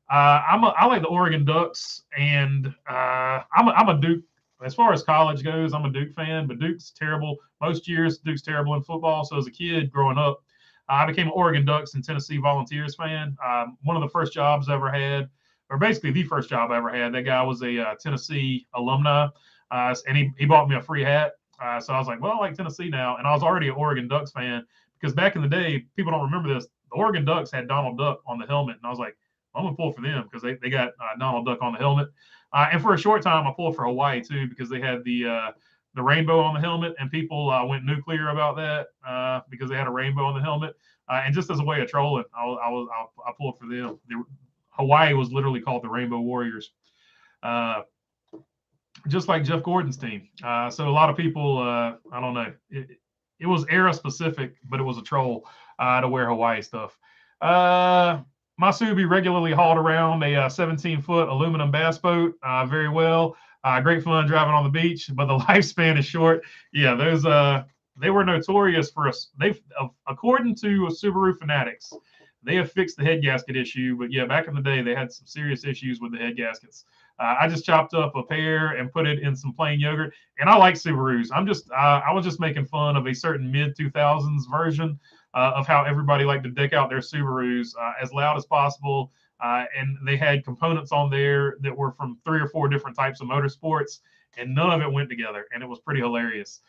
I like the Oregon Ducks, and I'm a Duke. As far as college goes, I'm a Duke fan, but Duke's terrible. Most years, Duke's terrible in football. So as a kid growing up, I became an Oregon Ducks and Tennessee Volunteers fan. One of the first jobs I ever had, or basically the first job I ever had, that guy was a Tennessee alumni, and he bought me a free hat. So I was like, well, I like Tennessee now. And I was already an Oregon Ducks fan because back in the day, people don't remember this. The Oregon Ducks had Donald Duck on the helmet. And I was like, I'm going to pull for them because they got Donald Duck on the helmet. And for a short time, I pulled for Hawaii, too, because they had the rainbow on the helmet. And people went nuclear about that because they had a rainbow on the helmet. And just as a way of trolling, I pulled for them. Hawaii was literally called the Rainbow Warriors. Just like Jeff Gordon's team. So a lot of people, I don't know, it was era specific, but it was a troll to wear Hawaii stuff. Masubi regularly hauled around a 17-foot aluminum bass boat very well. Great fun driving on the beach, but the lifespan is short. Yeah, those they were notorious for us. According to Subaru fanatics, they have fixed the head gasket issue. But yeah, back in the day, they had some serious issues with the head gaskets. I just chopped up a pair and put it in some plain yogurt. And I like Subarus. I was just making fun of a certain mid 2000s version of how everybody liked to deck out their Subarus as loud as possible. And they had components on there that were from 3 or 4 different types of motorsports, and none of it went together. And it was pretty hilarious.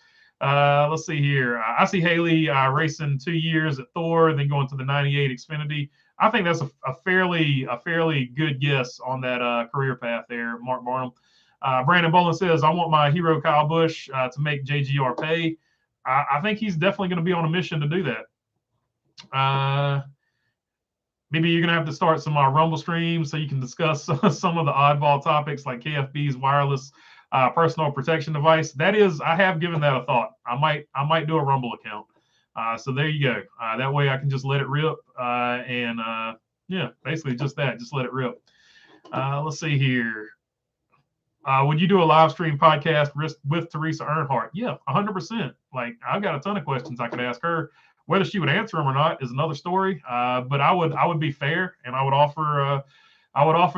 Let's see here. I see Haley racing 2 years at Thor, then going to the 98 Xfinity. I think that's a fairly good guess on that career path there, Mark Barnum. Brandon Bolin says, I want my hero Kyle Busch to make JGR pay. I think he's definitely going to be on a mission to do that. Maybe you're going to have to start some Rumble streams so you can discuss some of the oddball topics like KFB's wireless personal protection device. That is, I have given that a thought. I might do a Rumble account. So there you go. That way I can just let it rip. Yeah, basically just that. Just let it rip. Let's see here. Would you do a live stream podcast with Teresa Earnhardt? Yeah, 100%. Like, I've got a ton of questions I could ask her. Whether she would answer them or not is another story. But I would be fair, and I would offer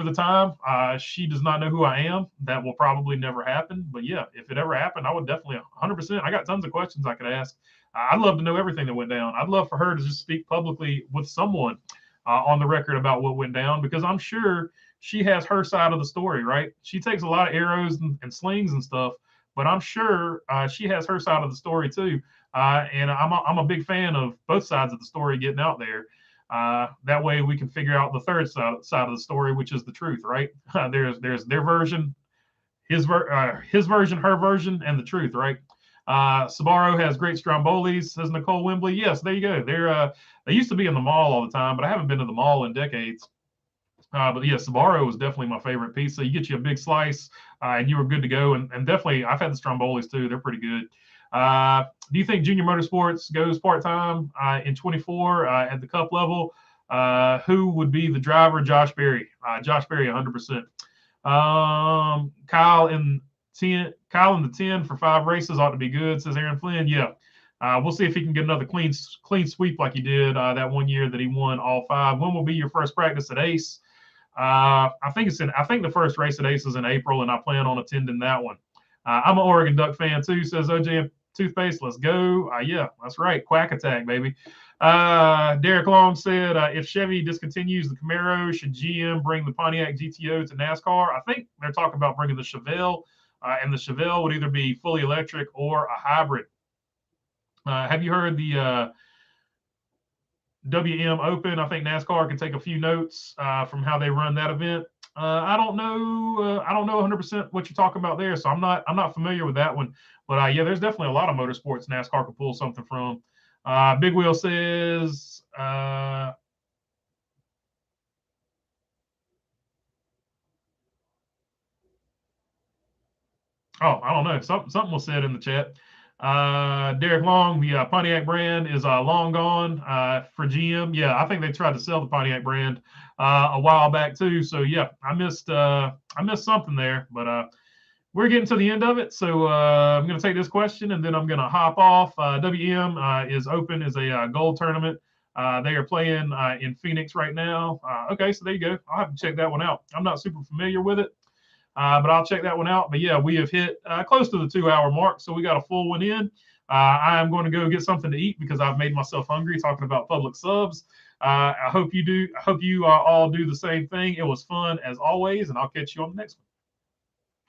the time. She does not know who I am. That will probably never happen. But yeah, if it ever happened, I would definitely 100%. I got tons of questions I could ask. I'd love to know everything that went down. I'd love for her to just speak publicly with someone on the record about what went down, because I'm sure she has her side of the story, right? She takes a lot of arrows and slings and stuff, but I'm sure she has her side of the story too. And I'm a big fan of both sides of the story getting out there. That way we can figure out the third side of the story, which is the truth, right? There's their version, his version, her version, and the truth, right? Subaru has great Strombolis, says Nicole Wembley. Yes, there you go. They used to be in the mall all the time, but I haven't been to the mall in decades. But yeah, Subaru was definitely my favorite pizza. You get you a big slice, and you were good to go. And definitely, I've had the Strombolis too. They're pretty good. Do you think Junior Motorsports goes part-time in 24 at the Cup level? Who would be the driver? Josh Berry. Josh Berry, 100%. Kyle in the 10 for 5 races ought to be good, says Aaron Flynn. Yeah. We'll see if he can get another clean sweep like he did that one year that he won all 5. When will be your first practice at Ace? I think the first race at Ace is in April, and I plan on attending that one. I'm an Oregon Duck fan too, says OJ Toothpaste. Let's go. Yeah, that's right. Quack Attack, baby. Derek Long said, if Chevy discontinues the Camaro, should GM bring the Pontiac GTO to NASCAR? I think they're talking about bringing the Chevelle, and the Chevelle would either be fully electric or a hybrid. Have you heard the WM Open? I think NASCAR can take a few notes from how they run that event. I don't know 100% what you're talking about there, so I'm not familiar with that one. But yeah, there's definitely a lot of motorsports NASCAR can pull something from. Big Wheel says, oh, I don't know. Something was said in the chat. Derek Long, the Pontiac brand is long gone for GM. Yeah, I think they tried to sell the Pontiac brand a while back too. So yeah, I missed something there, but we're getting to the end of it. So I'm going to take this question and then I'm going to hop off. WM is open as a gold tournament. They are playing in Phoenix right now. Okay, so there you go. I'll have to check that one out. I'm not super familiar with it. But I'll check that one out. But yeah, we have hit close to the 2-hour mark, so we got a full one in. I am going to go get something to eat because I've made myself hungry talking about public subs. I hope you do. I hope you all do the same thing. It was fun as always, and I'll catch you on the next one.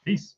Peace.